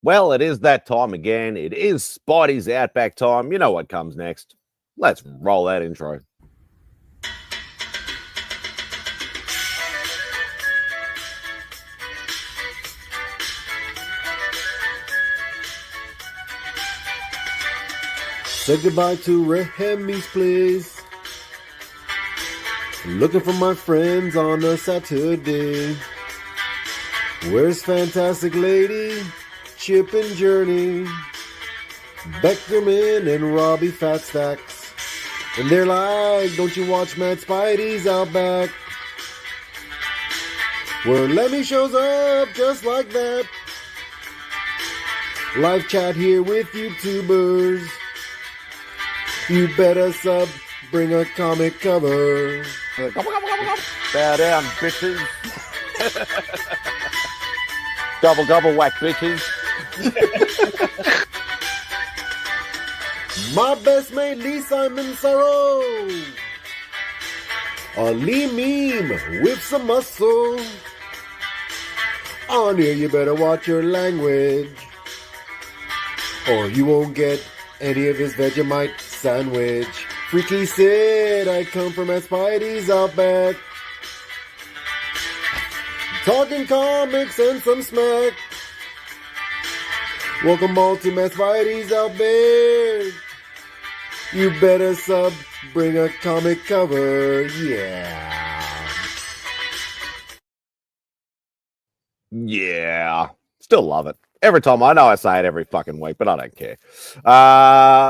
Well, it is that time again. It is Spidey's Outback time. You know what comes next. Let's roll that intro. Say goodbye to Remy's place. Looking for my friends on a Saturday. Where's Fantastic Lady, Chip and Journey, Beckerman and Robbie Fat Stacks? And they're like, don't you watch MadSpidey'S Outback? Where Lemmy shows up just like that. Live chat here with YouTubers. You better sub, bring a comic cover. Bow down, bitches. Gobble, gobble, whack, bitches. My best mate, Lee Simon Sorrow. A Lee meme with some muscle. On here, you better watch your language, or you won't get any of his Vegemite sandwich. Freaky Sid, I come from MadSpidey'S Outback. Talking comics and some smack. Welcome all to MadSpidey'S Outback. You better sub, bring a comic cover, yeah. Yeah. Still love it. Every time. I know I say it every fucking week, but I don't care.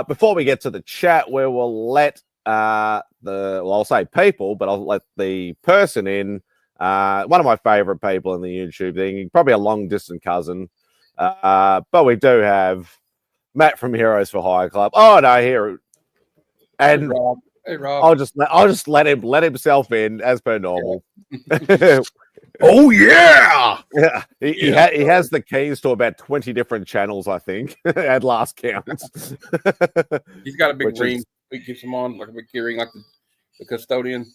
Before we get to the chat, where we'll let I'll say people, but I'll let the person in. One of my favorite people in the YouTube thing, probably a long distance cousin. But we do have Matt from Heroes for Hire Club. Oh no, here. And hey, Rob. Hey, Rob. I'll just let himself in as per normal. Oh yeah, yeah. He has the keys to about 20 different channels, I think, at last count. He's got a big ring. He keeps him on like a big key ring, like the custodian.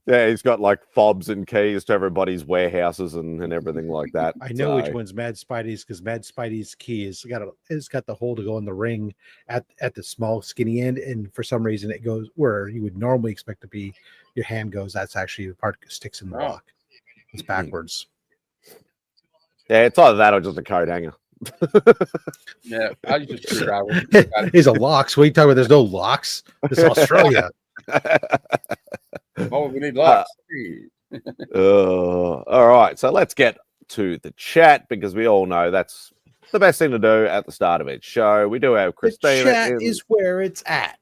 Yeah, he's got like fobs and keys to everybody's warehouses and everything like that. I know which one's MadSpidey's, because MadSpidey's key is got the hole to go in the ring at the small skinny end, and for some reason it goes where you would normally expect to be. Your hand goes. That's actually the part that sticks in the lock. It's backwards. Yeah, it's either that or just a coat hanger. Yeah, I use a screwdriver. He's a locks. What are you talking about? There's no locks. It's Australia. Oh, we need locks. All right, so let's get to the chat, because we all know that's the best thing to do at the start of each show. We do have Christina. The chat is where it's at.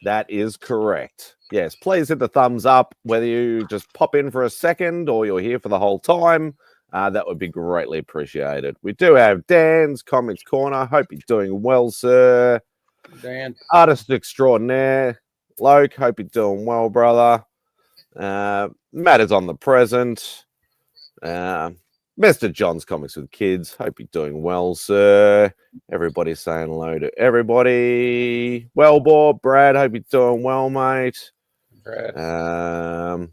That is correct. Yes, please hit the thumbs up, whether you just pop in for a second or you're here for the whole time. That would be greatly appreciated. We do have Dan's Comics Corner. Hope you're doing well, sir. Dan. Artist extraordinaire. Loke, hope you're doing well, brother. Matt is on the present. Mr. John's Comics with Kids. Hope you're doing well, sir. Everybody's saying hello to everybody. Wellbore, Brad, hope you're doing well, mate. Brad.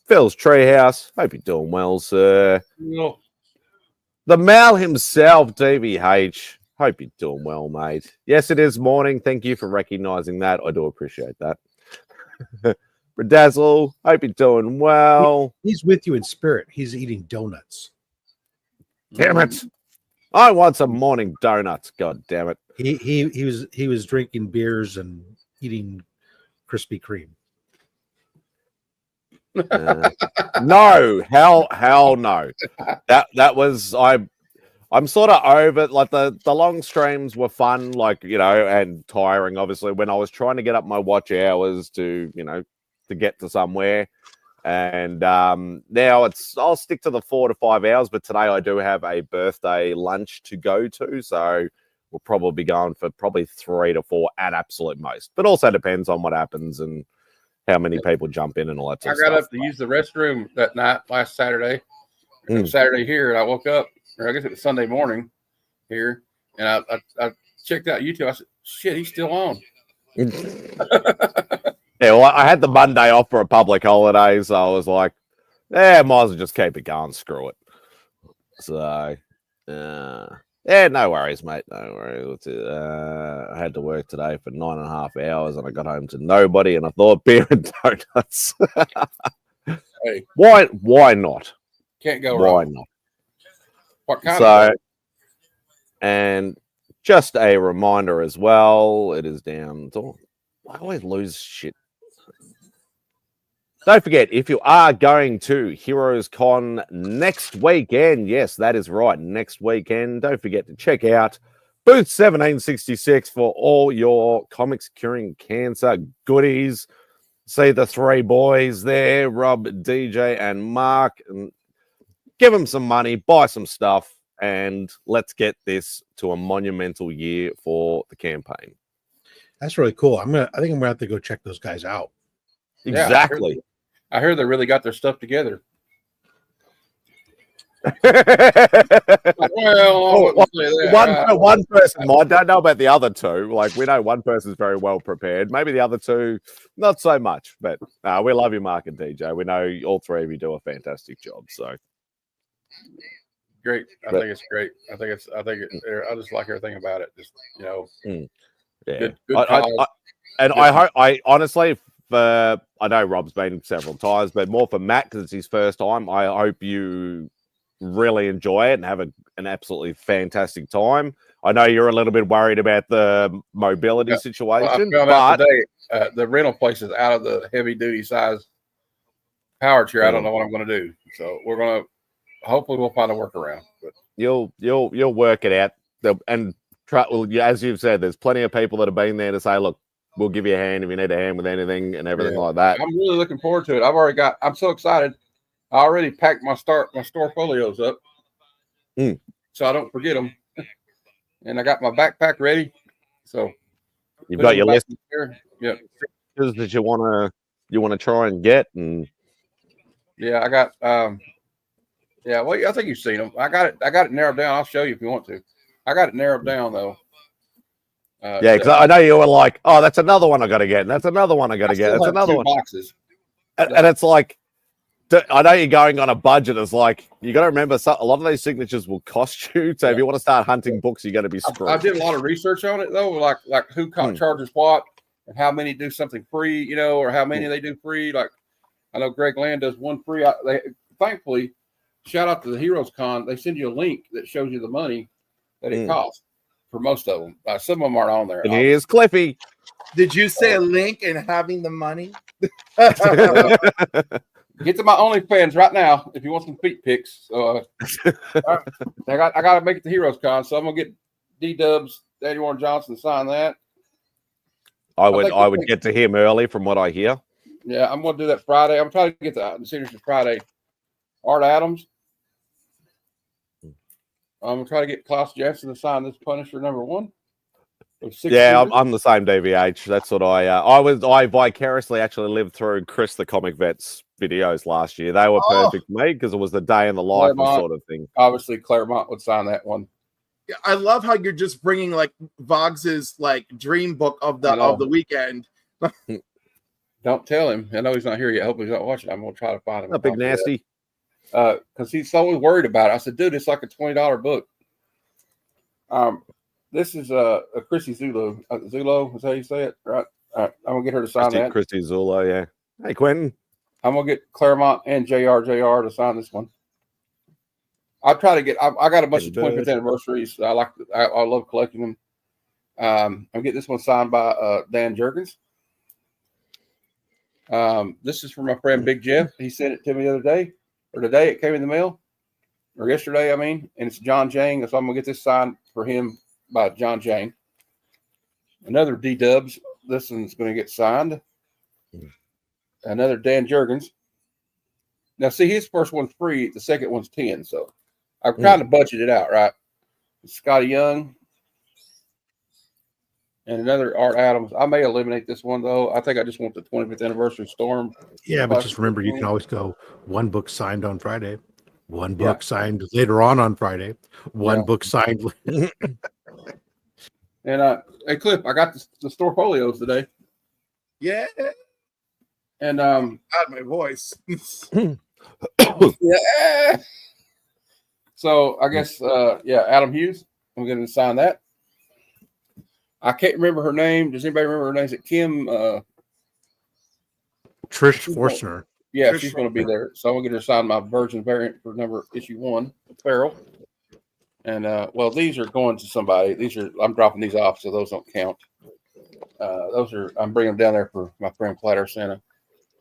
Phil's Treehouse, hope you're doing well, sir. No. The Mal himself, DVH, hope you're doing well, mate. Yes, it is morning. Thank you for recognizing that. I do appreciate that. Bedazzle, hope you're doing well. He's with you in spirit. He's eating donuts. Damn it! I want some morning donuts. God damn it! He was drinking beers and eating Krispy Kreme. No, hell no. That was I'm sort of over, like the long streams were fun, like, you know, and tiring, obviously, when I was trying to get up my watch hours to, you know, to get to somewhere. And now I'll stick to the 4 to 5 hours, but today I do have a birthday lunch to go to, so we'll probably be going for probably 3 to 4 at absolute most. But also depends on what happens and how many people jump in and all that sort of stuff. I got up to use the restroom that night last Saturday. It was Saturday here, and I woke up, or I guess it was Sunday morning here, and I checked out YouTube. I said, shit, he's still on. Yeah, well, I had the Monday off for a public holiday, so I was like, might as well just keep it going. Screw it. So, Yeah, no worries, mate. No worries. I had to work today for 9.5 hours, and I got home to nobody. And I thought beer and donuts. Hey, Why not? can't go Why wrong. not? What kind So, of and just a reminder as well, it is down. I always lose shit. Don't forget, if you are going to Heroes Con next weekend, yes, that is right, next weekend, don't forget to check out booth 1766 for all your comics curing cancer goodies. See the three boys there, Rob, DJ, and Mark, and give them some money, buy some stuff, and let's get this to a monumental year for the campaign. That's really cool. I think I'm gonna have to go check those guys out. Exactly. Yeah, I heard they really got their stuff together. Well, one person might. Don't know about the other two. Like, we know one person's very well prepared. Maybe the other two, not so much. But we love you, Mark and DJ. We know all three of you do a fantastic job. So great. I think it's great. I just like everything about it. Just yeah. Good I honestly, I know Rob's been several times, but more for Matt because it's his first time. I hope you really enjoy it and have an absolutely fantastic time. I know you're a little bit worried about the mobility situation, well, I found out today the rental place is out of the heavy duty size power chair. I don't know what I'm going to do, so we're going to hopefully we'll find a workaround. But you'll work it out. As you've said, there's plenty of people that have been there to say, look, we'll give you a hand if you need a hand with anything and everything like that. I'm really looking forward to it. I'm so excited. I already packed my store folios up, so I don't forget them. And I got my backpack ready. So you've got your list here. Yeah, that you want to try and get, and I got. Well, I think you've seen them. I got it narrowed down. I'll show you if you want to. I got it narrowed down though. Because I know you were like, oh, that's another one I got to get, and that's another one I got to get. That's another one. Boxes. And it's like, I know you're going on a budget. It's like, you got to remember, a lot of these signatures will cost you. So if you want to start hunting books, you're going to be screwed. I did a lot of research on it though, like who charges what, and how many do something free, or how many they do free. Like I know Greg Land does one free. Thankfully, shout out to the Heroes Con. They send you a link that shows you the money that it costs for most of them. Some of them aren't on there. And here's Cliffy. Did you say a link and having the money? Get to my OnlyFans right now if you want some feet pics. I got to make it to Heroes Con, so I'm gonna get D-Dubs, Daddy Warren Johnson to sign that. I would get to him early, from what I hear. Yeah, I'm gonna do that Friday. I'm trying to get the signatures Friday. Art Adams. I'm gonna try to get Klaus Janson to sign this Punisher #1. Yeah, I'm the same DVH. That's what I vicariously actually lived through Chris the Comic Vet's videos last year. They were perfect for me because it was the day in the life sort of thing. Obviously, Claremont would sign that one. Yeah, I love how you're just bringing like Vogs's like dream book of the weekend. Don't tell him. I know he's not here yet. I hope he's not watching. I'm gonna try to find him. A big nasty. Because he's always worried about it. I said, dude, it's like a $20 book. This is a Chrissy Zulo. Zulo is how you say it, right? All right, I'm gonna get her to sign that. Christy Zulo, yeah. Hey, Quentin. I'm gonna get Claremont and JR to sign this one. I'll try to get. I got a bunch of 25th anniversaries. I love collecting them. I'll get this one signed by Dan Jurgens. This is for my friend Big Jeff. He sent it to me the other day, or today. It came in the mail, or yesterday. I mean, and it's John Jang. So I'm gonna get this signed for him by John Jang. Another D-Dubs. This one's gonna get signed. Another Dan Jurgens. Now, see, his first one's free. The second one's 10. So I've kind of budgeted out, right? Scotty Young. And another Art Adams. I may eliminate this one, though. I think I just want the 25th anniversary Storm. Yeah, but just remember, you can always go one book signed on Friday, one book signed later on Friday, one book signed. And, hey, Cliff, I got the store folios today. Yeah. And God, my voice. yeah. So I guess Adam Hughes. I'm going to sign that. I can't remember her name. Does anybody remember her name? Is it Kim? Trish Forstner. Yeah, Trish she's going to be there. So I'm going to get her to sign my Virgin variant for issue 1, Apparel. And well, these are going to somebody. I'm dropping these off, so those don't count. I'm bringing them down there for my friend Platter Santa.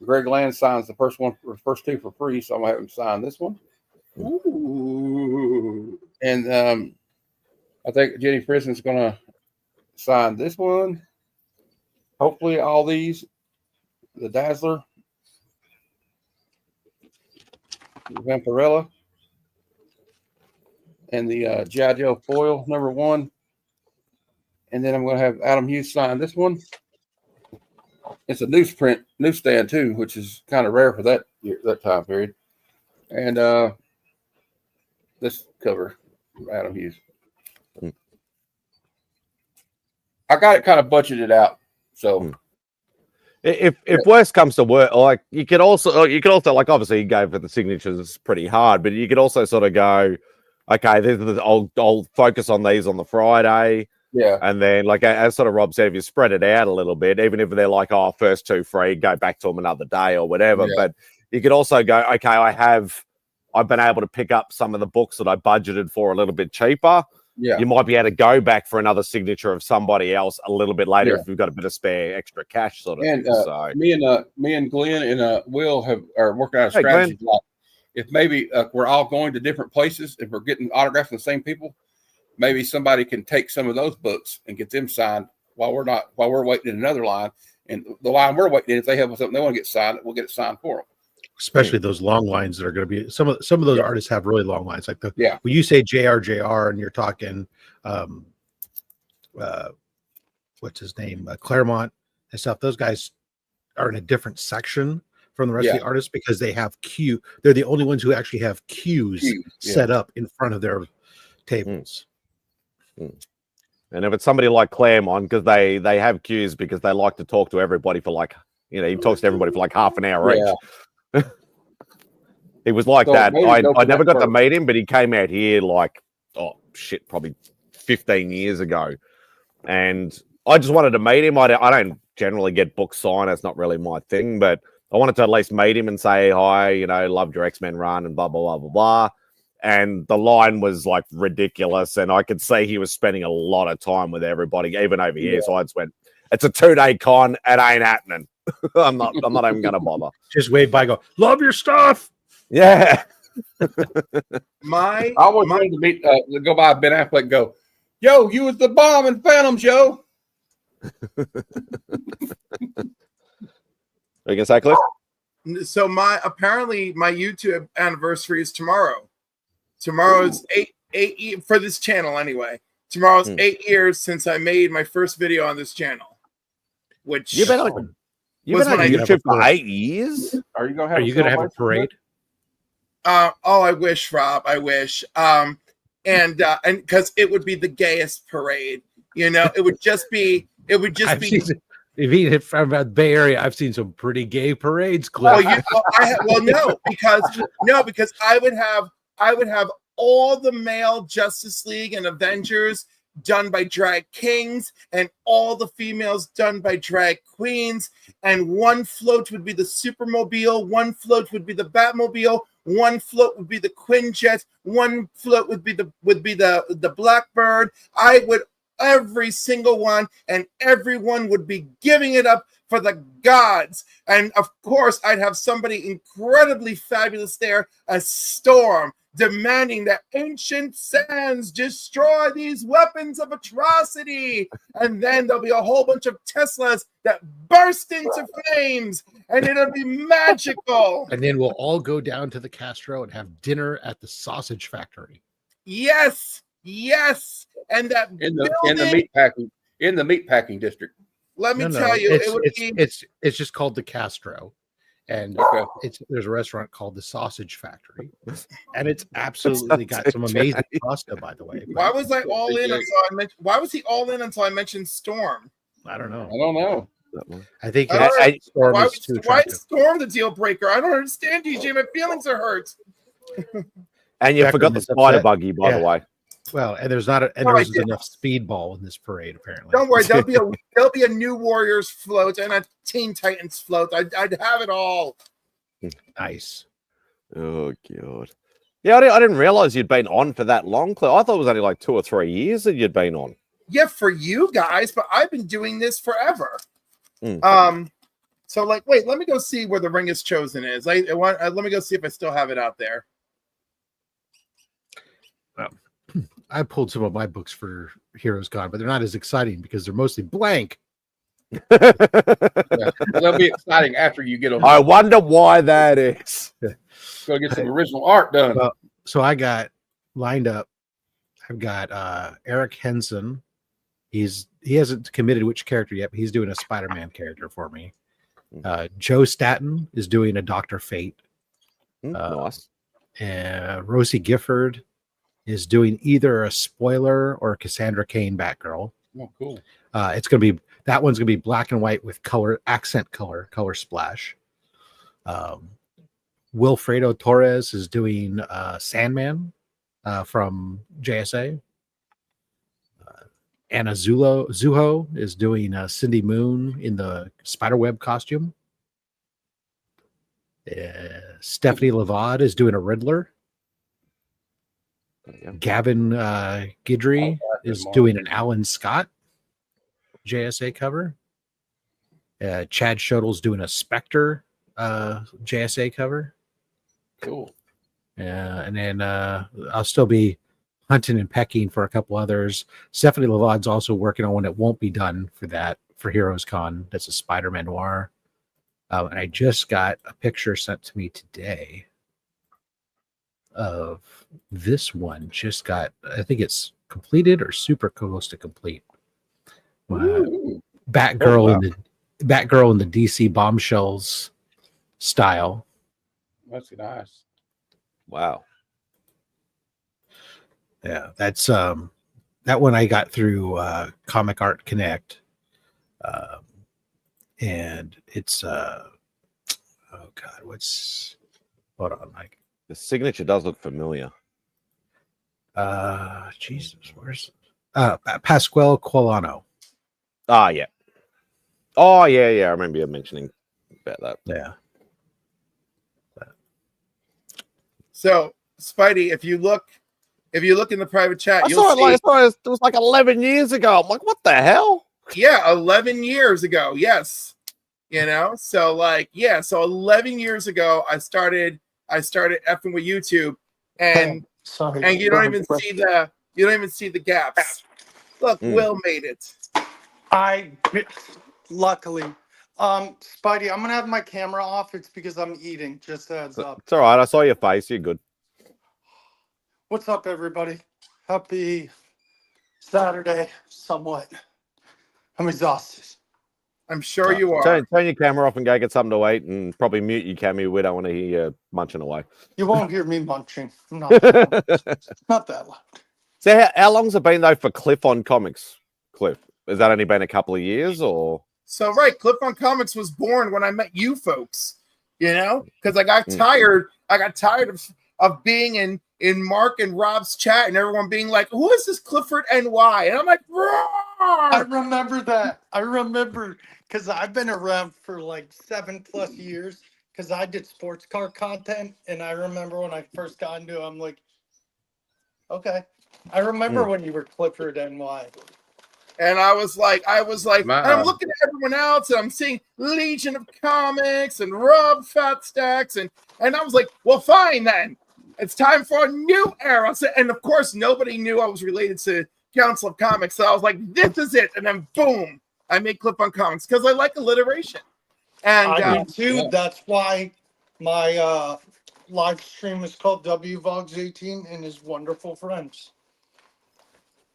Greg Land signs the first 2 for free, so I'm gonna have him sign this one. Ooh. And I think Jenny Frison's gonna sign this one. Hopefully, all these, the Dazzler, Vampirella, and the G.I. Joe foil #1. And then I'm going to have Adam Hughes sign this one. It's a newsstand too, which is kind of rare for that time period. And this cover, Adam Hughes. I got it kind of budgeted out, so. If worst comes to worst, like you could also like obviously you go for the signatures, it's pretty hard, but you could also sort of go, okay, I'll focus on these on the Friday. Yeah. And then, like, as sort of Rob said, if you spread it out a little bit, even if they're like, oh, first 2 free, go back to them another day or whatever. Yeah. But you could also go, okay, I've been able to pick up some of the books that I budgeted for a little bit cheaper. Yeah. You might be able to go back for another signature of somebody else a little bit later Yeah. if you've got a bit of spare extra cash sort of And thing. So me and Glenn and Will are working out a strategy. Like, if maybe we're all going to different places, if we're getting autographs from the same people, maybe somebody can take some of those books and get them signed while we're waiting in another line. And the line we're waiting in, if they have something they want to get signed, we'll get it signed for them. Especially those long lines that are going to be some of those artists have really long lines. Like when you say JR and you're talking, what's his name, Claremont and stuff. Those guys are in a different section from the rest of the artists because they have queue. They're the only ones who actually have queues set up in front of their tables. And if it's somebody like Claremont, because they have queues because they like to talk to everybody for like, he talks to everybody for like half an hour each. He was like that. I never got to meet him, but he came out here like, probably 15 years ago. And I just wanted to meet him. I don't generally get books signed. That's not really my thing, but I wanted to at least meet him and say hi, loved your X-Men run and blah, blah, blah, blah, blah. And the line was like ridiculous. And I could see he was spending a lot of time with everybody, even over here. So I just went, it's a 2-day con. It ain't happening. I'm not even going to bother. Just wave by, go, love your stuff. Yeah. I always wanted to meet, go by Ben Affleck and go, yo, you was the bomb in Phantom, Joe. Are you going to say, Cliff? So apparently my YouTube anniversary is tomorrow. Tomorrow's eight for this channel anyway. Tomorrow's 8 years since I made my first video on this channel. Which you've been on YouTube for 8 years. Are you gonna have a parade? I wish, Rob. I wish. And because it would be the gayest parade. It would just be. From the Bay Area, I've seen some pretty gay parades, Cliff. Because I would have all the male Justice League and Avengers done by drag kings and all the females done by drag queens, and one float would be the Supermobile, one float would be the Batmobile, one float would be the Quinjet, one float would be the Blackbird. I would every single one, and everyone would be giving it up for the gods. And of course, I'd have somebody incredibly fabulous there, a Storm, demanding that ancient sands destroy these weapons of atrocity. And then there'll be a whole bunch of Teslas that burst into flames, and it'll be magical. And then we'll all go down to the Castro and have dinner at the sausage factory. Yes. And that in the meat packing district. Let me tell you, it's just called the Castro. And there's a restaurant called the Sausage Factory, and it's absolutely got some amazing pasta, by the way. Why was I all in why was he all in until I mentioned Storm? I don't know. I think Storm is too attractive. Why is Storm the deal breaker? I don't understand, DJ. My feelings are hurt. And you forgot the spider buggy, by the way. Well, and there's not and No, there I isn't did. enough speedball in this parade, apparently. Don't worry, there'll be a New Warriors float and a Teen Titans float. I'd have it all. Nice. Oh god. Yeah, I didn't realize you'd been on for that long, Cliff. I thought it was only like 2 or 3 years that you'd been on. Yeah, for you guys, but I've been doing this forever. So like, wait, let me go see where the Ring is Chosen is. Let me go see if I still have it out there. I pulled some of my books for Heroes Con, but they're not as exciting because they're mostly blank. Yeah. They'll be exciting after you get them. I wonder why that is. Go get some original art done. Well, so I got lined up. I've got Eric Henson. He hasn't committed which character yet, but he's doing a Spider-Man character for me. Joe Staton is doing a Dr. Fate. Nice. And Rosie Gifford is doing either a spoiler or a Cassandra Cain Batgirl. Oh, cool. That one's gonna be black and white with color splash. Wilfredo Torres is doing Sandman from JSA. Anna Zuho is doing Cindy Moon in the Spiderweb costume. Stephanie Lavad is doing a Riddler. Gavin Guidry is doing an Alan Scott JSA cover. Chad Shodell's doing a Spectre JSA cover. Cool. And then I'll still be hunting and pecking for a couple others. Stephanie Lavad's also working on one that won't be done for Heroes Con. That's a Spider-Man noir. And I just got a picture sent to me today of this one. Just got, I think it's completed or super close to complete. Batgirl in the DC Bombshells style. That's nice. Wow. Yeah, that's that one I got through Comic Art Connect. And it's oh god, hold on, Mike. The signature does look familiar. Jesus, where's Pasquale Quilano. Yeah. Oh yeah, I remember you mentioning about that. Yeah. So Spidey, if you look in the private chat, I you'll saw see it was like 11 years ago. I'm like, what the hell? Yeah, 11 years ago. Yes. So 11 years ago I started effing with YouTube, and you don't even see the gaps. Look, Will made it. Luckily. Spidey, I'm gonna have my camera off. It's because I'm eating. Just a heads up. It's all right. I saw your face. You're good. What's up, everybody? Happy Saturday, somewhat. I'm exhausted. I'm sure you are. Turn your camera off and go get something to eat, and probably mute your camera. We don't want to hear you munching away. You won't hear me munching. Not that loud. So how long's it been though for Cliff on comics? Cliff, has that only been a couple of years or? So right, Cliff on Comics was born when I met you folks. Because I got tired. I got tired of being in Mark and Rob's chat and everyone being like, "Who is this Clifford NY?" And I'm like, "Roar!" I remember that. I remember because I've been around for like 7+ years because I did sports car content, and I remember when I first got into it, I'm like, okay. I remember when you were Clifford NY. And I was like, and I'm looking at everyone else, and I'm seeing Legion of Comics and Rob Fat Stacks, and I was like, well, fine then. It's time for a new era. So, and of course, nobody knew I was related to Council of Comics, so I was like, this is it. And then boom, I made Clip on Comics because I like alliteration. And I do too. That's why my live stream is called WVogs18 and his wonderful friends.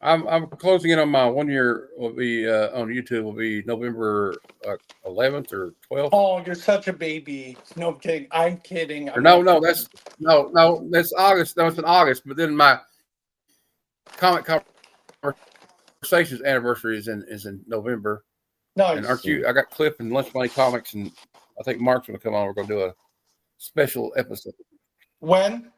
I'm closing in on my 1 year. Will be on YouTube. Will be November 11th or 12th. Oh, you're such a baby. No kidding. I'm kidding. No, that's August. No, it's in August. But then my comic conversations anniversary is in November. Nice. And aren't you? I got Cliff and Lunch Money Comics, and I think Mark's going to come on. We're going to do a special episode. When?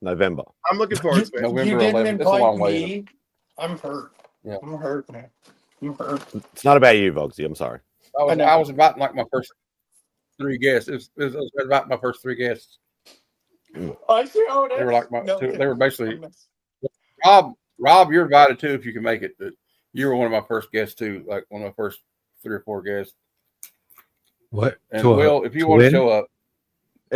November. I'm looking forward to it. November You didn't 11th. That's a long invite way. me. I'm hurt. Yeah. I'm hurt, man. I'm hurt. It's not about you, Voxy. I'm sorry. I was inviting like my first 3 guests. It was about my first 3 guests. I see how it is. They were like they were basically I'm Rob, you're invited too if you can make it. But you were one of my first guests too, like one of my first 3 or 4 guests. What? And Will, if you want to show up,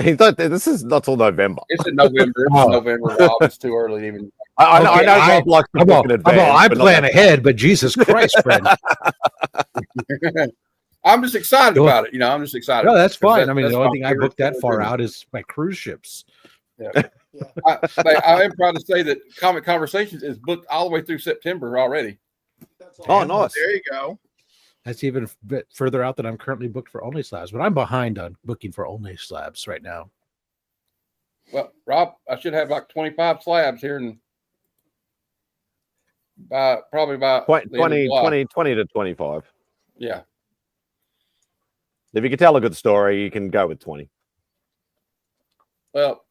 He thought this is not till November. it's in November. It's in November, Rob. It's too early to even. I know Rob likes to book in advance. I but not plan that ahead, but Jesus Christ, friend. I'm just excited about it. I'm just excited. No, that's fine. I mean, that's the only my thing I favorite booked that thing far to do. out is my cruise ships. Yeah. I am proud to say that Comic Conversations is booked all the way through September already. Oh, nice. There you go. That's even a bit further out than I'm currently booked for Only Slabs, but I'm behind on booking for Only Slabs right now. Well, Rob, I should have like 25 slabs here, and probably by 20 to 25. Yeah. If you can tell a good story, you can go with 20. Well,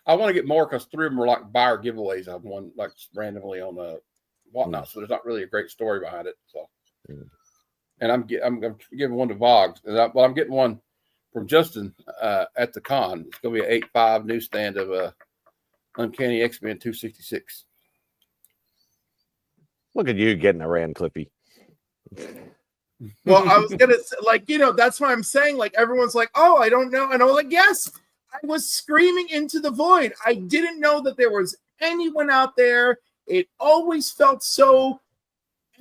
I want to get more because 3 of them are like buyer giveaways I've won like randomly on whatnot. So there's not really a great story behind it. So, and I'm giving one to Vogs, I'm getting one from Justin at the con. It's going to be an 8.5 newsstand of Uncanny X-Men 266. Look at you getting around, Clippy. Well, I was gonna say, like, that's why I'm saying, like, everyone's like, oh, I don't know, and I was like, yes, I was screaming into the void. I didn't know that there was anyone out there. It always felt so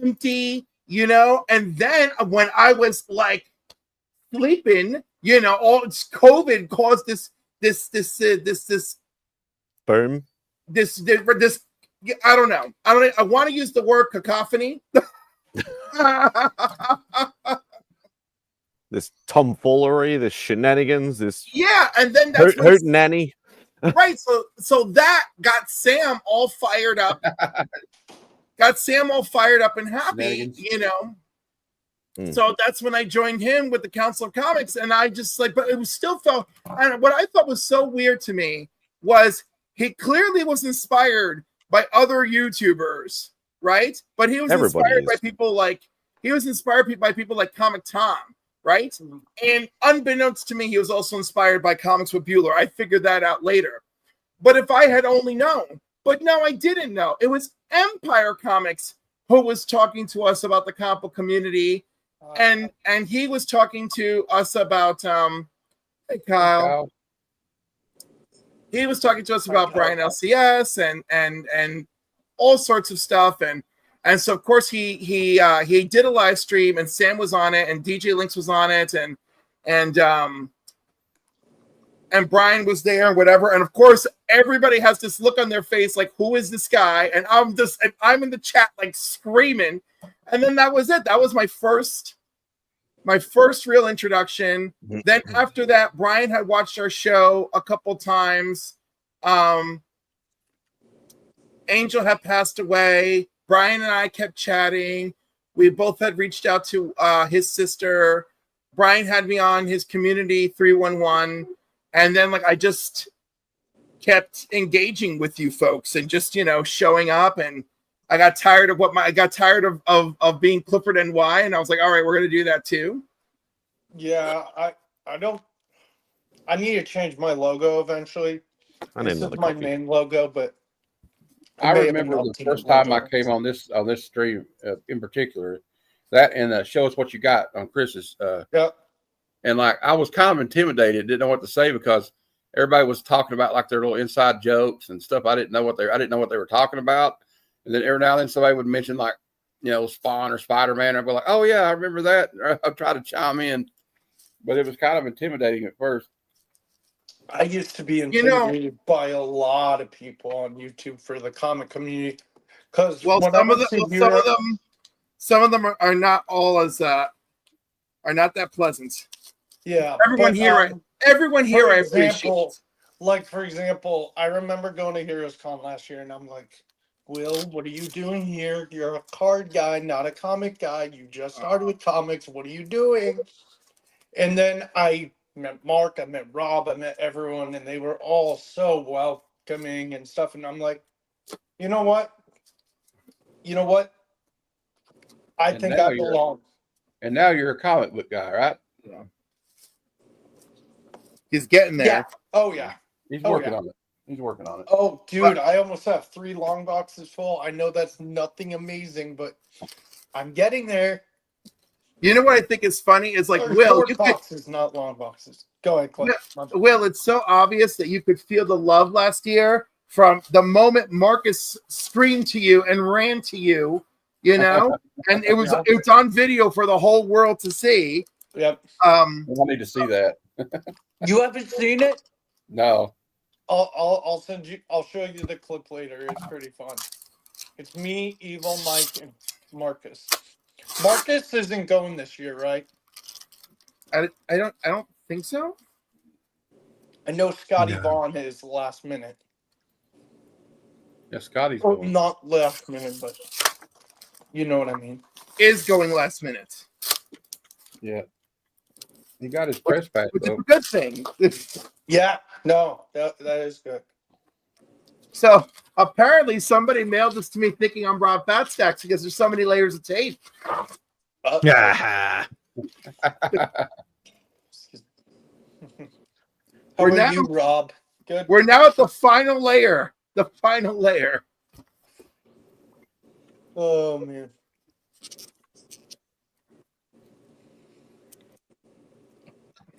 empty, and then when I was like sleeping, all COVID caused this Boom. this I don't know. I want to use the word cacophony. This tomfoolery, this shenanigans, this and then that's hoot nanny. Right. So that got Sam all fired up. And happy, So that's when I joined him with the Council of Comics, and I just but it was still felt. And what I thought was so weird to me was he clearly was inspired by other YouTubers, right? But he was inspired by people like Comic Tom, right? And unbeknownst to me, he was also inspired by Comics with Bueller. I figured that out later. But if I had only known, but no, I didn't know. It was Empire Comics who was talking to us about the comic book community, and he was talking to us about hey Kyle. He was talking to us about Brian LCS and all sorts of stuff, and so of course he did a live stream, and Sam was on it, and DJ Lynx was on it, and Brian was there and whatever, and of course everybody has this look on their face like, who is this guy? And I'm in the chat like screaming, and then that was it. That was my first real introduction. Then after that, Brian had watched our show a couple times. Angel had passed away. Brian and I kept chatting. We both had reached out to his sister. Brian had me on his community 311. And then I just kept engaging with you folks and just, showing up. And I got tired of being Clifford NY, and I was like, all right, we're going to do that too. Yeah, I need to change my logo eventually. This is my main logo, but I remember the first time I came on this stream in particular, that and Show Us What You Got on Chris's. And I was kind of intimidated, didn't know what to say because everybody was talking about their little inside jokes and stuff. I didn't know what they were talking about. And then every now and then somebody would mention Spawn or Spider-Man. I'd be like, oh yeah, I remember that. I'd try to chime in, but it was kind of intimidating at first. I used to be intimidated by a lot of people on YouTube for the comic community because some of them are not all as are not that pleasant. Yeah, everyone here I appreciate. Like for example, I remember going to Heroes Con last year, and I'm like, Will, what are you doing here? You're a card guy, not a comic guy. You just started with comics. What are you doing? And then I met Mark, I met Rob, I met everyone, and they were all so coming and stuff, and I'm like, you know what? You know what? I And think now I belong. And now you're a comic book guy, right? He's getting there. Yeah. Oh yeah. He's Oh, working yeah. on it. He's working on it. Oh, dude, I almost have 3 long boxes full. I know that's nothing amazing, but I'm getting there. You know what I think is funny is like, Or Will, short you could, boxes, not long boxes. Go ahead, Cliff. Will, it's so obvious that you could feel the love last year from the moment Marcus screamed to you and ran to you, you know, and it's on video for the whole world to see. Yep. I need to see that. You haven't seen it? No. I'll send you. I'll show you the clip later. It's pretty fun. It's me, Evil, Mike, and Marcus. Marcus isn't going this year, right? I don't think so. I know Scotty No. Vaughn is last minute. Yeah, Scotty's Or going. not last minute, but you know what I mean. Is going last minute, Yeah. He got his press pass, which is though. a good thing. Yeah, no, that is good. So apparently somebody mailed this to me thinking I'm Rob Fatstacks because there's so many layers of tape. Ah, How We're are now- you, Rob? Good. We're now at the final layer. The final layer. Oh man.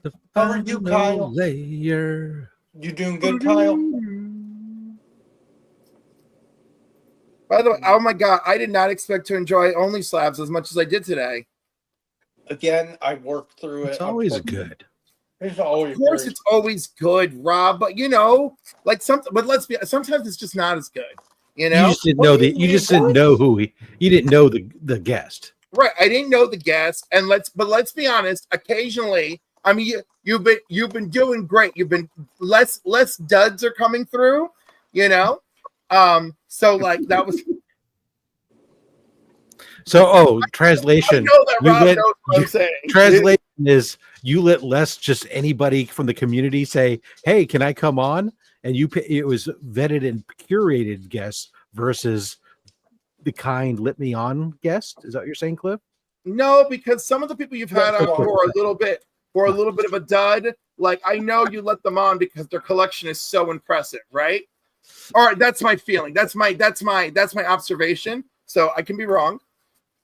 the How are you, final Kyle? Layer. You doing good, Kyle? By the way, oh my god, I did not expect to enjoy Only Slabs as much as I did today. Again, I worked through It's it. always good. It's always Of course, great. it's always good, Rob, but you know, like something. But let's be. Sometimes it's just not as good. You know, You just didn't What know do you the. You mean? just didn't What? know who he. You didn't know the guest. right? I didn't know the guest, and let's be honest. Occasionally, I mean, you've been doing great. You've been less duds are coming through. You know, so like that was. So, I translation. know that You Rob let- knows what I'm saying. Translation is you let less just anybody from the community say, "Hey, can I come on?" And it was vetted and curated guests versus the kind "let me on" guest. Is that what you're saying, Cliff? No, because some of the people you've had Yeah, on come on. for a little bit of a dud, like I know you let them on because their collection is so impressive, right? All right, that's my feeling. That's my observation. So I can be wrong.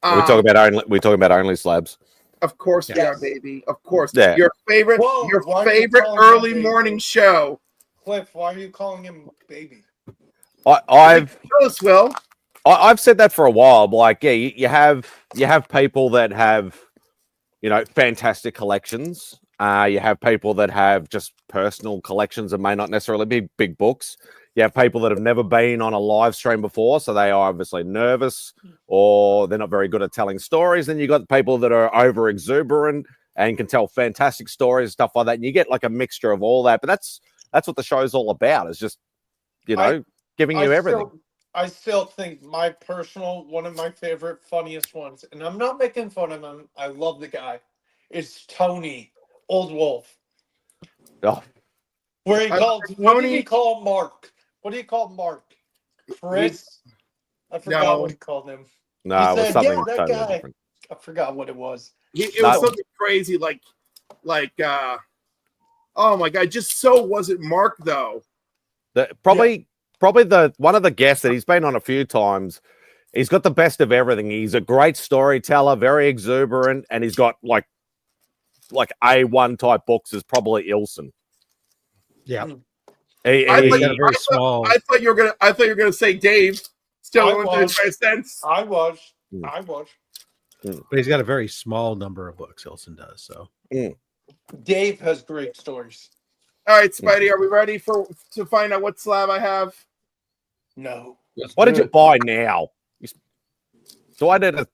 We're talking about only slabs. Of course we Yes. are, baby. Of course. Yeah. Your favorite Whoa, why are you calling him early baby? morning show. Cliff, why are you calling him baby? I've Tell us, Will. I've said that for a while. Like, yeah, you have people that have, fantastic collections. You have people that have just personal collections and may not necessarily be big books. You have people that have never been on a live stream before, so they are obviously nervous or they're not very good at telling stories. Then you got people that are over exuberant and can tell fantastic stories and stuff like that. And you get like a mixture of all that. But that's what the show's all about. It's just, giving you everything. I still think my personal, one of my favorite, funniest ones, and I'm not making fun of him. I love the guy. Is Tony Old Wolf. Oh, Where he I- called, what did Tony- he call Mark? What do you call Mark? Chris? I forgot No. what he called him. no, He it was said, something "Yeah, that totally guy." different. I forgot what it was. It was No. something crazy, oh my god, just so wasn't Mark though. Probably the one of the guests that he's been on a few times. He's got the best of everything. He's a great storyteller, very exuberant, and he's got like A1 type books is probably Ilson. Yeah. I He's thought- got a very small. I thought you were gonna say Dave. Still I only was. 5 cents. I was. But he's got a very small number of books. Ilson does so. Dave has great stories. All right, Spidey, are we ready to find out what slab I have? No. What did you buy now? Do I need to?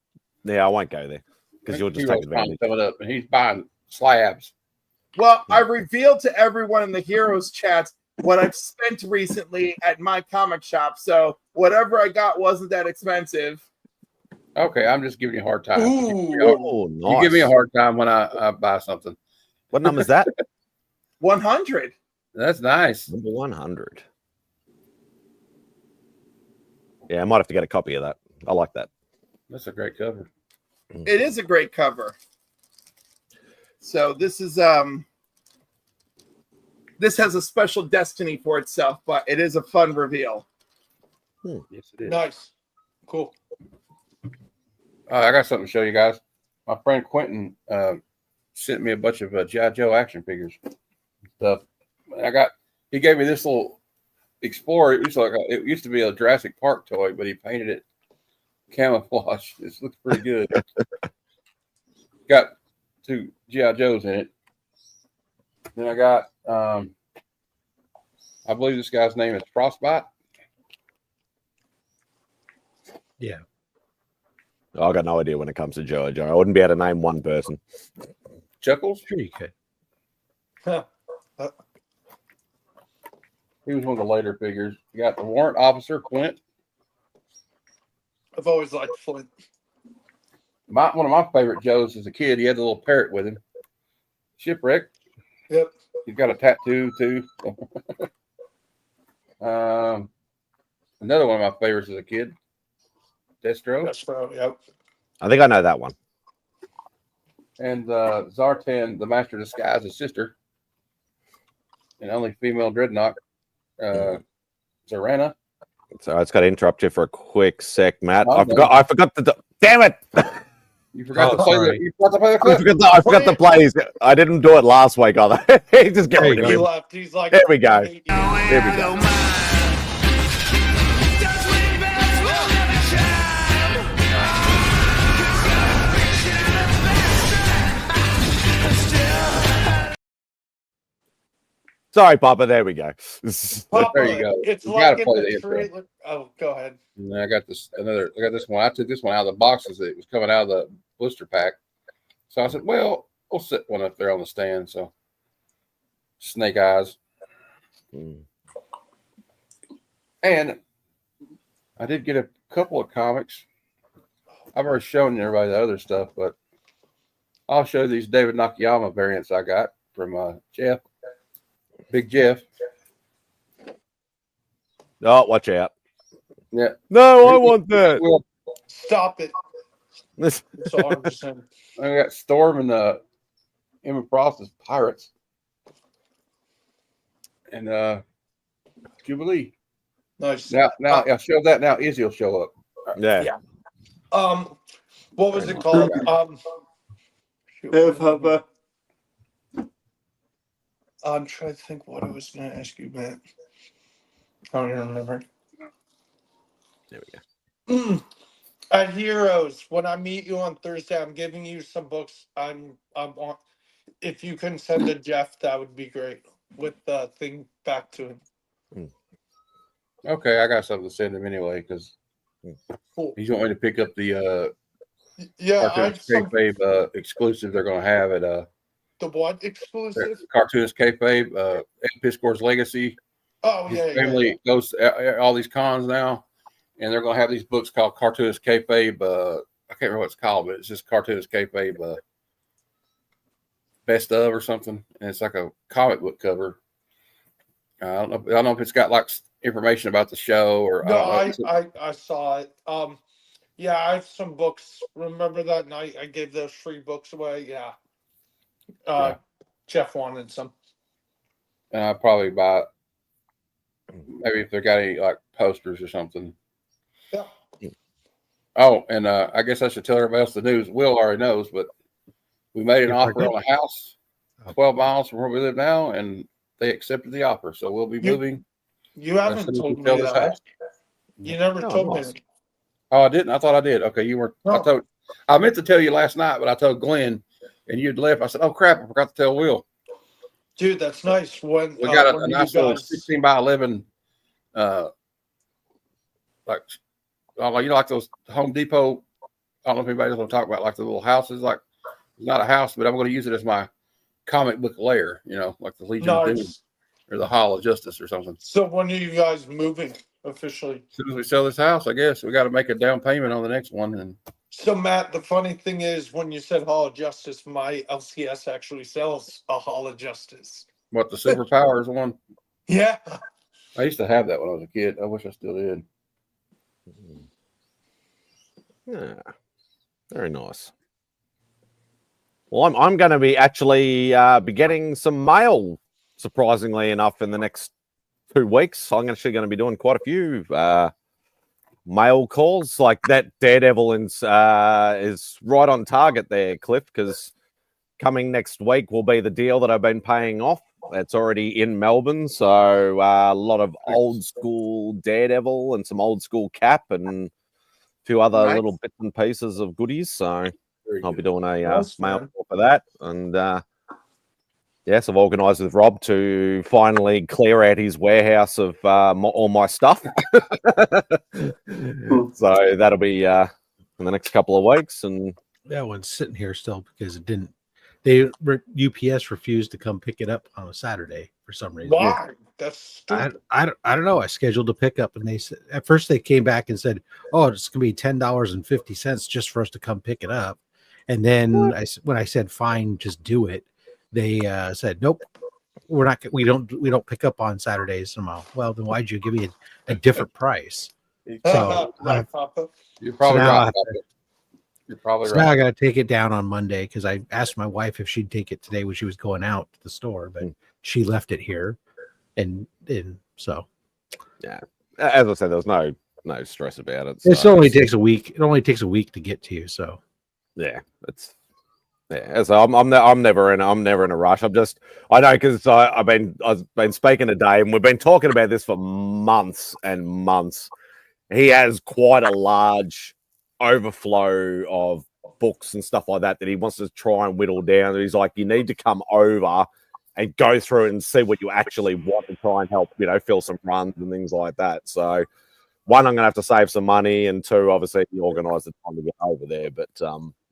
Yeah, I won't go there because you'll just take advantage. Coming up, and he's buying slabs. Well, I revealed to everyone in the Heroes chats what I've spent recently at my comic shop. So whatever I got wasn't that expensive. Okay, I'm just giving you a hard time. Ooh. Oh, nice. You give me a hard time when I buy something. What number is that? 100. That's nice. Number 100. Yeah, I might have to get a copy of that. I like that. That's a great cover. It is a great cover. So this is this has a special destiny for itself, but it is a fun reveal. Yes, it is. Nice. Cool. I got something to show you guys. My friend Quentin sent me a bunch of G.I. Joe action figures stuff. He gave me this little Explorer. It used to be a Jurassic Park toy, but he painted it camouflage. This looks pretty good. Got 2 G.I. Joes in it. Then I got I believe this guy's name is Frostbite. Yeah. I got no idea when it comes to Joe. I wouldn't be able to name one person. Chuckles. Sure you could. Huh. He was one of the later figures. You got the warrant officer, Flint. I've always liked Flint. One of my favorite Joes as a kid, he had the little parrot with him. Shipwreck. Yep. He's got a tattoo too. Another one of my favorites as a kid. Destro. That's right. Yep. I think I know that one. And Zartan, the Master of Disguise, his sister. And only female dreadnought. Zorana. So it's got to interrupt you for a quick sec, Matt. Oh, I forgot the. Damn it! You forgot to play sorry. you forgot to play the clip. I forgot the plays. I didn't do it last week either. Just get rid of He him. left. He's like, There we go. I hate you. There we go. Sorry, Papa. There we go. Papa, There you go. It's You like gotta in play the the intro. trailer. Oh, go ahead. And then I got this one. I took this one out of the boxes. It was coming out of the blister pack. So I said, well, we'll set one up there on the stand. So Snake Eyes. And I did get a couple of comics. I've already shown everybody the other stuff, but I'll show you these David Nakayama variants I got from Jeff. Big Jeff. Oh, watch out. Yeah. No, I want that. Well, Stop it. It's 100%. I got Storm and Emma Frost as pirates. And Jubilee. Nice. Now I'll show that now. Izzy will show up. Yeah. Yeah. What was it called? Hey, Papa. I'm trying to think what I was going to ask you, Matt. I don't even remember. There we go. At Heroes, when I meet you on Thursday, I'm giving you some books. I'm on. If you can send to Jeff, that would be great. With the thing back to him. Okay, I got something to send him anyway because Cool. he's wanting me to pick up the Yeah, I have Cartoonist some, Kayfabe exclusive they're going to have at the what exclusive? Cartoonist Kayfabe, Ed Piscor's Legacy. Oh His yeah, family goes to all these cons now, and they're going to have these books called Cartoonist Kayfabe. I can't remember what it's called, but it's just Cartoonist Kayfabe Best of or something, and it's like a comic book cover. I don't know if it's got like information about the show or No, I don't know. I saw it. Yeah, I have some books. Remember that night I gave those free books away? Yeah. Yeah. Jeff wanted some. And I'll probably buy maybe if they got any like posters or something. Yeah. Oh, and I guess I should tell everybody else the news. Will already knows, but we made an offer on a house 12 miles from where we live now, and they accepted the offer. So we'll be moving. You haven't soon as we told me sell this that. house. You never Oh, told nice. me. Oh, I didn't. I thought I did. Okay, you were. No. I meant to tell you last night, but I told Glenn, and you'd left. I said, "Oh crap! I forgot to tell Will." Dude, that's nice. When We got when a you nice little guys- 16 by 11, like like those Home Depot. I don't know if anybody's going to talk about like the little houses. Like it's not a house, but I'm going to use it as my comic book lair. Like the Legion of Doom Nice. or the Hall of Justice or something. So when are you guys moving officially? As soon as we sell this house, I guess we got to make a down payment on the next one. And So Matt, the funny thing is when you said Hall of Justice, my LCS actually sells a Hall of Justice. what the Superpowers one? Yeah. I used to have that when I was a kid. I wish I still did. Yeah, very nice. Well, I'm going to be actually be getting some mail, surprisingly enough, in the next 2 weeks. I'm actually going to be doing quite a few mail calls. Like that Daredevil is right on target there, Cliff, because coming next week will be the deal that I've been paying off. It's already in Melbourne, so a lot of old school Daredevil and some old school Cap and a few other little bits and pieces of goodies. So I'll be doing a mail call for that. And yes, I've organised with Rob to finally clear out his warehouse of all my stuff. So that'll be in the next couple of weeks. And that one's sitting here still because it didn't. UPS refused to come pick it up on a Saturday for some reason. Why? That's stupid. I don't know. I scheduled a pickup, and they said at first they came back and said, "Oh, it's going to be $10.50 just for us to come pick it up." And then when I said, "Fine, just do it," they said, "Nope, we're not. We don't pick up on Saturdays somehow." Well, then why'd you give me a different price? So You're probably right. You're probably right. Now I got to take it down on Monday because I asked my wife if she'd take it today when she was going out to the store, but she left it here, and so yeah. As I said, there was no stress about it. It only takes a week. It only takes a week to get to you. So yeah, So I'm never in a rush. I know because I've been speaking today, and we've been talking about this for months and months. He has quite a large overflow of books and stuff like that he wants to try and whittle down. He's like, you need to come over and go through it and see what you actually want to try and help, fill some runs and things like that. So one, I'm gonna have to save some money, and two, obviously he organised the time to get over there, but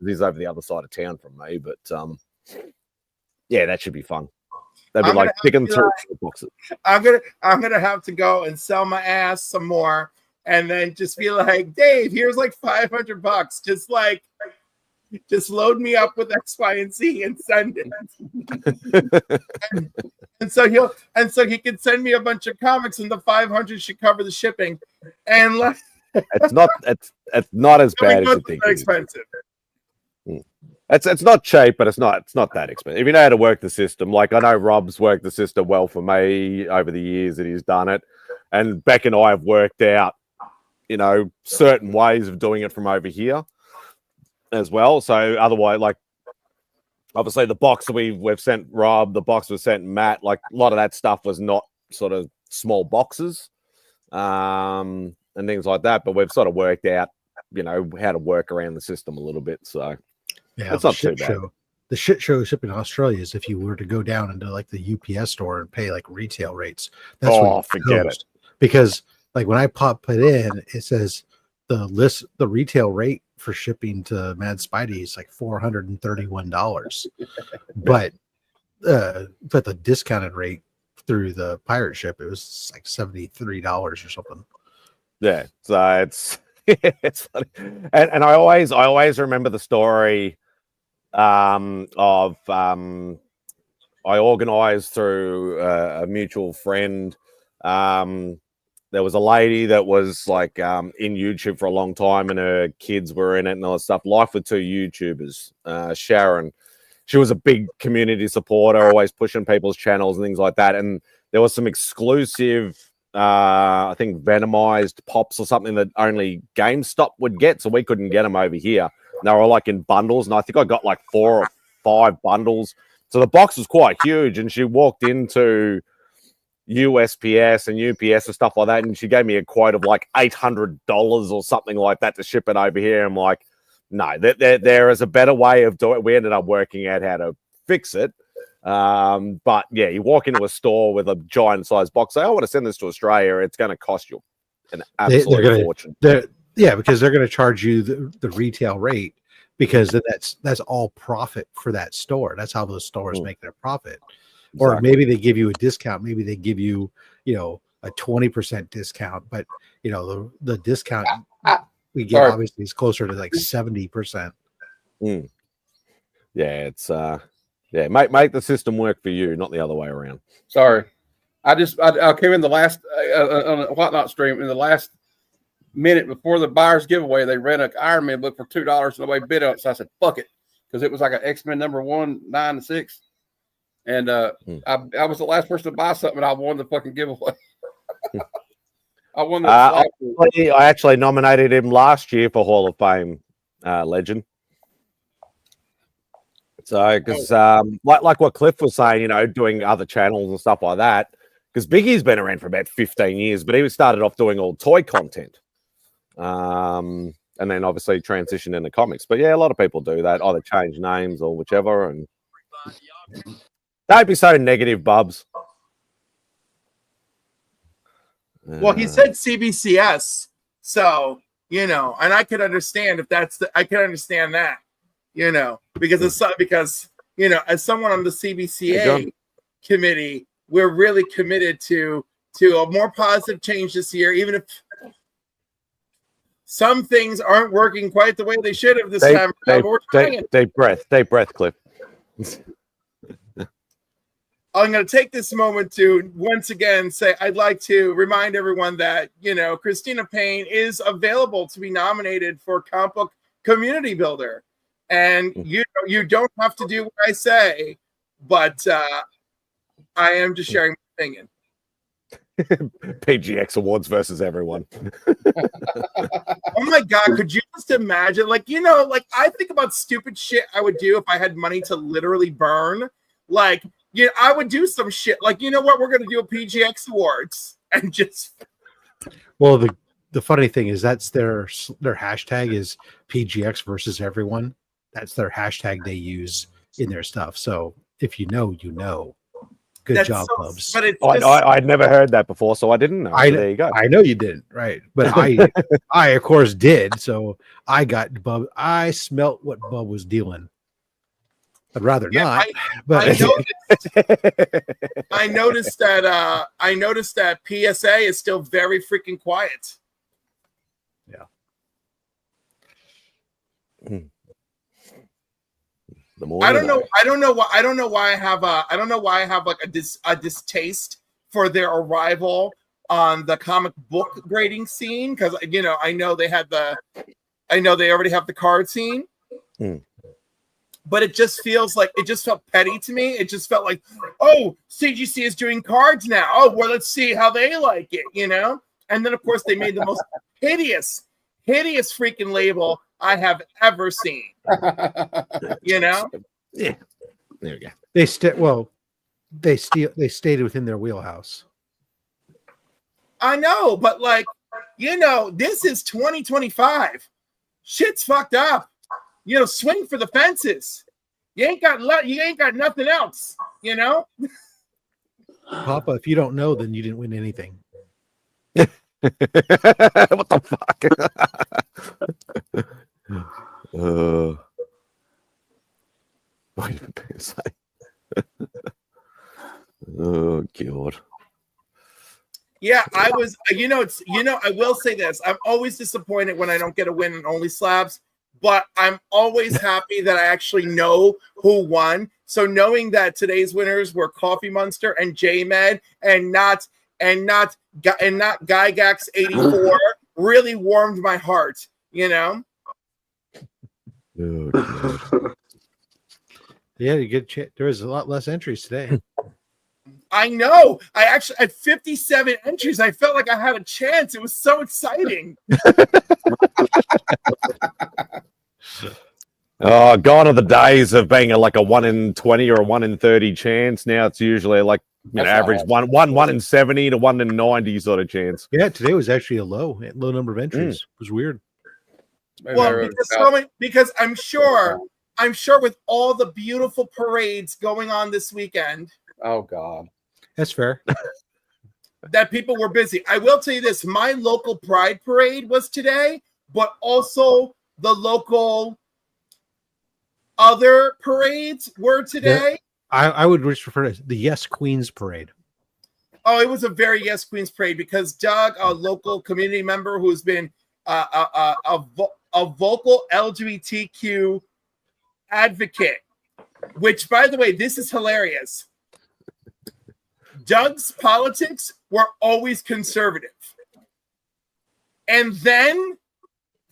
he's over the other side of town from me. But yeah, that should be fun. That'd be like picking through boxes. I'm gonna have to go and sell my ass some more. And then just be like, Dave, here's like $500. Just load me up with X, Y, and Z and send it. and so he can send me a bunch of comics, and the 500 should cover the shipping. And it's not as bad as you think. It's expensive. It's not cheap, but it's not that expensive. If you know how to work the system, like I know Rob's worked the system well for me over the years that he's done it, and Beck and I have worked out, certain ways of doing it from over here as well. So otherwise, like obviously the box that we've sent Rob, the box was sent Matt, like a lot of that stuff was not sort of small boxes and things like that. But we've sort of worked out, how to work around the system a little bit. So yeah, it's not too bad. The shit show shipping in Australia is if you were to go down into like the UPS store and pay like retail rates. That's forget it. Because like when I put in, it says the retail rate for shipping to MadSpidey is like $431, but the discounted rate through the pirate ship, it was like $73 or something. Yeah, so it's funny, and I always remember the story of I organized through a mutual friend. There was a lady that was like in YouTube for a long time, and her kids were in it and all that stuff. Life with Two YouTubers. Sharon, she was a big community supporter, always pushing people's channels and things like that. And there was some exclusive, I think, Venomized pops or something that only GameStop would get, so we couldn't get them over here. And they were all like in bundles, and I think I got like 4 or 5 bundles. So the box was quite huge, and she walked into USPS and UPS and stuff like that, and she gave me a quote of like $800 or something like that to ship it over here. I'm like, no, there is a better way of doing it. We ended up working out how to fix it. But yeah, you walk into a store with a giant size box, say, I want to send this to Australia, it's going to cost you an absolute fortune. Because they're going to charge you the retail rate, because that's all profit for that store. That's how those stores make their profit. Or maybe they give you a discount. Maybe they give you, a 20% discount. But, the discount we get obviously is closer to like 70%. Yeah, it's make the system work for you, not the other way around. Sorry, I came in the last on a Whatnot stream in the last minute before the buyer's giveaway, they ran an Iron Man book for $2 and nobody bid on it. So I said, fuck it. Because it was like an X-Men number 1, 9 to 6. And I was the last person to buy something and I won the fucking giveaway. I won the I actually nominated him last year for Hall of Fame legend. So, because like what Cliff was saying, you know, doing other channels and stuff like that, because Biggie's been around for about 15 years, but he started off doing all toy content. And then obviously transitioned into comics. But yeah, a lot of people do that, either change names or whichever. And don't be so negative, Bubs. Well, he said CBCS, so you know, and I could understand if that's I can understand that, you know, because you know, as someone on the CBCA committee, we're really committed to a more positive change this year, even if some things aren't working quite the way they should have this time. Deep breath, Cliff. I'm going to take this moment to once again say I'd like to remind everyone that, you know, Christina Payne is available to be nominated for Comic Book Community Builder. And you don't have to do what I say, but I am just sharing my opinion. PGX Awards versus everyone. Oh my God, could you just imagine? Like, you know, like I think about stupid shit I would do if I had money to literally burn. Like, yeah, I would do some shit. Like, you know what? We're going to do a PGX Awards and just. Well, the funny thing is that's their hashtag is PGX versus everyone. That's their hashtag they use in their stuff. So if you know, you know. Good job, Bubs. But it's I'd never heard that before, so I didn't know. So there you go. I know you didn't, right? But I of course did. So I got Bub. I smelt what Bub was dealing. I'd rather not. But I noticed that PSA is still very freaking quiet. Yeah. I don't know why I have like a distaste for their arrival on the comic book grading scene, because you know I know they already have the card scene. But it just felt petty to me. It just felt like, oh, CGC is doing cards now. Oh, well, let's see how they like it, you know? And then, of course, they made the most hideous freaking label I have ever seen. You know? Yeah. There we go. They stayed within their wheelhouse. I know, but like, you know, this is 2025. Shit's fucked up. You know, swing for the fences. You ain't got nothing else, you know? Papa, if you don't know, then you didn't win anything. What the fuck? Oh God. Yeah, I was, I will say this. I'm always disappointed when I don't get a win in Only Slabs, but I'm always happy that I actually know who won. So knowing that today's winners were Coffee Monster and J-Med and not Gygax 84 really warmed my heart, you know? Oh, Yeah, you get there was a lot less entries today. I know. I actually had 57 entries. I felt like I had a chance. It was so exciting. Oh, gone are the days of being like a 1 in 20 or a 1 in 30 chance. Now it's usually like average 1 in 70 to 1 in 90 sort of chance. Yeah, today was actually a low number of entries. It was weird. Well, because I'm sure with all the beautiful parades going on this weekend. Oh God. That's fair. That people were busy. I will tell you this, my local Pride parade was today, but also the local other parades were today. Yeah, I would just refer to the Yes Queens parade. Oh, it was a very Yes Queens parade because Doug, a local community member who's been a vocal LGBTQ advocate, which, by the way, this is hilarious. Doug's politics were always conservative. And then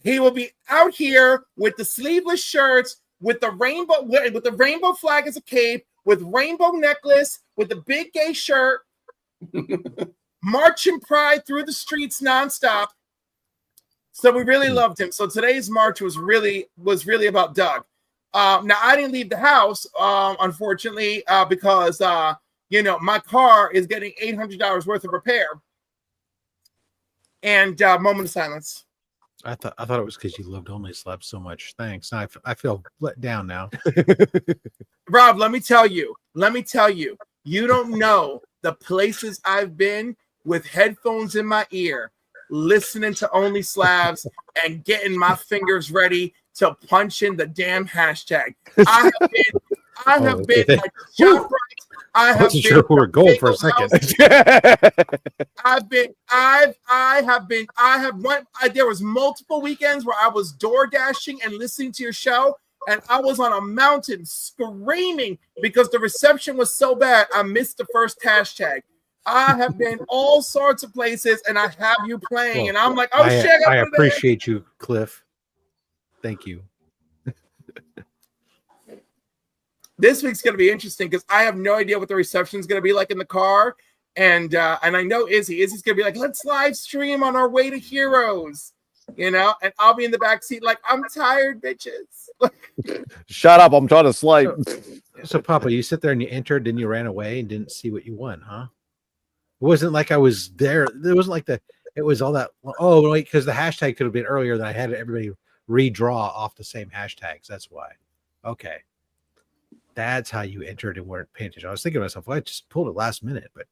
he will be out here with the sleeveless shirts, with the rainbow flag as a cape, with rainbow necklace, with the big gay shirt, marching pride through the streets nonstop. So we really loved him. So today's march was really about Doug. Now I didn't leave the house, unfortunately, because my car is getting $800 worth of repair. And moment of silence. I thought it was because you loved Only Slept so much. Thanks. I feel let down now. Rob, let me tell you. You don't know the places I've been with headphones in my ear, listening to Only Slabs and getting my fingers ready to punch in the damn hashtag. I have been at ShopRite. I have wasn't sure who we're going for a second. There was multiple weekends where I was door dashing and listening to your show, and I was on a mountain screaming because the reception was so bad. I missed the first hashtag. I have been all sorts of places, and I have you playing, and I'm like, oh shit! I appreciate you, Cliff. Thank you. This week's going to be interesting because I have no idea what the reception is going to be like in the car. And I know Izzy's going to be like, let's live stream on our way to Heroes, and I'll be in the back seat like, I'm tired, bitches. Shut up. I'm trying to sleep. So, Papa, you sit there and you entered, then you ran away and didn't see what you won, huh? It wasn't like I was there. It wasn't like it was all that. Oh, wait, because the hashtag could have been earlier than I had everybody redraw off the same hashtags. That's why. Okay. That's how you entered and weren't paying attention. I was thinking to myself, well, I just pulled it last minute, but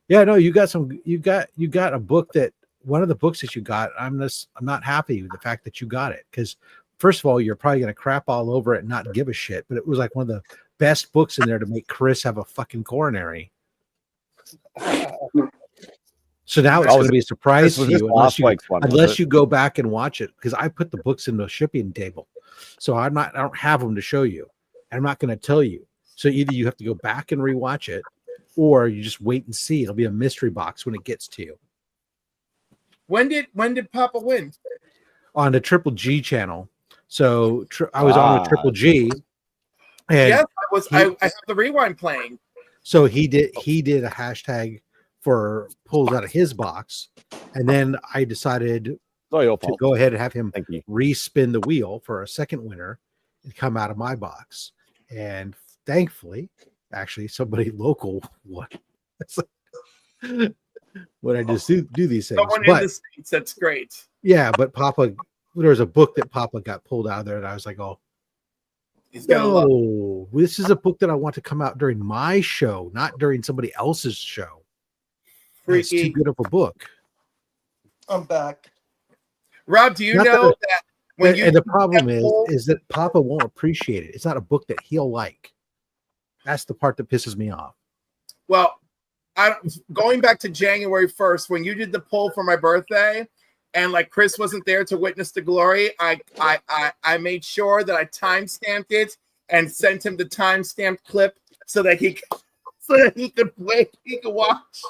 yeah, no, you got a book that one of the books that you got. I'm not happy with the fact that you got it because first of all, you're probably going to crap all over it and not give a shit, but it was like one of the best books in there to make Chris have a fucking coronary. So now it's going to be a surprise to you unless you go back and watch it because I put the books in the shipping table. So I don't have them to show you. I'm not going to tell you. So either you have to go back and rewatch it, or you just wait and see. It'll be a mystery box when it gets to you. When did Papa win? On the Triple G channel. So I was on the Triple G. And yes, I have the rewind playing. So he did a hashtag for pulls out of his box, and then I decided to go ahead and have him respin the wheel for a second winner and come out of my box. And thankfully, actually, somebody local won. When I just do these things. Someone in the States, that's great. Yeah, but Papa, there was a book that Papa got pulled out of there, and I was like, oh, no, this is a book that I want to come out during my show, not during somebody else's show. It's too good of a book. I'm back. Rob, do you know that when you... And the problem is that Papa won't appreciate it. It's not a book that he'll like. That's the part that pisses me off. Well, going back to January 1st, when you did the poll for my birthday, and like Chris wasn't there to witness the glory, I made sure that I time-stamped it and sent him the time-stamped clip so that he could watch.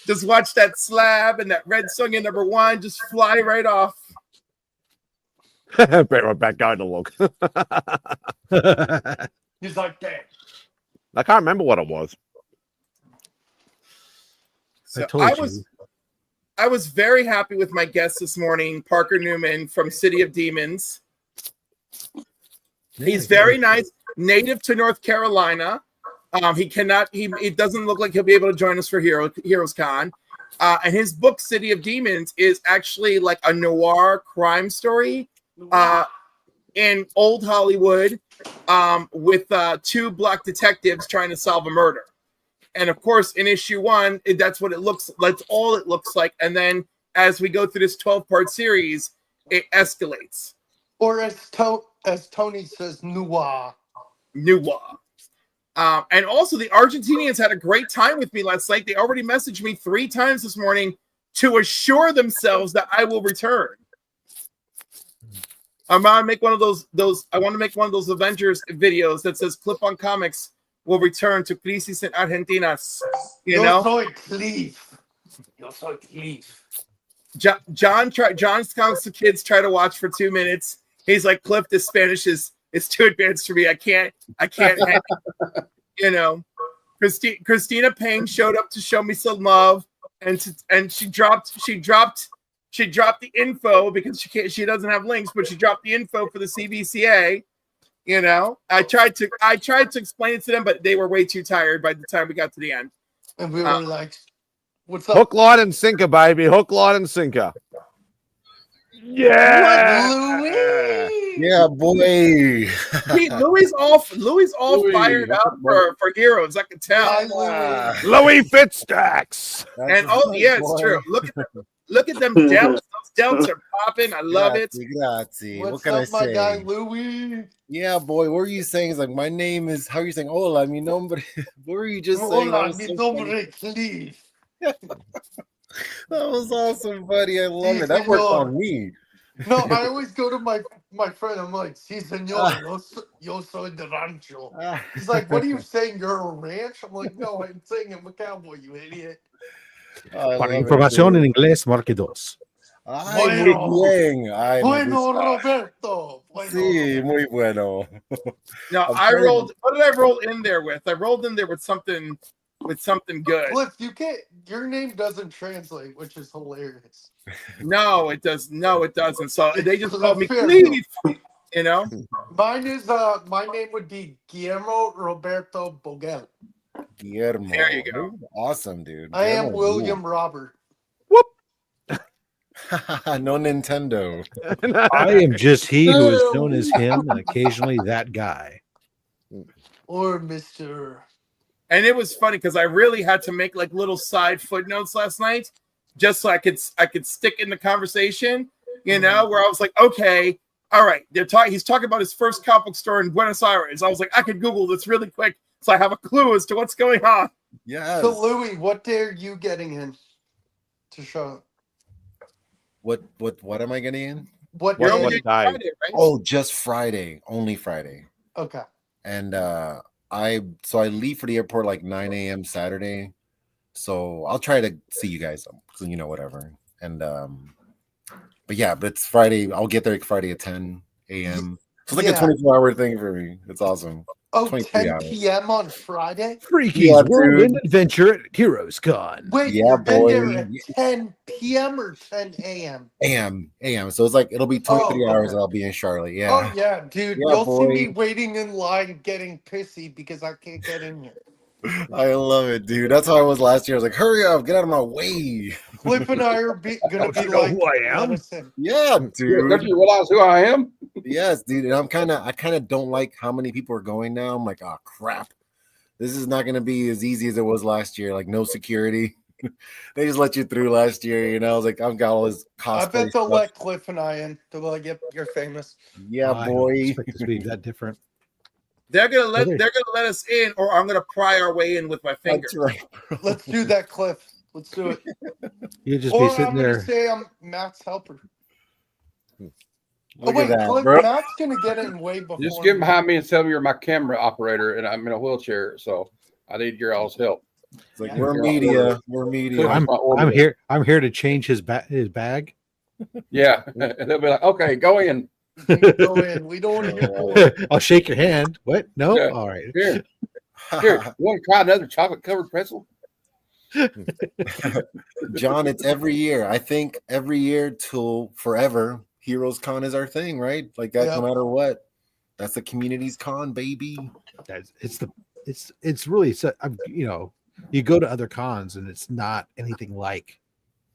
Just watch that slab and that red song in number 1 just fly right off. Better back going to look. He's like that. I can't remember what it was. So I was very happy with my guest this morning, Parker Newman from City of Demons. He's very nice, native to North Carolina. It doesn't look like he'll be able to join us for Heroes Con. And his book, City of Demons, is actually like a noir crime story in old Hollywood with 2 black detectives trying to solve a murder. And of course, in issue 1, that's what it looks like. That's all it looks like. And then as we go through this 12-part series, it escalates. Or as Tony says, noir. Noir. And also, the Argentinians had a great time with me last night. They already messaged me 3 times this morning to assure themselves that I will return. I want to make one of those Avengers videos that says Clip on Comics will return to Crisis in Argentina. You know? Soy Cliff. Yo soy Cliff. John's counts the kids try to watch for 2 minutes. He's like, Cliff, this Spanish is too advanced for me. I can't handle it. You know. Christina Payne showed up to show me some love, and she dropped the info because she doesn't have links, but she dropped the info for the CBCA. You know, I tried to explain it to them, but they were way too tired by the time we got to the end. And we were like, what's up? Hook, line, and sinker, baby. Hook, line, and sinker. Yeah. Loowee. Yeah, boy. Louie's all fired up for Heroes. I can tell. Loowee Fitzstacks. And it's true. Look at them delts. Those delts are popping. I love it. Grazie. What's What can up, I say? my guy Loowee? Yeah, boy. What were you saying? It's like, my name is, how are you saying? Hola, mi nombre. What were you just saying? Hola, That was mi so funny. nombre Cliff. That was awesome, buddy. I love Sí, it. That worked señor. on me. No, I always go to my friend. I'm like, sí, señor, yo soy de rancho. He's like, what are you saying? You're a ranch? I'm like, no, I'm saying I'm a cowboy, you idiot. I Para love it, información dude. en inglés, marque 2. Ay, muy bien. Ay, me Bueno, gusta. Roberto. Bueno, Sí, muy bueno. No, I'm I trying- rolled. What did I roll in there with? I rolled in there with something good. Cliff, you can't. Your name doesn't translate, which is hilarious. No, it does. No, it doesn't. So they just called me Fair Cleve. You know. Mine is my name would be Guillermo Roberto Bogel. Guillermo. There you go. Awesome, dude. I am Guillermo, William Robert. no Nintendo. I am just he who is known as him and occasionally that guy. Or Mr. And it was funny because I really had to make like little side footnotes last night, just so I could stick in the conversation. You know, where I was like, okay, all right, he's talking about his first comic book store in Buenos Aires. I was like, I could Google this really quick, so I have a clue as to what's going on. Yes. So Loowee, what day are you getting in to show? What am I getting in? What You're day? only What doing day? Friday, right? Oh, just Friday. Only Friday. Okay. And I leave for the airport like 9 a.m. Saturday. So I'll try to see you guys, you know, whatever. And but it's Friday. I'll get there like Friday at 10 a.m. So it's like a 24-hour thing for me. It's awesome. Oh, 23 10 hours. p.m. on Friday? Freaky's Yeah, Whirlwind dude. Adventure at Heroes Con. Wait, Yeah, you're in there boy. at 10 p.m. or 10 a.m.? AM. So it's like it'll be 23 hours okay. that I'll be in Charlotte. Yeah. Oh, yeah, dude. Yeah, You'll see boy. me waiting in line getting pissy because I can't get in here. I love it, dude. That's how I was last year. I was like, hurry up, get out of my way. Cliff and I are gonna be You know like, who I am? let us in. Yeah, Don't dude. you realize who I am? Yes, dude. And I kind of don't like how many people are going now. I'm like, oh crap. This is not gonna be as easy as it was last year. Like no security. They just let you through last year, you know. I was like, I've got all this cosplay. I bet they'll stuff. let Cliff and I in. They'll be like, yep, you're famous. Yeah, I don't boy. expect this to be that different. They're gonna let us in, or I'm gonna pry our way in with my finger. That's right, bro. Let's do that, Cliff. Let's do it. You'll just Or be I'm sitting gonna there. say I'm Matt's helper. Look wait, at that, Cliff, bro. Matt's gonna get in way before. Just get me. behind me and tell me you're my camera operator, and I'm in a wheelchair, so I need your all's help. It's like Yeah. we're media. We're media. I'm here to change his bag. Yeah, and they'll be like, "Okay, go in Go in. We don't want to hear. I'll shake your hand. What? No? Yeah. All right. here." Here, you want to try another chocolate covered pretzel? John, it's every year. I think every year till forever, Heroes Con is our thing, right? Like that, Yeah. no matter what. That's the community's con, baby. It's really you know, you go to other cons and it's not anything like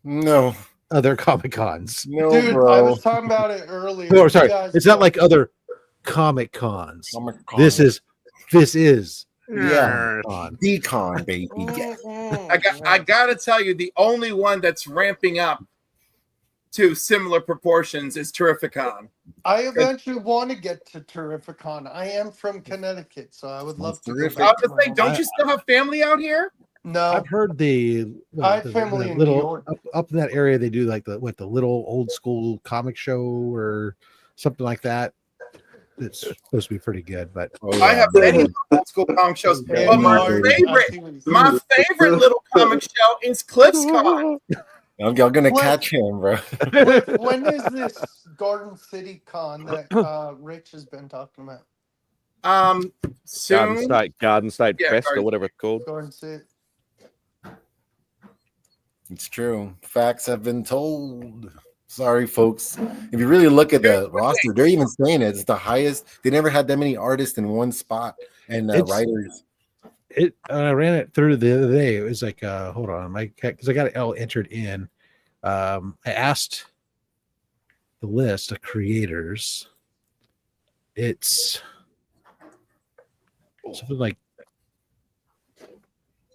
No, other Comic Cons. no, Dude, bro. I was talking about it earlier. No, You sorry, guys it's not know- like other Comic Cons. Comic-Con. This is Yeah. con. the con, baby. Yeah. I gotta tell you, the only one that's ramping up to similar proportions is Terrificon. I eventually want to get to Terrificon. I am from Connecticut, so I would love to. Go Terrific. I was back to gonna my say, home. don't you still have family out here? No, I've heard the I have family in New little York. up in that area. They do like the little old school comic show or something like that. it's supposed to be pretty good. But Oh, I yeah. have many old school comic shows, Hey, but my Mark, I favorite, see what he's my doing. favorite little comic show is Cliff's Con. Y'all gonna What? catch him, bro. Cliff, when is this Garden City Con that Rich has been talking about? Soon. Garden State Yeah, Fest or Garden- whatever it's called. Garden City. It's true. Facts have been told. Sorry, folks. If you really look at the roster, they're even saying it's the highest. They never had that many artists in one spot and It's- writers. I ran it through the other day. It was like, hold on, because I got it all entered in. I asked the list of creators. It's something like,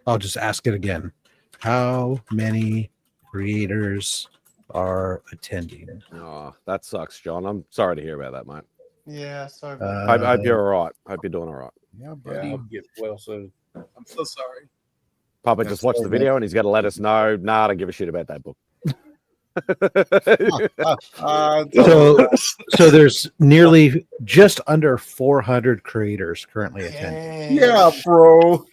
I'll just ask it again. How many creators are attending? Oh, that sucks, John. I'm sorry to hear about that, mate. Yeah, sorry. I hope you're all right. Hope you're doing all right. Yeah, Yeah, buddy. I'll get well soon. I'm so sorry. Papa That's just watched the so video and he's got to let us know. Nah, I don't give a shit about that book. So there's nearly just under 400 creators currently attending. Dang. Yeah, bro.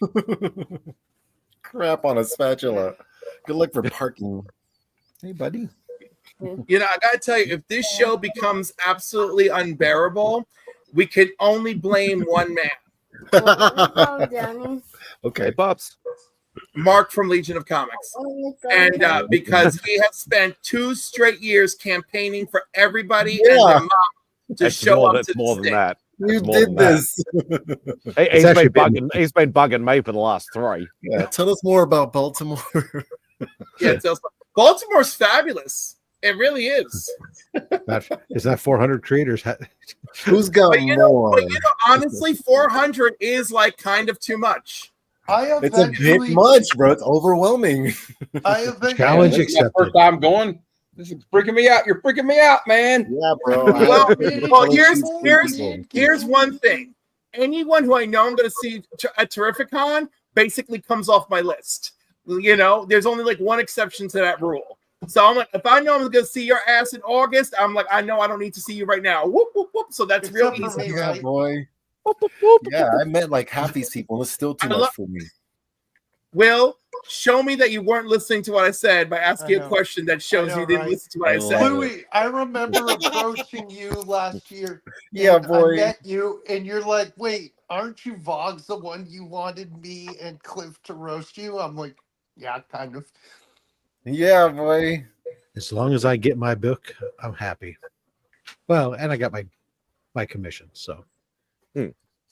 Crap on a spatula. Good luck for parking. Hey, buddy. You know, I gotta tell you, if this show becomes absolutely unbearable, we can only blame one man, Oh, Danny. Hey, Okay. Pops. Mark from Legion of Comics. Oh, And because he has spent 2 straight years campaigning for everybody and Yeah. their mom to It's show more, up it's to more the than state. that. You It's more did than that. this. He's actually been bugging me for the last 3. Yeah, tell us more about Baltimore. Yeah, so Baltimore's fabulous. It really is. It's not 400 creators. Who's got But you know, more? honestly, 400 is like kind of too much. It's a bit much, bro. It's overwhelming. I eventually, Challenge This is my accepted. first time going. This is freaking me out. You're freaking me out, man. Yeah, bro. Well, here's one thing. Anyone who I know I'm going to see at Terrificon basically comes off my list. You know, there's only like one exception to that rule. So I'm like, if I know I'm going to see your ass in August, I'm like, I know I don't need to see you right now. Whoop, whoop, whoop. So that's real Except for easy. me, Yeah, right? boy. Yeah, I met like half these people. It's still too I much love- for me. Will, show me that you weren't listening to what I said by asking I a know. question that shows I know, you didn't right? listen to what I I said. love Louis, I remember approaching you last year. Yeah, and boy. I met you, and you're like, "Wait, aren't you Vogs the one you wanted me and Cliff to roast you?" I'm like, "Yeah, kind of." Yeah, boy. As long as I get my book, I'm happy. Well, and I got my commission. So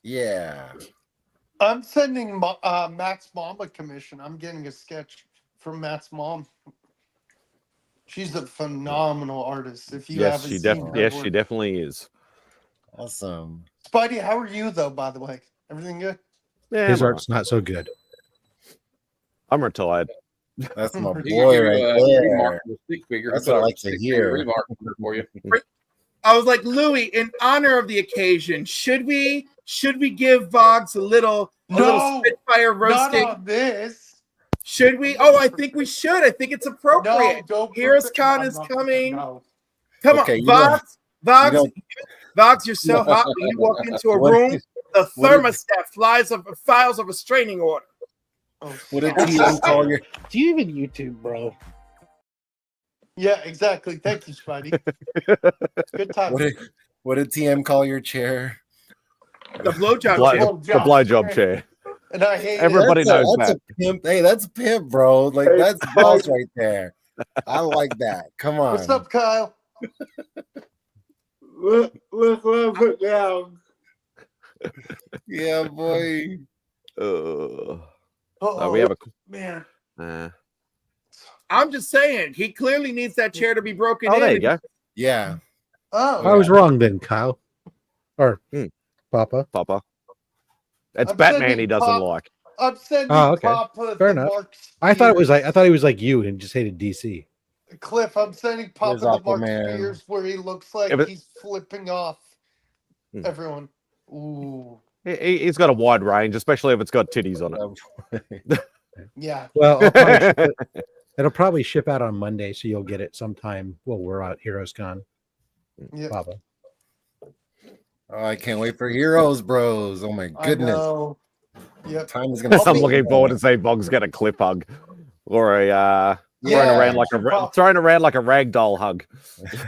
Yeah. I'm sending Matt's mom a commission. I'm getting a sketch from Matt's mom. She's a phenomenal artist. If you Yes, haven't she seen her yes, work. she definitely is. Awesome. Spidey, how are you though? By the way, everything good? Yeah, his I'm, art's not so good. I'm retired. That's my You can boy do, right remark there. with a stick figure. That's Put what I a like to stick-figure hear. remark for you. I was like, Louis, in honor of the occasion, should we give Vogs a little Spitfire Not roasting? on this. Should we? Oh, I think we should. I think it's No, appropriate. don't. Heroes put- Con I'm is not- coming. No. Come Okay, on, you don't- Vogs, you Vogs, you're so hot when you walk into a What- room, the what thermostat files a restraining order. Oh, What did stop. TM call your Do you even YouTube, bro? Yeah, exactly. Thank you, Spidey. Good time. what did TM call your chair? The blowjob Blo- chair. the blowjob chair. And I hate Everybody it. knows that's that. a pimp. Hey, that's pimp, bro. Like that's boss right there. I like that. Come on. What's up, Kyle? Look what I put down. Yeah, boy. We have a. Man. I'm just saying, he clearly needs that chair to be broken Oh, in. there you go, Yeah. Oh, I was wrong then, Kyle. Or Hmm. Papa. Papa. It's I'm Batman sending he doesn't Pop- like. I'm sending Oh, okay. Papa Fair the enough. Mark I thought it was Spears. like I thought he was like you and just hated DC. Cliff. I'm sending Papa Here's the Mark Aquaman. Spears where he looks like Yeah, but- he's flipping off Hmm. everyone. Ooh, He's got a wide range, especially if it's got titties on it. yeah. Well, it'll probably ship out on Monday, so you'll get it sometime. Well, we're at Heroes Con. Yeah. Papa. Oh, I can't wait for Heroes, bros. Oh my I goodness. know. Yep. Time is gonna I'm I'll be- looking forward to seeing Boggs get a clip hug or a thrown Yeah, around like thrown around like a ragdoll hug.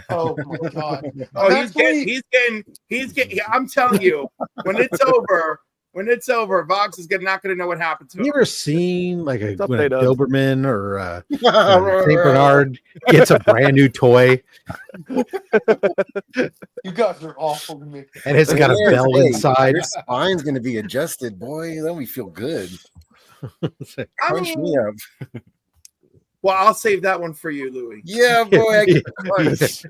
Oh my god. Oh, I'm he's actually- getting. I'm telling you, when it's over, Vox is not going to know what happened to Have you him. ever seen like when a Update us. Doberman or Saint Bernard gets a brand new toy You guys are awful to me. and it's got a Yes, bell hey, inside? Your spine's gonna be adjusted, boy. Then we feel good. I Punch mean, me up. well, I'll save that one for you, Louie. Yeah, boy. I get punched.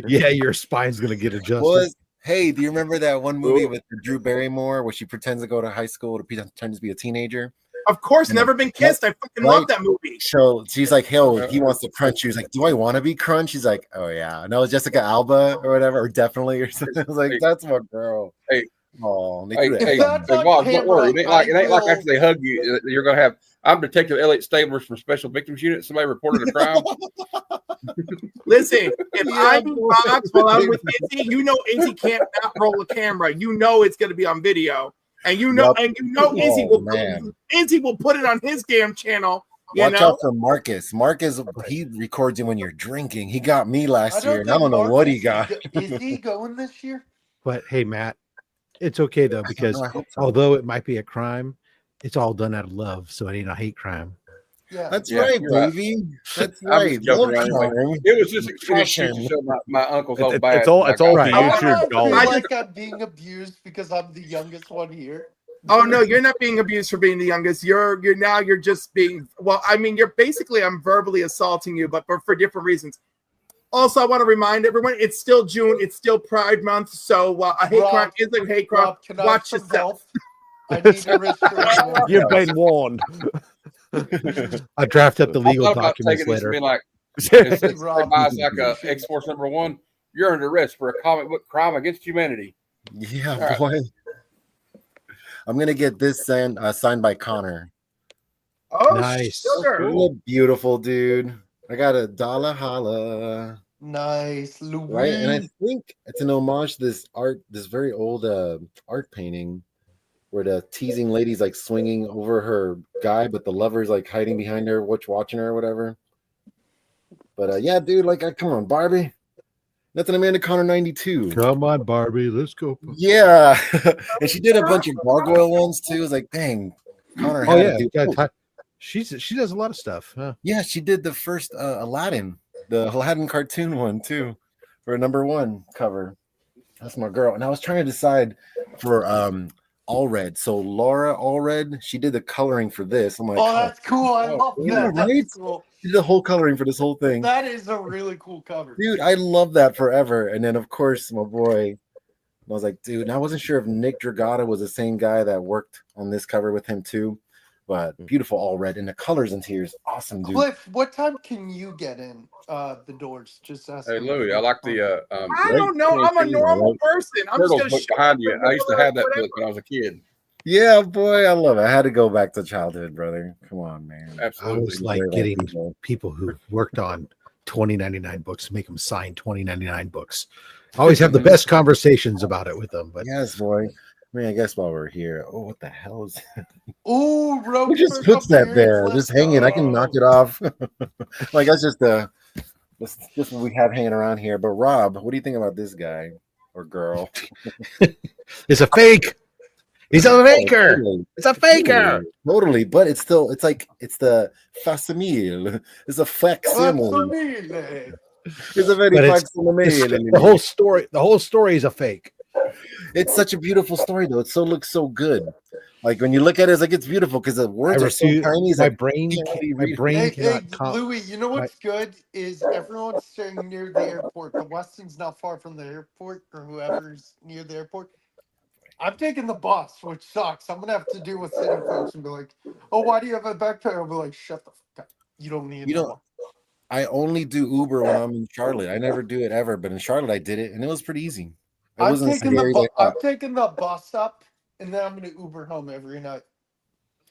Yeah, your spine's gonna get adjusted. Was hey, do you remember that one movie with Drew Barrymore where she pretends to go to high school to pretend to be a teenager? Of course, Never Been Kissed. I fucking love that movie. So she's like, "Hell, he wants to crunch." She's like, "Do I want to be crunched?" She's like, "Oh yeah." No, it's Jessica Alba or whatever, or definitely or something. I was like, "That's my girl." Hey. Oh, they Hey, threw that hey, on that's me. on Bob, don't camera, worry. It ain't like I after they hug you, you're gonna have. I'm Detective Elliot Stablers from Special Victims Unit. Somebody reported a crime. Listen, if Yeah, I'm in boy. Vox while I'm with Izzy, you know Izzy can't not roll a camera. You know it's going to be on video, and you know, Yep. Izzy Oh, will man. Izzy will put it on his damn channel. You Watch know, out for Marcus. Marcus, he records you when you're drinking. He got me last year, and I think don't know what he Marcus got. Is he going this year? But hey, Matt, it's okay though because I hope so. although it might be a crime, it's all done out of love, so it ain't a hate crime. Yeah. That's Yeah, right, you're right. baby. That's I'm right. just joking Love around. crime. It was just an excuse Passion. to show my uncle's old It's bad. all for Right. YouTube I gold. feel I like I'm being abused because I'm the youngest one here. oh no, you're not being abused for being the youngest. You're just being. Well, I mean, I'm verbally assaulting you, but for different reasons. Also, I want to remind everyone, it's still June. It's still Pride Month, so a hate Rob, crime is a hate crime. Rob, can I have Watch some yourself. help? I need a restraining You've order. been warned. I draft up the I legal thought about documents taking this and later. being like, Hey, if Rob, buys like a X Force #1, you're under arrest for a comic book crime against humanity. Yeah, All right. boy. I'm gonna get this signed by Connor. Oh, Nice. sugar. Isn't it beautiful, dude? I got a dollar holla. nice, Loowee. Right, and I think it's an homage to this very old art painting where the teasing lady's like swinging over her guy, but the lover's like hiding behind her, watching her or whatever. But yeah, dude, like, come on, Barbie. That's an Amanda Connor 92. Come on, Barbie, let's go. Yeah, and she did a bunch of gargoyle ones too. It was like, dang, Connor. Oh had yeah, to do. she does a lot of stuff. Huh? Yeah, she did the first Aladdin, the Aladdin cartoon one too, for a #1 cover. That's my girl. And I was trying to decide for Allred. So Laura Allred, she did the coloring for this. I'm like, Oh, that's cool. I love yeah, that. right? That's cool. she did the whole coloring for this whole thing. That is a really cool cover. Dude, I love that forever. And then of course my boy, I was like, dude, and I wasn't sure if Nick Dragata was the same guy that worked on this cover with him too. But beautiful Allred, and the colors and tears, awesome, dude. Cliff, what time can you get in the doors? Just ask. Hey, Louie, I like the. I don't know. I'm a normal person. I'm just Turtles gonna book show behind up you. and I used to have that whatever. book when I was a kid. Yeah, boy, I love it. I had to go back to childhood, brother. Come on, man. I Absolutely. always like Very getting people. people who worked on 2099 books, make them sign 2099 books. I always have the best conversations about it with them. But Yes, boy. I mean, I guess while we're here, oh, what the hell is that? Ooh, road Who just puts that there? Just hanging. I can knock it off. Like that's just just what we have hanging around here. But Rob, what do you think about this guy or girl? it's a fake. He's a faker. Totally. It's a faker. Totally, but it's still it's the facsimile. It's a facsimile. It's a very But facsimile. The whole story is a fake. It's such a beautiful story, though. It looks so good. Like when you look at it, it's like it's beautiful because the words are so tiny. It's My like, brain, my brain Hey, cannot. comp- Louie, you know what's good is everyone's staying near the airport. The Weston's not far from the airport, or whoever's near the airport. I'm taking the bus, which sucks. I'm gonna have to deal with city folks and be like, "Oh, why do you have a backpack?" I'll be like, "Shut the fuck up. You don't need." You don't. I only do Uber when I'm in Charlotte. I never do it ever, but in Charlotte I did it, and it was pretty easy. It I'm wasn't taking scary. I'm taking the bus up, and then I'm gonna Uber home every night.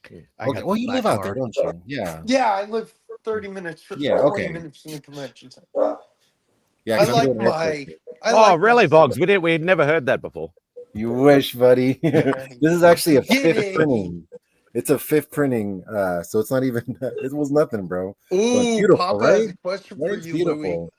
I Okay, got well, the you black live out there, card. don't you? Yeah. Yeah, I live 30 minutes, 20 Yeah, okay. minutes from the convention center. Yeah. I 'cause I'm like doing my. airport. I Oh, like really, my- Boggs? We'd never heard that before. You wish, buddy. This is actually a Get fifth it. printing. It's a fifth printing, so it's not even. It was nothing, bro. But Ooh, beautiful, Papa has right? a question Right? for It's you, Louie. beautiful.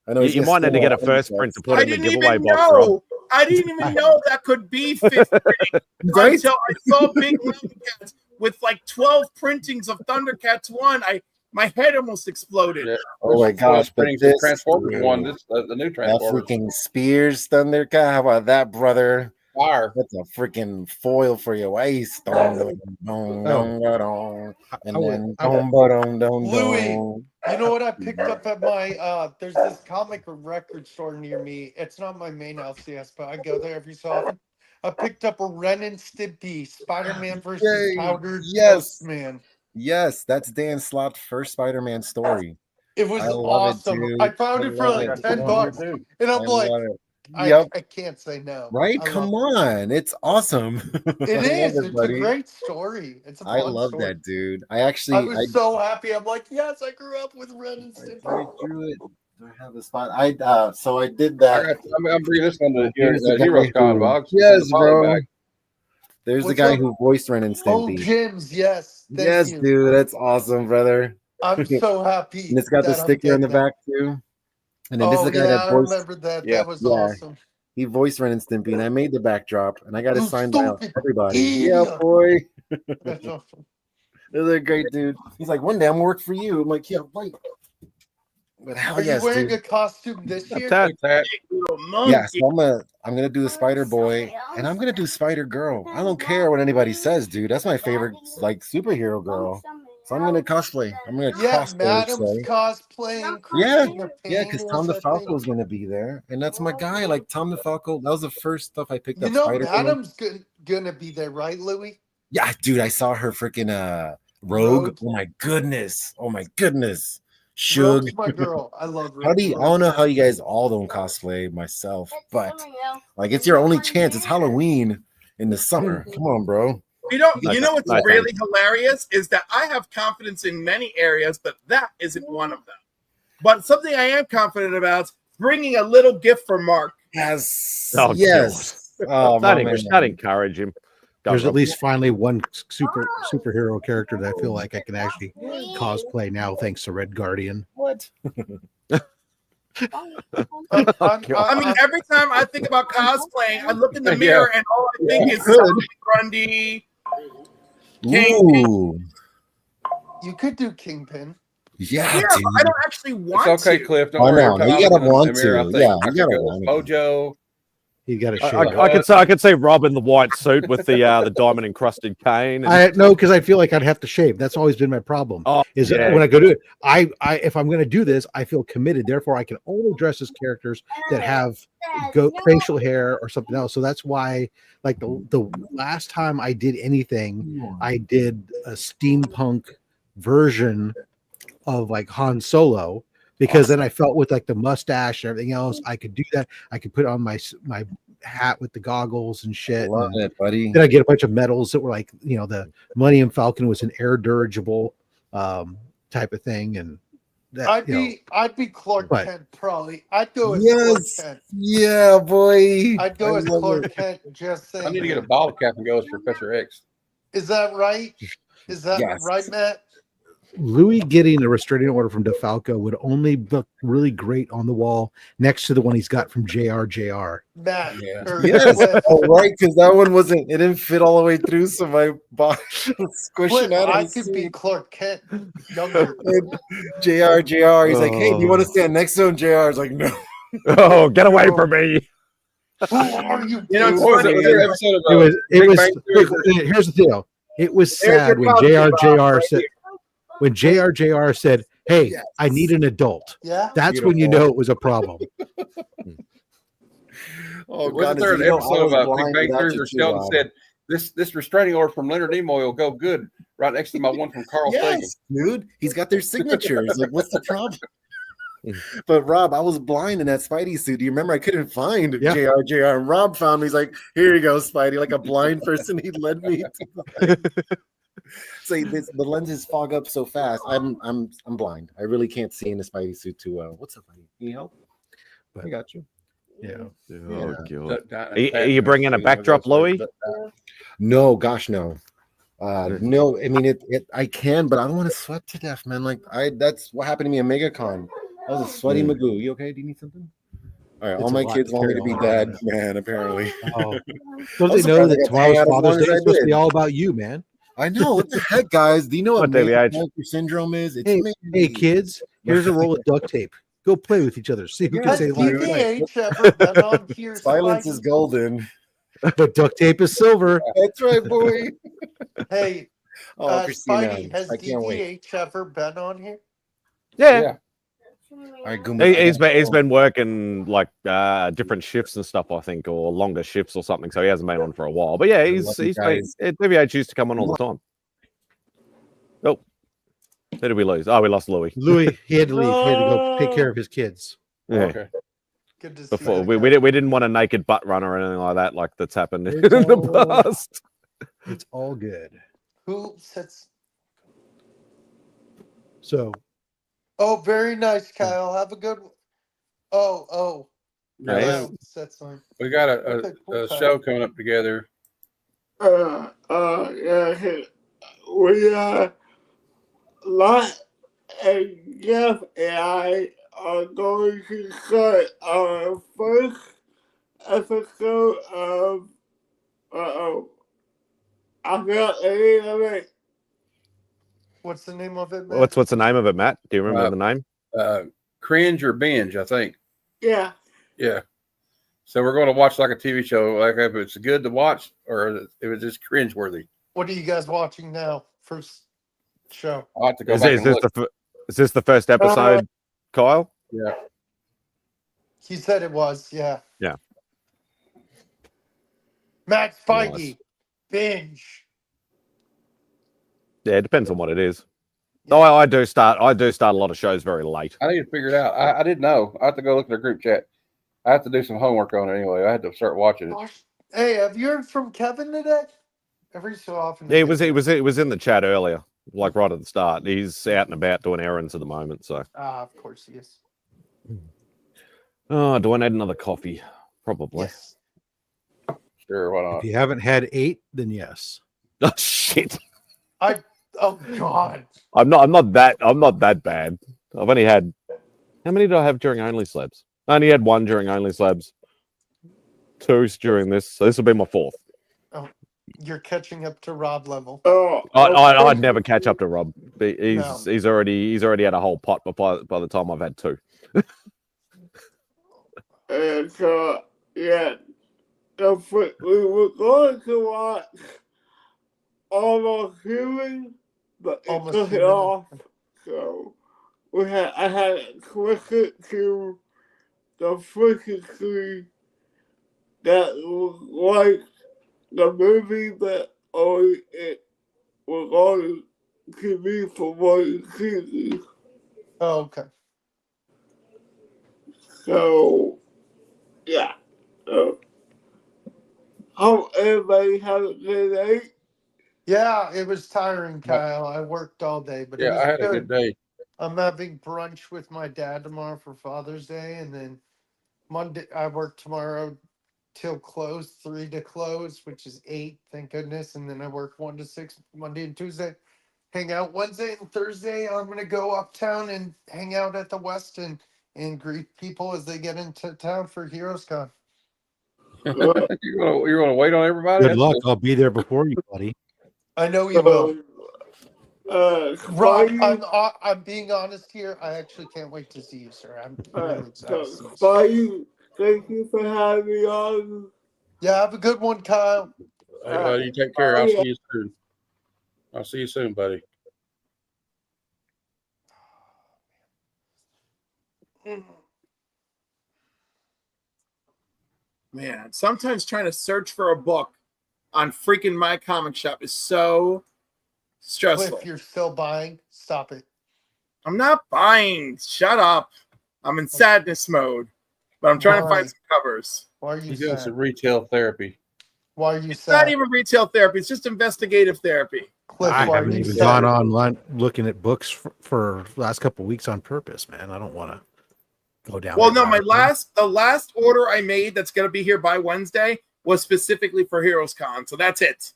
I know You, he's you gonna might need to steal get a all first these print to shots. put I in the didn't giveaway even box, Rob. know. I didn't even know that could be fifth printing Right? until I saw Big Thundercats with like 12 printings of Thundercats 1. My head almost exploded. Yeah. Oh my gosh! But Printing this, Transformers one, dude, this the new that Transformers freaking Spears Thundercat. How about that, brother? fire. That's a freaking foil for your waist. Dong, dong, dong, dong, dong. And then dong, dong, dong, Louie, dong. you know what I picked up at my there's this comic record store near me. It's not my main LCS, but I go there every so often. I picked up a Ren and Stimpy Spider-Man versus Yay. Powdered Yes. Postman. Yes, that's Dan Slott's first Spider-Man story. It was I love awesome. it, dude. I found it for love like it. $10, and I I'm like, love it. I Yep. can't say no. Right? I Come love on. It's awesome. it. It I love is. it, It's buddy. a great story. It's a I fun love story. that, dude. I I actually was so happy. I'm like, yes, I grew up with Ren and I Stimpy. drew it. Do I have the spot? so I did I that. got. I'm bringing this one to Here's the guy Heroes Con, who- Boggs. Yes, It's in the poly bro. bag. There's What's the guy up? who voiced Ren and Oh, Stimpy. Jims, yes. Thank Yes, you. dude. That's awesome, brother. I'm so happy. And it's got the that I'm sticker on the getting that. back too. And then this is Oh the guy yeah, that I voiced. remember that. Yeah. That was Yeah. awesome. He voiced Ren and Stimpy, and I made the backdrop, and I got it You signed by stupid everybody. Yeah, idiot. boy. That's awesome. This is a great dude. He's like, one day I'm gonna work for you. I'm like, yeah, right. But hell Are yes, you wearing dude. a costume this year? Tat. Little monkey. Yeah, so I'm gonna do the Spider Boy, and I'm gonna do Spider Girl. I don't care what anybody says, dude. That's my favorite like superhero girl. So I'm gonna cosplay. I'm gonna Yeah, cosplay. Madam's So. cosplaying. Yeah, Christina yeah, Payne because was, Tom I think. DeFalco's gonna be there, and that's my guy. Like Tom DeFalco, that was the first stuff I picked You up. know, Spider-Man. Madam's gonna be there, right, Louie? Yeah, dude, I saw her freaking Rogue. Rogue. Oh my goodness. Oh my goodness. Shug. Rogue's my girl. I love Rogue. How do you, I don't know how you guys all don't cosplay myself, but like it's your only chance. It's Halloween in the summer. Come on, bro. You know Okay, what's okay. really hilarious is that I have confidence in many areas, but that isn't one of them. But something I am confident about is bringing a little gift for Mark. Yes. Oh, yes. Oh, my man. That encourage him. Go, There's at Rob. least finally one superhero character that I feel like I can actually cosplay now, thanks to Red Guardian. What? I mean, every time I think about cosplaying, I look in the mirror and all I think is Good. Grundy, King. Ooh. You could do Kingpin. Yeah, Yeah, dude. but I don't actually want It's okay, to. Cliff. Don't I worry. know. Every time You I gotta look in want the mirror, to. I think, Yeah, I you could gotta go want with to. Mojo. You got to shave. I could say Rob in the white suit with the diamond encrusted cane. And, No, because I feel like I'd have to shave. That's always been my problem. oh, Is yeah. when I go to it, I if I'm going to do this, I feel committed. Therefore, I can only dress as characters that have facial hair or something else. So that's why, like the last time I did anything, I did a steampunk version of like Han Solo. Because then I felt with like the mustache and everything else, I could do that. I could put on my hat with the goggles and shit. Love and it, buddy. then I get a bunch of medals that were like, the Millennium Falcon was an air dirigible type of thing, and that I'd be Clark But- Kent probably. I'd go as Yes. Clark Kent. Yeah, boy. I'd go I as love Clark it. Kent. Just saying. I need to get a bottle cap and go as Professor X. Is that right? Is that Yes. right, Matt? Louis getting a restraining order from DeFalco would only look really great on the wall next to the one he's got from JR. Matt. Yeah. or Yes. Cliff. Oh, right, because that one wasn't. It didn't fit all the way through, so my body was squishing Cliff, out. I Of the could be seat. Clark Kent. Younger. JR. He's like, hey, do you want to stand next to him? JR is like, no. Oh, get away from me. Who are you? You know, dude? it's What was funny it? Was there an because episode of It was. Big Bang Theory? Here's the deal. It was There's sad your when positive, Bob, JR right said here. when JR said, "Hey, Yes. I need an adult." Yeah. That's when you Beautiful. know it was a problem. Oh, Wasn't God, there an you know, I episode was of blind Big Bang without Theory you where too, Sheldon Bob. said, "This restraining order from Leonard Nimoy will go good right next to my one from Carl Sagan." Yes, dude. He's got their signatures. Like, what's the problem? But Rob, I was blind in that Spidey suit. Do you remember I couldn't find Yeah. JR? And Rob found me. He's like, here you go, Spidey. Like a blind person, he led me. So the lenses fog up so fast. I'm blind. I really can't see in the Spidey suit too well. What's up, buddy? Can you help? I got you. Yeah. Oh god. Are Are you bringing a backdrop, Loowee? No, gosh, no. No, I mean I can, but I don't want to sweat to death, man. Like that's what happened to me at MegaCon. I was a sweaty Magoo. You okay? Do you need something? All right, It's all a my lot kids to want me carry to be on, dead, man. man. Apparently. Oh, don't I'm they know surprised I that got to hang tomorrow's out as Father's long as Day I is supposed to be did. all about you, man? I know. What the heck, guys? Do you know what What, Davey major H? character syndrome is? It's Hey, me. hey, kids, here's a roll of duct tape. Go play with each other. See who can Yeah, Has say last dude. night. DVH ever been on here, Silence is Spidey? golden. But duct tape is silver. That's right, boy. Hey, Oh, Christina, Spidey, has I can't wait. DVH ever been on here? Yeah. All right, Goombas, He's been working like different shifts and stuff, I think, or longer shifts or something. So he hasn't been on for a while. But yeah, love you he's been. guys. WH used to come on all the time. Oh, who did we lose? Oh, we lost Loowee. Louis, he had to leave. He had to go take care of his kids. Yeah. Okay. Good to see Before you. we didn't want a naked butt run or anything like that, like that's happened in It's the all- past. It's all good. Who sits? So Oh, very nice, Kyle. Have a good one. Oh. Nice. Kyle, that's fine. We got Okay, cool, a Kyle. show coming up together. Yeah, we Lot and Jeff and I are going to start our first episode of I forgot the name of it. What's the name of it, man? What's the name of it, Matt? Do you remember the name? Cringe or binge, I think. Yeah. Yeah. So we're going to watch like a TV show, like if it's good to watch or if it's just cringeworthy. What are you guys watching now? First show. I'll have to go Is back and look. this the first episode, Kyle? Yeah. He said it was, yeah. Yeah. MadSpidey. Nice. Binge. Yeah, it depends on what it is. No, I do start a lot of shows very late. I need to figure it out. I didn't know. I have to go look at their group chat. I have to do some homework on it anyway. I had to start watching it. Gosh. Hey, have you heard from Kevin today? Every so often. Yeah, it was in the chat earlier, like right at the start. He's out and about doing errands at the moment. So, Of course he is. oh, do I need another coffee? Probably. Yes. Sure, why if not? you haven't had 8, then yes. Oh shit! Oh God. I'm not that bad. I've only had how many did I have during Only Slabs? I only had 1 during Only Slabs. 2 during this, so this will be my 4th. Oh, you're catching up to Rob level. Oh, I'd never catch up to Rob. No. He's already had a whole pot by the time I've had 2. And so, yeah, we were going to watch Almost Human, but it Almost took it Human. off. So I had to switch it to the frequency that was like the movie that only it was on TV for one season. Oh, okay. So, yeah. Hope everybody had a good day. Yeah, it was tiring, Kyle. I worked all day, but it Yeah, was I had good. a good day. I'm having brunch with my dad tomorrow for Father's Day, and then Monday I work tomorrow till close, 3 to close, which is 8, thank goodness, and then I work 1 to 6 Monday and Tuesday. Hang out Wednesday and Thursday. I'm gonna go uptown and hang out at the West and greet people as they get into town for Heroes Con. You're gonna wait on everybody? Good That's luck. cool. I'll be there before you, buddy. I know you will. Rob, Spidey, I'm being honest here. I actually can't wait to see you, sir. I'm really excited to see you. Spidey, thank you for having me on. Yeah, have a good one, Kyle. Hey, buddy, you take care. I'll see you soon. I'll see you soon, buddy. Man, sometimes trying to search for a book on freaking My Comic Shop is so stressful. If you're still buying, stop it. I'm not buying. Shut up. I'm in sadness mode, but I'm trying to find some covers. Why are you He's doing sad? some retail therapy. Why are you It's sad? not even retail therapy. It's just investigative therapy. Cliff, I why are haven't you even sad? gone online looking at books for the last couple of weeks on purpose, man. I don't want to go down. Well, that no, route. the last order I made that's going to be here by Wednesday was specifically for Heroes Con. So that's it.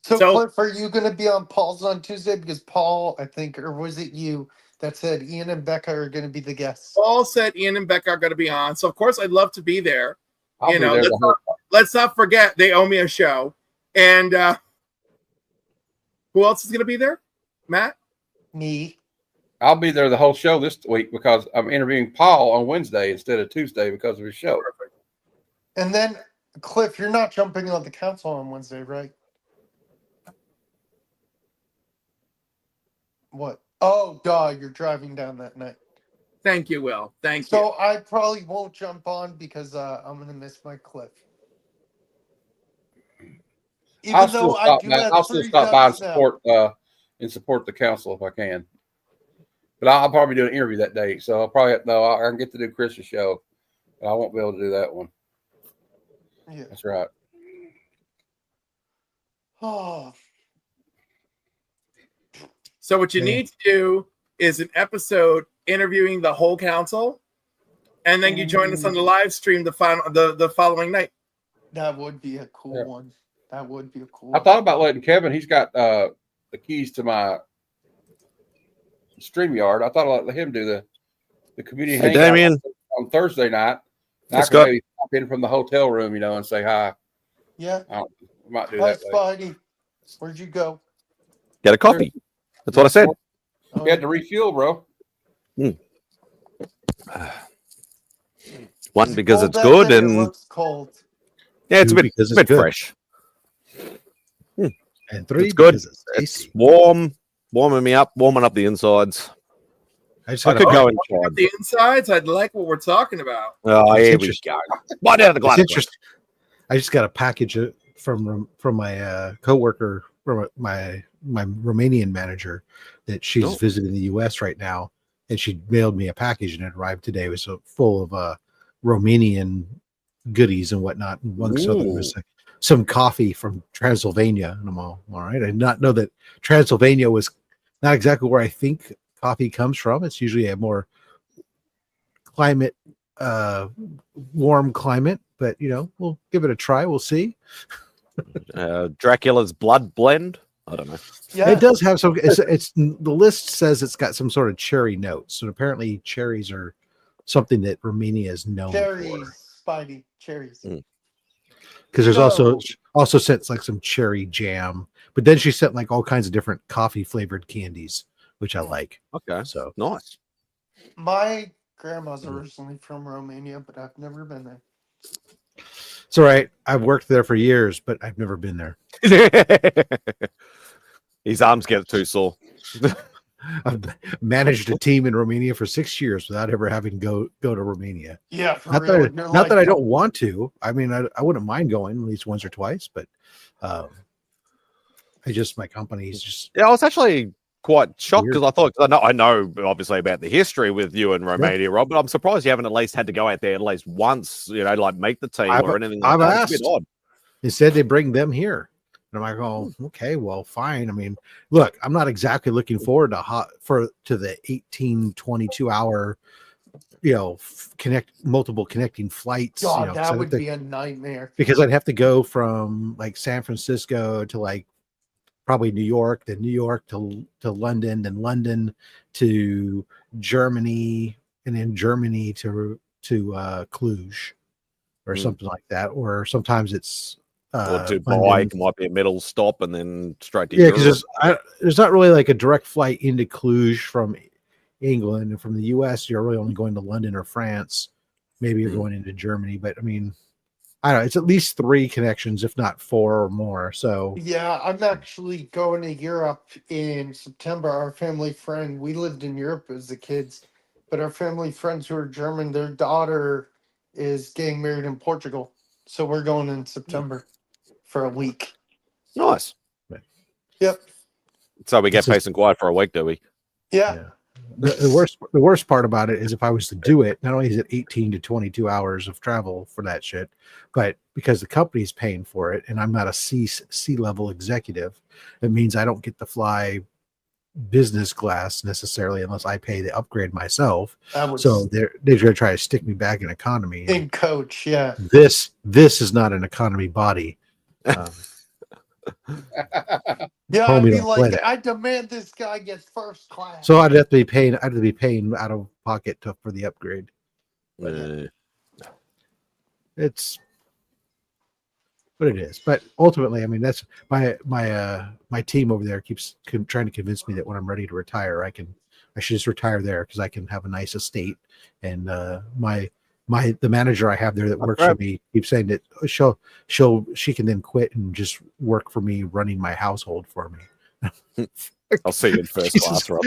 So, So- Cliff, are you going to be on Paul's on Tuesday? Because Paul, I think, or was it you that said Ian and Becca are going to be the guests? Paul said Ian and Becca are going to be on. So, of course, I'd love to be there. I'll be there the whole time. Let's not forget they owe me a show. And who else is going to be there? Matt? Me. I'll be there the whole show this week because I'm interviewing Paul on Wednesday instead of Tuesday because of his show. And then, Cliff, you're not jumping on the council on Wednesday, right? What? Oh, duh, you're driving down that night. Thank you, Will. Thank you. So I probably won't jump on because I'm going to miss my Cliff. I'll still stop by and support the council if I can. But I'll probably do an interview that day, so I can get to do Chris's show, but I won't be able to do that one. Yeah, that's right. Oh. So what you need to do is an episode interviewing the whole council, and then you join us on the live stream the following night. That would be a cool one. That would be a cool I thought about letting Kevin. He's got the keys to my StreamYard. I thought I'd let him do the community hangout Damien. on Thursday night. Let's I go. can maybe pop in from the hotel room, and say hi. Yeah. I might do Hi, that. Spidey. Where'd you go? Get a coffee. That's what I said. You had to refuel, bro. One, because Cold it's out good, there? It and looks cold. yeah, it's a Two, bit, because it's it's good. fresh. And 3, It's good. because it's tasty. It's warming me up, warming up the insides. I just I had could a- go The inside. insides, I'd like what we're talking about. Oh, It's here we interesting. go. Right out of the It's glass. interesting. I just got a package from my coworker, from my Romanian manager, that she's Oh. visiting the U.S. right now, and she mailed me a package, and it arrived today. It was full of Romanian goodies and whatnot. And amongst other was some coffee from Transylvania, and I'm all right. I did not know that Transylvania was not exactly where I think coffee comes from. It's usually a more climate, warm climate, but we'll give it a try. We'll see. Dracula's blood blend. I don't know. Yeah. It does have some. It's the list says it's got some sort of cherry notes, and apparently cherries are something that Romania is known Cherries, Spidey, cherries. because there's No. also sent like some cherry jam, but then she sent like all kinds of different coffee flavored candies, which I like. Okay, So nice. My grandma's originally from Romania, but I've never been there. it's all right. I've worked there for years, but I've never been there. His arms get too sore. I've managed a team in Romania for 6 years without ever having to go to Romania. Yeah, for Not real. that, You're not that I like- don't want to. I mean, I wouldn't mind going at least once or twice, but my company's just Yeah, I was actually quite shocked Weird. because I know obviously about the history with you and Romania, Rob, but I'm surprised you haven't at least had to go out there at least once, like make the team I've- or anything I've like that. It's a asked. bit odd. They said they bring them here. And I'm like, oh, okay, well, fine. I mean, look, I'm not exactly looking forward to the 18, 22 hour, multiple connecting flights. God, 'cause that I'd would have to- be a nightmare. because I'd have to go from like San Francisco to like probably New York, then New York to London, then London to Germany, and then Germany to Cluj or something like that. Or sometimes it's Or Dubai London. might be a middle stop and then straight to Yeah, Europe. because there's not really like a direct flight into Cluj from England, and from the US you're really only going to London or France. Maybe you're going into Germany, but I mean, I don't know, it's at least 3 connections, if not 4 or more. So Yeah, I'm actually going to Europe in September. Our family friend, we lived in Europe as the kids, but our family friends who are German, their daughter is getting married in Portugal. So we're going in September for a week. Nice. Yep. So we get This is- peace and quiet for a week, do we? Yeah. the worst part about it is if I was to do it, not only is it 18 to 22 hours of travel for that shit, but because the company's paying for it and I'm not a C level executive, it means I don't get to fly business class necessarily unless I pay the upgrade myself. That was So they're going to try to stick me back in economy. in coach, yeah. This is not an economy body. Yeah, Told I'd me be don't play like, that. I demand this guy gets first class. So I'd have to be paying out of pocket for the upgrade. It's what it is. But ultimately, I mean, that's my team over there keeps trying to convince me that when I'm ready to retire, I should just retire there because I can have a nice estate. And the manager I have there that works for me keeps saying that she can then quit and just work for me running my household for me. I'll see you in first class, Rob.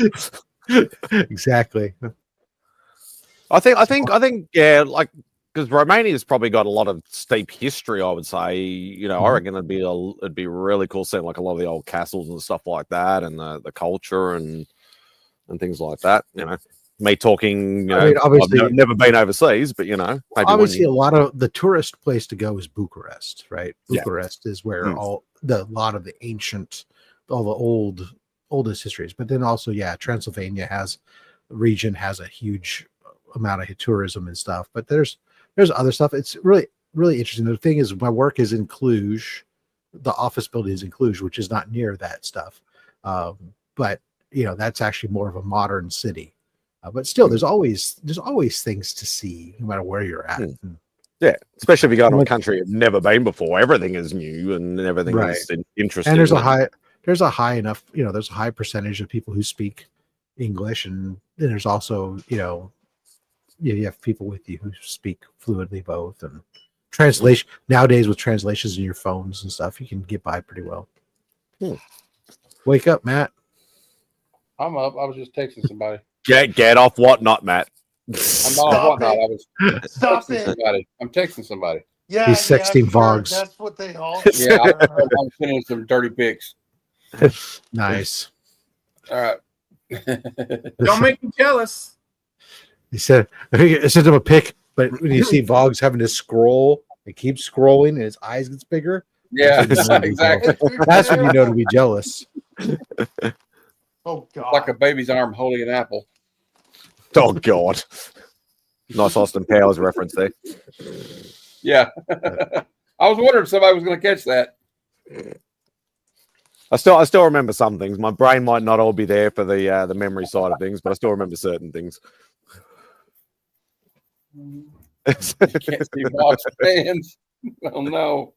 Exactly. I think, yeah, like because Romania's probably got a lot of steep history. I would say, I reckon it'd be really cool seeing like a lot of the old castles and stuff like that, and the culture and things like that. Me talking, I mean, obviously, I've never been overseas, but maybe obviously a lot of the tourist place to go is Bucharest, right? Yeah. Bucharest is where all the oldest histories, but then also, Transylvania has a huge amount of tourism and stuff, but there's other stuff. It's really, really interesting. The thing is, my work is in Cluj, the office building is in Cluj, which is not near that stuff. But that's actually more of a modern city. But still, there's always things to see, no matter where you're at. Yeah, especially if you go to a country you've never been before. Everything is new and everything is interesting. And there's a high percentage of people who speak English, and then there's also you have people with you who speak fluently both, and translation nowadays with translations in your phones and stuff, you can get by pretty well. Wake up, Matt. I'm up. I was just texting somebody. Get off whatnot, Matt. I'm not on whatnot. I was texting somebody. I'm texting somebody. Yeah, he's sexting Vogs. That's what they all. Yeah, I'm sending some dirty pics. Nice. All right. Don't make me jealous. He said, I sent him a pic, but when you see Vogs having to scroll, it keeps scrolling and his eyes gets bigger. Yeah, exactly. That's when you know to be jealous. Oh God! Like a baby's arm holding an apple. Oh God! Nice Austin Powers reference there. Yeah, I was wondering if somebody was going to catch that. I still remember some things. My brain might not all be there for the memory side of things, but I still remember certain things. Can't see Bob's hands. Oh no!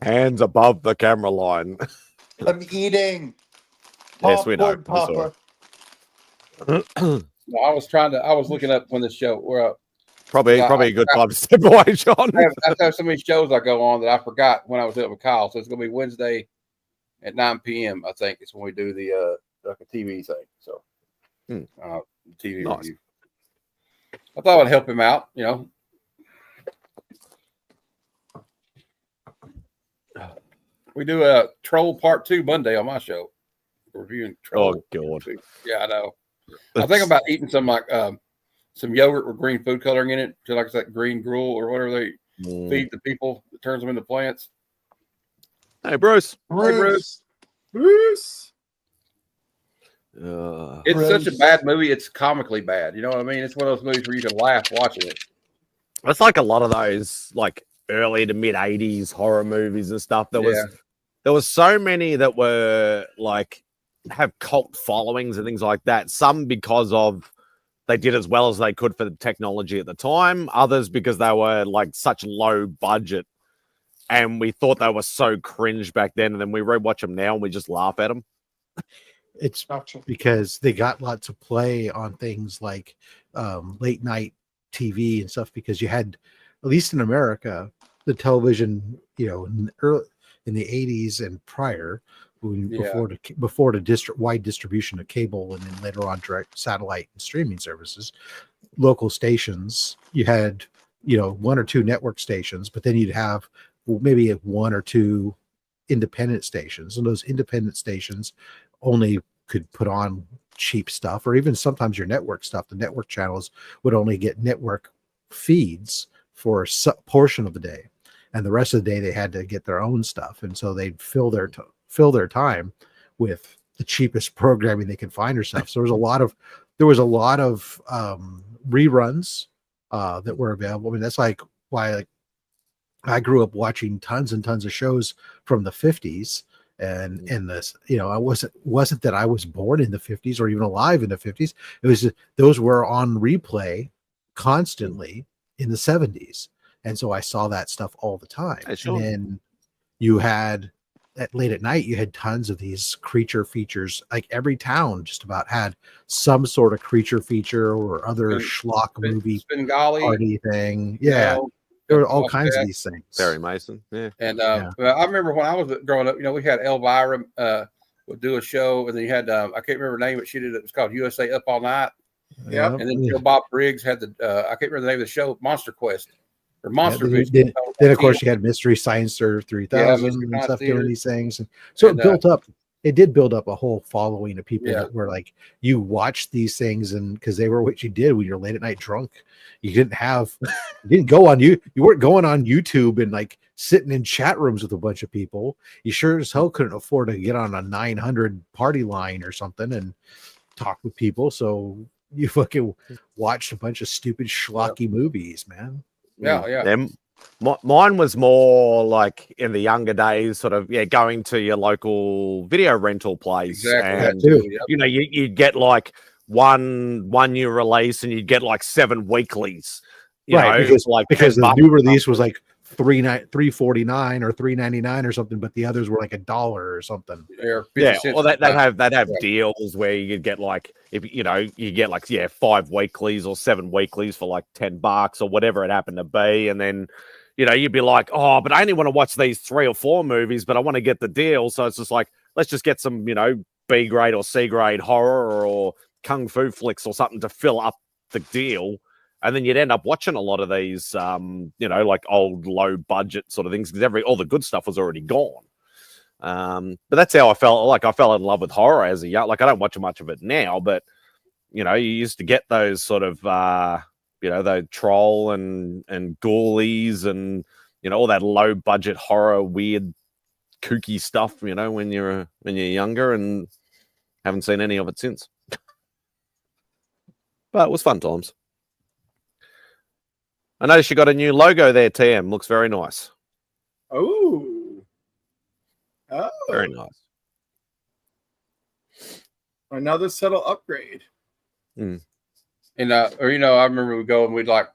Hands above the camera line. I'm eating. Yes, we know. Papa. No, I was looking up when the show. Probably a good time to step away, John. I have so many shows I go on that I forgot when I was up with Kyle. So it's going to be Wednesday at 9 p.m. I think it's when we do the like a TV thing. So TV Nice. review. I thought I'd help him out. We do a Troll Part 2 Monday on my show. Reviewing Troll. Oh God! Yeah, I know. I think about eating some some yogurt with green food coloring in it, just like that green gruel or whatever they feed the people that turns them into plants. Hey, Bruce. Hey, Bruce. Bruce. It's such a bad movie. It's comically bad. You know what I mean? It's one of those movies where you can laugh watching it. It's like a lot of those like early to mid 80s horror movies and stuff. There was so many that were like have cult followings and things like that. Some because of they did as well as they could for the technology at the time. Others because they were like such low budget, and we thought they were so cringe back then. And then we rewatch them now and we just laugh at them. It's because they got lots of play on things like late night TV and stuff. Because you had, at least in America, the television, in the 80s and prior. Before the wide distribution of cable and then later on direct satellite and streaming services, local stations, you had one or two network stations, but then you'd have maybe one or two independent stations, and those independent stations only could put on cheap stuff, or even sometimes your network stuff. The network channels would only get network feeds for a portion of the day, and the rest of the day they had to get their own stuff, and so they'd fill their time with the cheapest programming they could find or stuff. So there was a lot of reruns that were available. I mean, that's like why like I grew up watching tons and tons of shows from the 50s. And in this, I wasn't that I was born in the 50s or even alive in the 50s. It was those were on replay constantly in the 70s. And so I saw that stuff all the time. Sure. And then you had late at night, you had tons of these creature features. Like every town just about had some sort of creature feature or other schlock movie party thing. Yeah. There were all kinds of these things. Barry Mason. Yeah. And I remember when I was growing up, we had Elvira would do a show, and then you had I can't remember the name, but she did it. It was called USA Up All Night. Yeah. And then Bob Briggs had the I can't remember the name of the show, Monster Quest or Monster Vision. Then of course you had Mystery Science 3000 and stuff doing these things. And so it built up. It did build up a whole following of people that were like, you watched these things, and because they were what you did when you're late at night drunk. You didn't go on you weren't going on YouTube and like sitting in chat rooms with a bunch of people. You sure as hell couldn't afford to get on a 900 party line or something and talk with people. So you fucking watched a bunch of stupid schlocky movies, man. Yeah. Mine was more like in the younger days, sort of going to your local video rental place. Exactly. And you'd get like one new release, and you'd get like 7 weeklies. Because the new release was like $3.49 or $3.99 or something, but the others were like $1 or something. Or they'd have deals where you could get like, if you get like 5 weeklies or 7 weeklies for like $10 or whatever it happened to be, and then you'd be like, oh, but I only want to watch these 3 or 4 movies, but I want to get the deal. So it's just like, let's just get some B grade or C grade horror or kung fu flicks or something to fill up the deal. And then you'd end up watching a lot of these, like old low budget sort of things, because all the good stuff was already gone. But that's how I felt. Like I fell in love with horror as a young. Like I don't watch much of it now, but you used to get those sort of, the troll and ghoulies and all that low budget horror, weird, kooky stuff. When you're younger, and haven't seen any of it since. But it was fun times. I noticed you got a new logo there, TM. Looks very nice. Oh. Very nice. Another subtle upgrade. And I remember we'd go and we'd like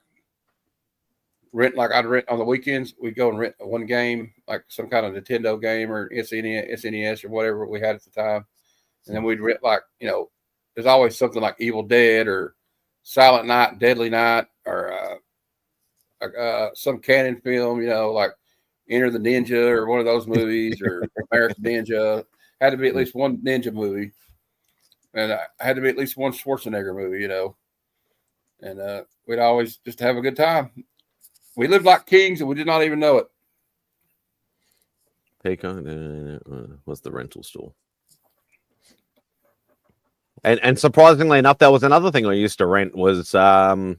rent, like I'd rent on the weekends. We'd go and rent one game, like some kind of Nintendo game or SNES or whatever we had at the time. And then we'd rent like, there's always something like Evil Dead or Silent Night, Deadly Night, or some canon film, like Enter the Ninja or one of those movies, or American Ninja. Had to be at least one ninja movie, and had to be at least one Schwarzenegger movie, And we'd always just have a good time. We lived like kings, and we did not even know it. What's the rental store? And surprisingly enough, that was another thing I used to rent was I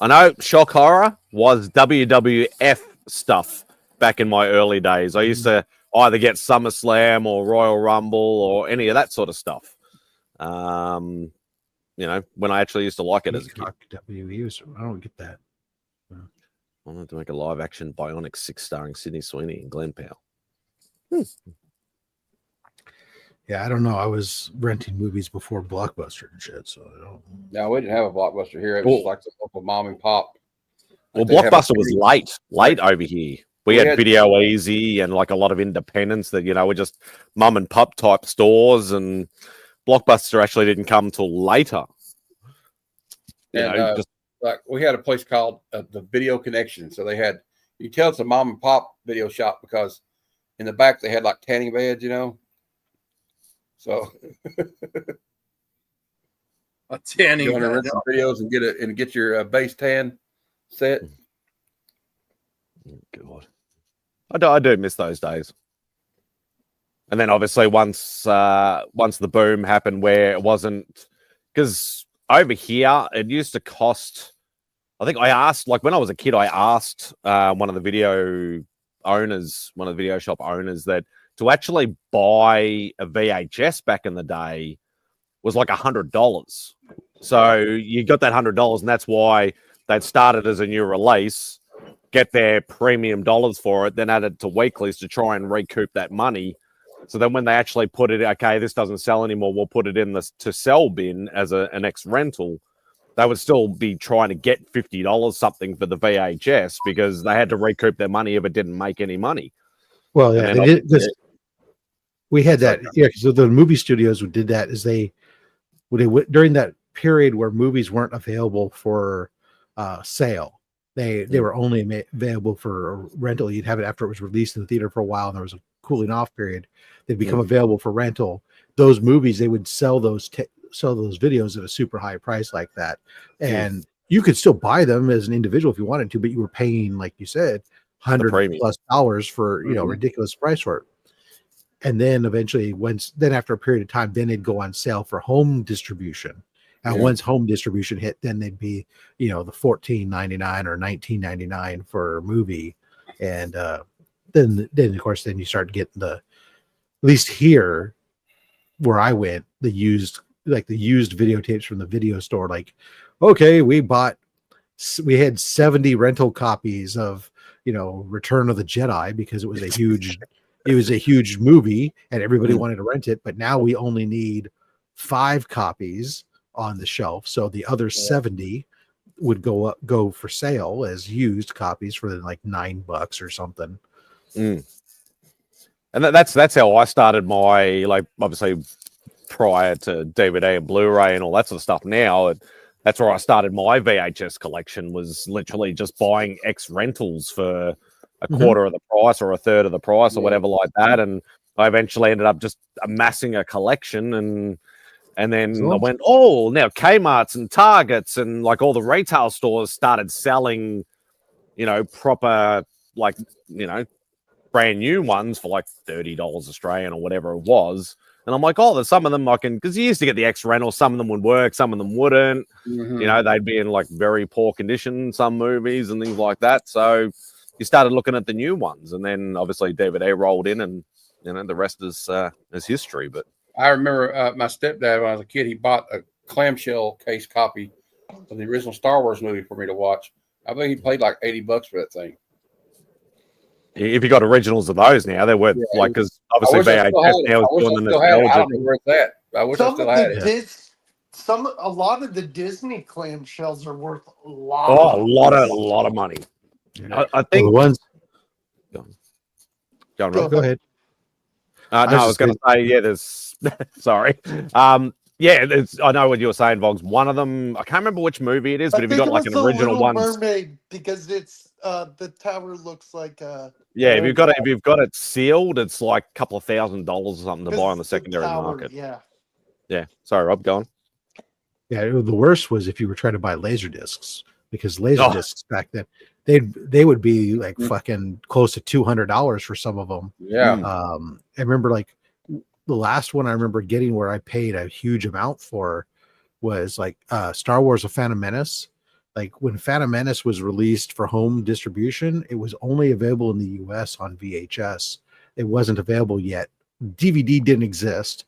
know shock horror was WWF stuff back in my early days. I used to either get SummerSlam or Royal Rumble or any of that sort of stuff. When I actually used to like it as a kid. WWE, I don't get that. I wanted to make a live action Bionic 6 starring Sydney Sweeney and Glenn Powell. Yeah, I don't know. I was renting movies before Blockbuster and shit, so I don't. No, we didn't have a Blockbuster here. It was like the local mom and pop. Well, Blockbuster was late over here. We had Video Easy and like a lot of independents that, were just mum and pop type stores, and Blockbuster actually didn't come till later. Like we had a place called the Video Connection. So they had, you tell it's a mom and pop video shop because in the back they had like tanning beds, So a tanning you want to rent some videos and get your base tan set. God, I do miss those days. And then obviously once the boom happened, where it wasn't, because over here it used to cost. I think I asked, like when I was a kid, I asked one of the video shop owners that, to actually buy a VHS back in the day was like $100. So you got that $100, and that's why they'd started as a new release, get their premium dollars for it, then add it to weeklies to try and recoup that money. So then when they actually put it, okay, this doesn't sell anymore, we'll put it in the to sell bin as an ex rental. They would still be trying to get $50 something for the VHS because they had to recoup their money if it didn't make any money. Well, yeah, they did. We had that. Yeah, so the movie studios who did that is they during that period where movies weren't available for sale. They were only available for rental. You'd have it after it was released in the theater for a while, and there was a cooling off period. They'd become available for rental. Those movies, they would sell those videos at a super high price like that, and you could still buy them as an individual if you wanted to, but you were paying, like you said, $100+ for ridiculous price for it. And then eventually, then after a period of time, then they'd go on sale for home distribution. And once home distribution hit, then they'd be, the $14.99 or $19.99 for a movie, and then of course then you start getting at least here where I went, the used videotapes from the video store. Like, okay, we had 70 rental copies of Return of the Jedi because it was a huge movie and everybody wanted to rent it, but now we only need 5 copies on the shelf, so the other 70 would go for sale as used copies for like $9 or something. And that's how I started my, like, obviously prior to DVD and Blu-ray and all that sort of stuff. Now that's where I started my VHS collection, was literally just buying ex rentals for a quarter of the price or a third of the price or whatever like that, and I eventually ended up just amassing a collection, and then I went, now Kmart's and Targets and like all the retail stores started selling, proper, like, brand new ones for like $30 Australian or whatever it was. And I'm like, there's some of them I can, because you used to get the X rental, some of them would work, some of them wouldn't. They'd be in like very poor condition, some movies and things like that. So you started looking at the new ones, and then obviously DVD rolled in, and the rest is history. But I remember my stepdad, when I was a kid, he bought a clamshell case copy of the original Star Wars movie for me to watch. I think he paid like $80 for that thing. If you got originals of those now, they're worth like, because obviously VHS now is doing the nostalgia. I don't know where it's at. I wish I still had it. A lot of the Disney clamshells are worth a lot. A lot of money. I think the ones. Go ahead. No, I was going to say, there's. Sorry. I know what you were saying, Vogs. One of them, I can't remember which movie it is, but if you got like an original one, Mermaid, because it's the tower looks like if you've got it sealed, it's like a couple of $1,000 or something to buy on the secondary market. Yeah. Sorry, Rob, go on. Yeah, the worst was if you were trying to buy laser discs, because laser discs back then they would be like fucking close to $200 for some of them. Yeah. I remember like the last one I remember getting where I paid a huge amount for was like Star Wars: A Phantom Menace. Like when Phantom Menace was released for home distribution, it was only available in the US on VHS. It wasn't available yet. DVD didn't exist,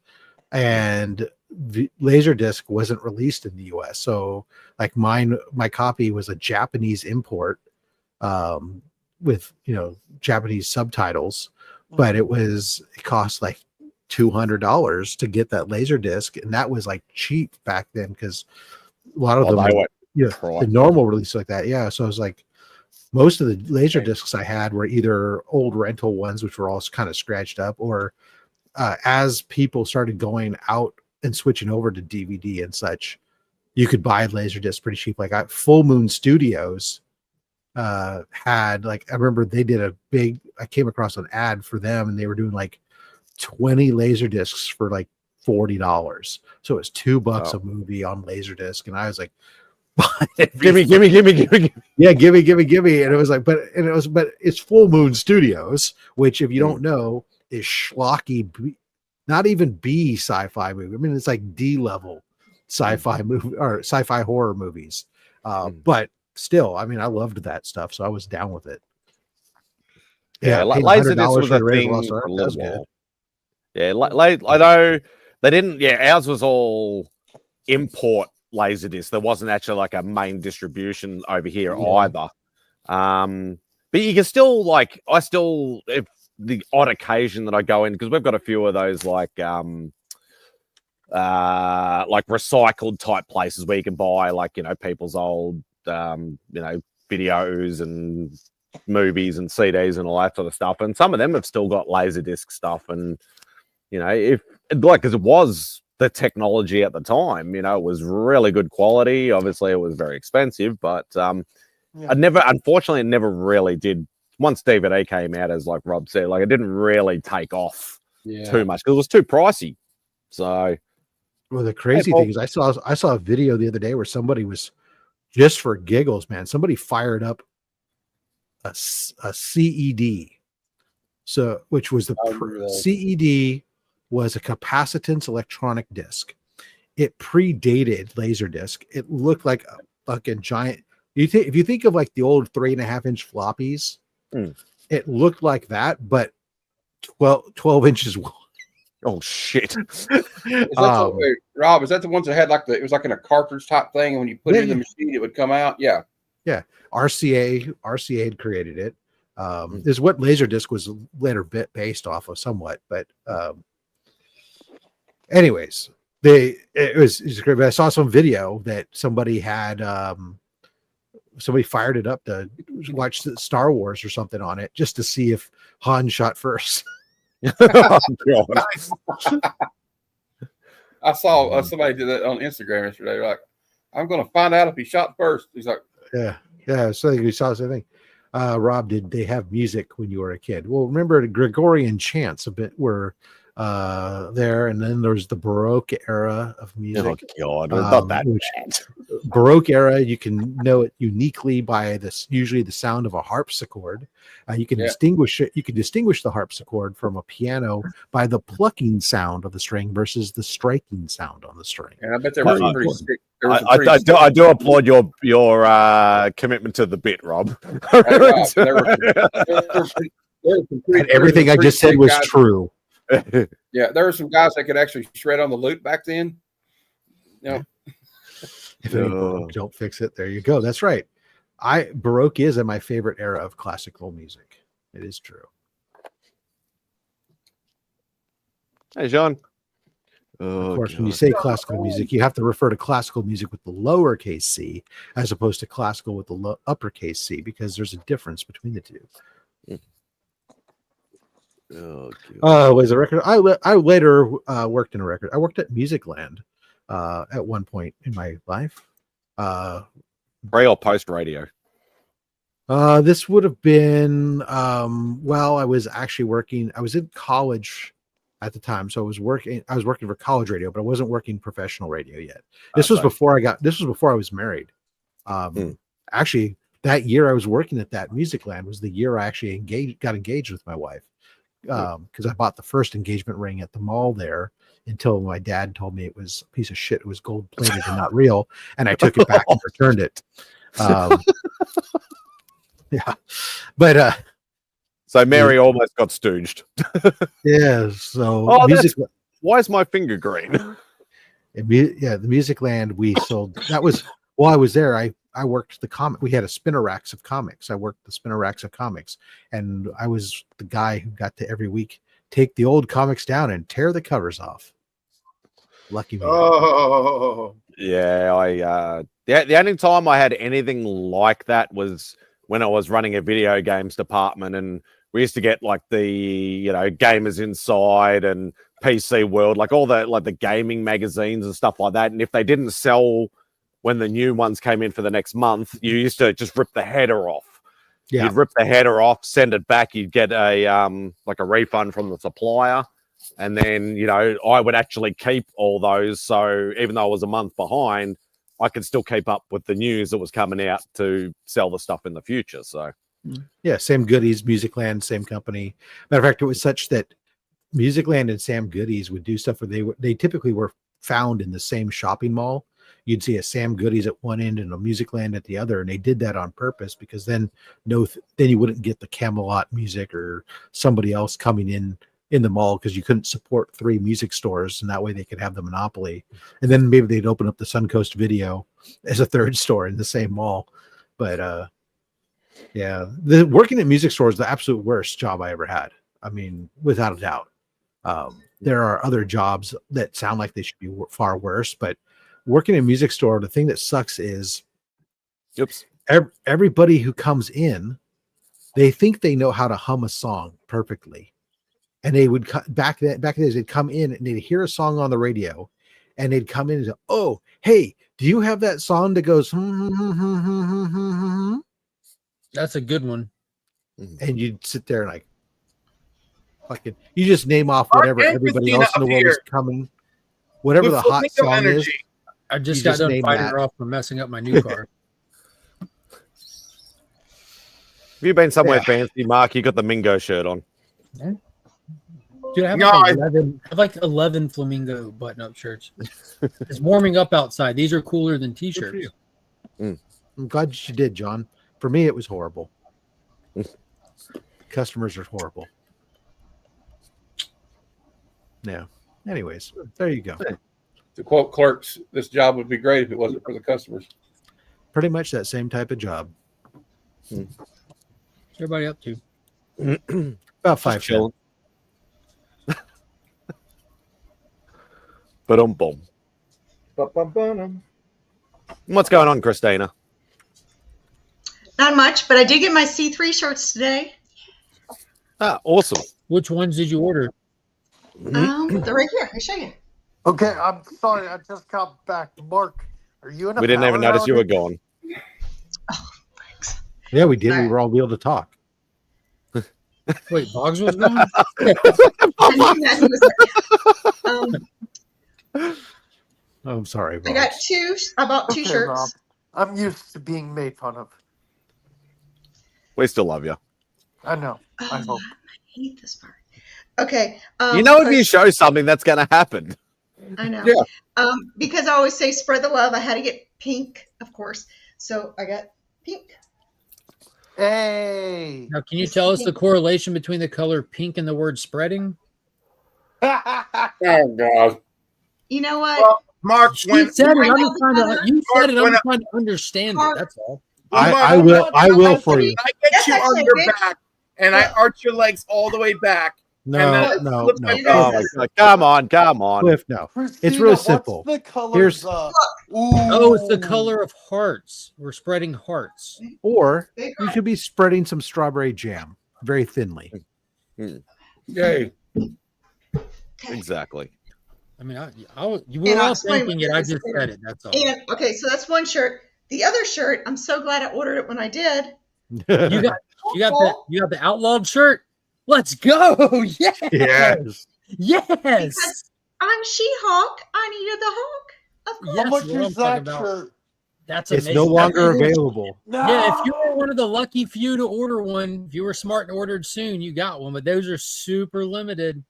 and the Laserdisc wasn't released in the US. So like my copy was a Japanese import with Japanese subtitles, but it cost like $200 to get that Laserdisc, and that was like cheap back then because a lot of them the normal release like that. So I was like, most of the laser discs I had were either old rental ones, which were all kind of scratched up, or as people started going out and switching over to DVD and such, you could buy laser discs pretty cheap. Like Full Moon Studios had, like, I remember they did I came across an ad for them, and they were doing like 20 laser discs for like $40. So it was $2 a movie on Laserdisc, and I was like, give me. Yeah, give me. And it was like, but it's Full Moon Studios, which, if you don't know, is schlocky, not even B sci-fi movie. I mean, it's like D level sci-fi movie or sci-fi horror movies. But still, I mean, I loved that stuff, so I was down with it. Laserdisc was a thing for a little while. Yeah, I know they didn't. Yeah, ours was all import Laserdisc. There wasn't actually like a main distribution over here either. But you can still if the odd occasion that I go in, because we've got a few of those like recycled type places where you can buy people's old videos and movies and CDs and all that sort of stuff, and some of them have still got Laserdisc stuff. And if because it was the technology at the time, it was really good quality. Obviously it was very expensive, but unfortunately it never really did. Once DVD came out, as like Rob said, it didn't really take off too much because it was too pricey. So, well, the crazy thing is, I saw a video the other day where somebody was, just for giggles, man, somebody fired up a CED, which was CED was a capacitance electronic disc. It predated Laserdisc. It looked like a fucking giant. If you think of like the old 3.5-inch floppies. It looked like that, but 12 inches long. Oh shit! Rob, is that the ones that had it was like in a cartridge type thing, and when you put it in the machine, it would come out? Yeah. RCA had created it. Is what Laserdisc was later based off of somewhat, but anyways, it was great. But I saw some video that somebody had. Somebody fired it up to watch Star Wars or something on it just to see if Han shot first. Oh, I saw somebody did that on Instagram yesterday. Like, I'm going to find out if he shot first. He's like, yeah. So we saw the same thing. Rob, did they have music when you were a kid? Well, remember the Gregorian chants a bit were there, and then there's the Baroque era of music. Oh God, not that Baroque era, you can know it uniquely by usually the sound of a harpsichord. You can distinguish it. You can distinguish the harpsichord from a piano by the plucking sound of the string versus the striking sound on the string. And I bet there was some pretty sick. I do applaud your commitment to the bit, Rob. And everything I just said was true. Yeah, there were some guys that could actually shred on the lute back then. If don't fix it, there you go. That's right. Baroque is my favorite era of classical music. It is true. Hey, John. Of course, when you say classical music, you have to refer to classical music with the lowercase c as opposed to classical with the uppercase c, because there's a difference between the two. Was a record. I later worked in a record. I worked at Musicland at one point in my life. Pre or post radio? This would have been while I was actually working. I was in college at the time, so I was working for college radio, but I wasn't working professional radio yet. This was before I was married. Actually, that year I was working at that Musicland was the year I actually got engaged with my wife. Because I bought the first engagement ring at the mall there until my dad told me it was a piece of shit. It was gold plated and not real, and I took it back and returned it. But so Mary almost got stooged. Yeah. So why is my finger green? The Musicland we sold. That was while I was there. I worked the comic. We had a spinner racks of comics. I worked the spinner racks of comics, and I was the guy who got to every week take the old comics down and tear the covers off. Lucky me. Oh, yeah. The only time I had anything like that was when I was running a video games department, and we used to get like the Gamers Inside and PC World, like all the gaming magazines and stuff like that. And if they didn't sell when the new ones came in for the next month, you used to just rip the header off. Yeah. You'd rip the header off, send it back. You'd get a refund from the supplier. And then, I would actually keep all those. So even though I was a month behind, I could still keep up with the news that was coming out to sell the stuff in the future. So, yeah, Sam Goodies, Musicland, same company. Matter of fact, it was such that Musicland and Sam Goodies would do stuff where they typically were found in the same shopping mall. You'd see a Sam Goodies at one end and a Musicland at the other, and they did that on purpose because then you wouldn't get the Camelot music or somebody else coming in in the mall because you couldn't support 3 music stores, and that way they could have the monopoly. And then maybe they'd open up the Suncoast Video as a 3rd store in the same mall. But yeah, the working at music stores is the absolute worst job I ever had. I mean, without a doubt. There are other jobs that sound like they should be far worse, but working in a music store, the thing that sucks is everybody who comes in, they think they know how to hum a song perfectly. And they would back then they'd come in and they'd hear a song on the radio and they'd come in and say, "Oh, hey, do you have that song that goes That's a good one." And you'd sit there and like fucking you just name off whatever everybody else in the world is coming, whatever the hot song is. I just got done fighting her off for messing up my new car. Have you been somewhere fancy, Mark? You got the Mingo shirt on. Dude, I have, like 11 flamingo button-up shirts. It's warming up outside. These are cooler than t-shirts. I'm glad you did, John. For me, it was horrible. Customers are horrible. Yeah. Anyways, there you go. To quote Clerks, this job would be great if it wasn't for the customers. Pretty much that same type of job. What's everybody up to? About 5 chilling. Boom. What's going on, Christina? Not much, but I did get my C3 shirts today. Ah, awesome. Which ones did you order? They're right here. I'll show you. Okay, I'm sorry. I just got back. Mark, are you in a We didn't even power notice you were outage? gone. Oh, thanks. Yeah, we did. All We right. were all able to talk. Wait, Boggs was gone? Oh, I'm sorry. I got I bought 2 Okay, shirts. Rob. I'm used to being made fun of. We still love you. I know. I hope. I hate this part. Okay. You know, if you show something, that's going to happen. I know. Yeah. Because I always say spread the love. I had to get pink, of course. So I got pink. Hey. Now, can you tell us the correlation between the color pink and the word spreading? Oh, God. You know what? Well, Mark, You said it. I'm just trying to Mark, understand it. That's all. I will for you. I get you on your back and I arch your legs all the way back. No. Oh, my God. Come on. Cliff, no. It's Christina, really what's simple. the color? Here's Oh, it's the color of hearts. We're spreading hearts. or you could be spreading some strawberry jam very thinly. Yay. Exactly. I mean, you were all thinking it. I just said it. That's all. And okay, so that's one shirt. The other shirt, I'm so glad I ordered it when I did. You got the outlawed shirt. Let's go! Yes, Yes. Because I'm She-Hulk. I needed the Hulk. Of course. How much what I'm is talking that about. shirt? That's It's amazing. no longer That's amazing. available. No. Yeah, if you were one of the lucky few to order one, if you were smart and ordered soon, you got one. But those are super limited.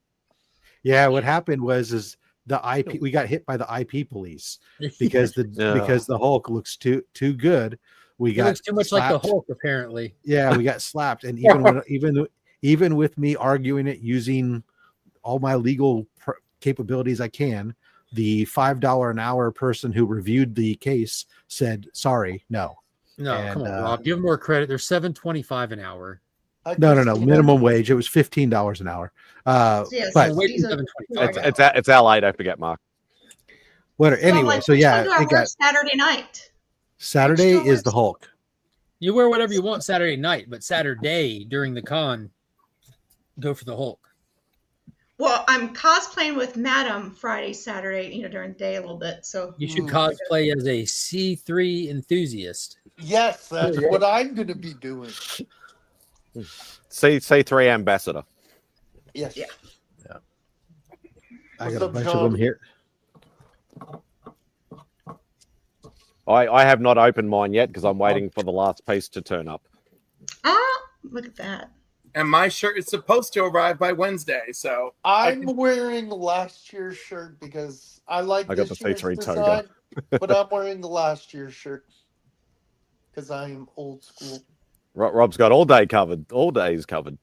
Yeah, what happened was the IP we got hit by the IP police because because the Hulk looks too good. We He got looks too much like the slapped. Hulk, apparently. Yeah, we got slapped, and even with me arguing it using all my legal capabilities I can, the $5 an hour person who reviewed the case said, "Sorry, no." No, And, come on, Rob. Give them more credit. They're $7.25 an hour. No, minimum wage. It was $15 an hour. Yes, But Wait, these are- $7.25. It's LA. Don't forget, Mark. whatever. So I'm Anyway, like, so which yeah, one do I it wear got Saturday night. Saturday is the Hulk. You wear whatever you want Saturday night, but Saturday during the con, go for the Hulk. Well, I'm cosplaying with Madam Friday, Saturday, during the day a little bit. So You should cosplay as a C3 enthusiast. Yes, that's what I'm going to be doing. C3 ambassador. Yes. Yeah. I What's got a up, bunch John? of them here. I have not opened mine yet because I'm waiting for the last piece to turn up. Look at that. And my shirt is supposed to arrive by Wednesday. So I'm wearing last year's shirt because I like I got this the year's C3 design, toga. but I'm wearing the last year's shirt because I'm old school. Rob's got all days covered.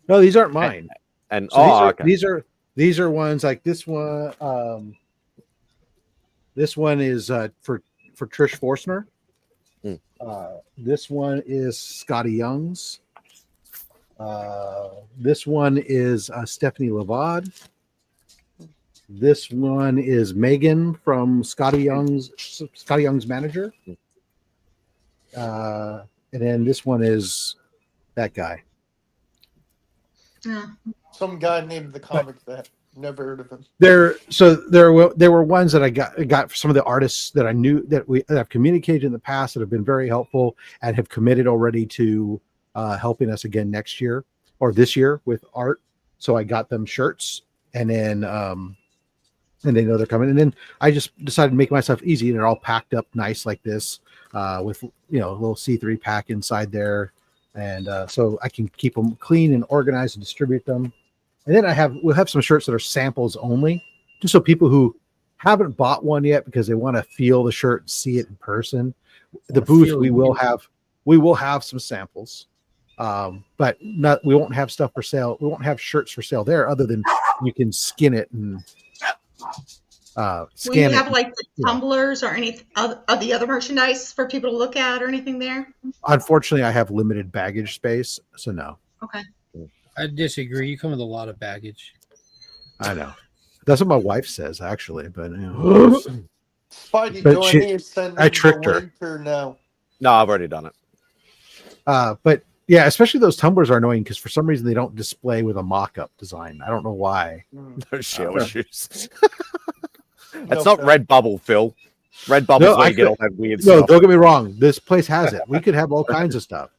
No, these aren't mine. And So okay. these are ones like this one. This one is for Trish Forstner. Mm. This one is Scotty Young's. This one is Stephanie Lavad. This one is Megan from Scotty Young's manager. And then this one is that guy. Yeah. Some guy named the comic that never heard of him. There were ones that I got for some of the artists that I knew that I've communicated in the past that have been very helpful and have committed already to helping us again next year or this year with art. So I got them shirts, and then and they know they're coming. And then I just decided to make myself easy, and they're all packed up nice like this with a little C3 pack inside there, and so I can keep them clean and organized and distribute them. And then we'll have some shirts that are samples only, just so people who haven't bought one yet because they want to feel the shirt and see it in person. The booth we will have some samples, but we won't have stuff for sale. We won't have shirts for sale there, other than you can skin it and Will you scan have it. like the tumblers or any of the other merchandise for people to look at or anything there? Unfortunately, I have limited baggage space, so no. Okay. I disagree. You come with a lot of baggage. I know. That's what my wife says, actually. But Spidey, But do I she- need to send I you tricked the her. link or no? No, I've already done it. but yeah, especially those tumblers are annoying because for some reason they don't display with a mock-up design. I don't know why. No shell shoes. No, It's not Phil. Redbubble, Phil. Redbubble's No, where I you get could- all that weird No, stuff. don't get me wrong. This place has it. We could have all kinds of stuff.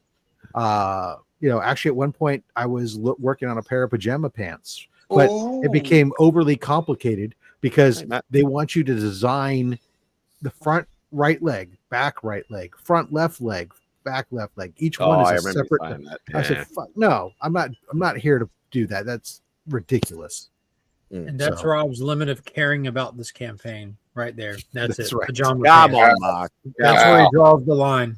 Actually, at one point I was working on a pair of pajama pants, but it Ooh. became overly complicated because Hey, Matt. they want you to design the front right leg, back right leg, front left leg, back left leg. Each one I is a remember separate. saying that. I said, "Fuck no! I'm not here to do that. That's ridiculous." And that's So- Rob's limit of caring about this campaign right there. That's That's it. right. Pajama Come pants. on, Mark. That's where he draws the line.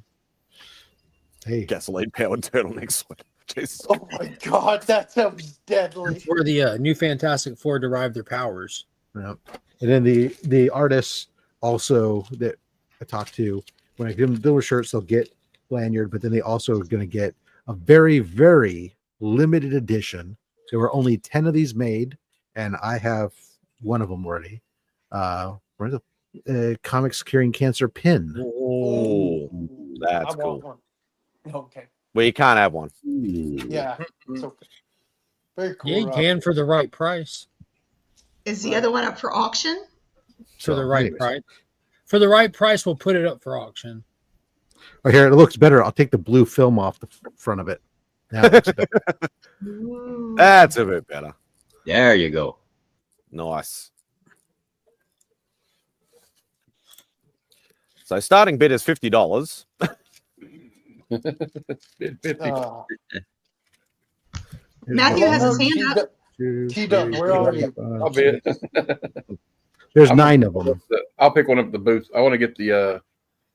Hey, Gasoline powered turtleneck sweater. Jesus. Oh my god, that sounds deadly. That's where the new Fantastic Four derive their powers. yeah. And then the artists also that I talked to, when I give them those shirts, they'll get lanyard, but then they also are going to get a very, very limited edition. There were only 10 of these made, and I have one of them already. Where's the Comics Curing Cancer pin? Oh, that's I want cool. one. Okay. Well, you can't have one. Yeah. It's okay. Very cool. Yeah, you Rob. can for the right price. Is the other one up for auction? For the So, right anyways. price. For the right price, we'll put it up for auction. Oh, here it looks better. I'll take the blue film off the front of it. Now it looks better. Ooh. That's a bit better. There you go. Nice. So starting bid is $50. Uh, Matthew has his hand up. T-Dub, where are you? I'll bid. There's 9 of them. I'll pick one up at the booth. I want to get the.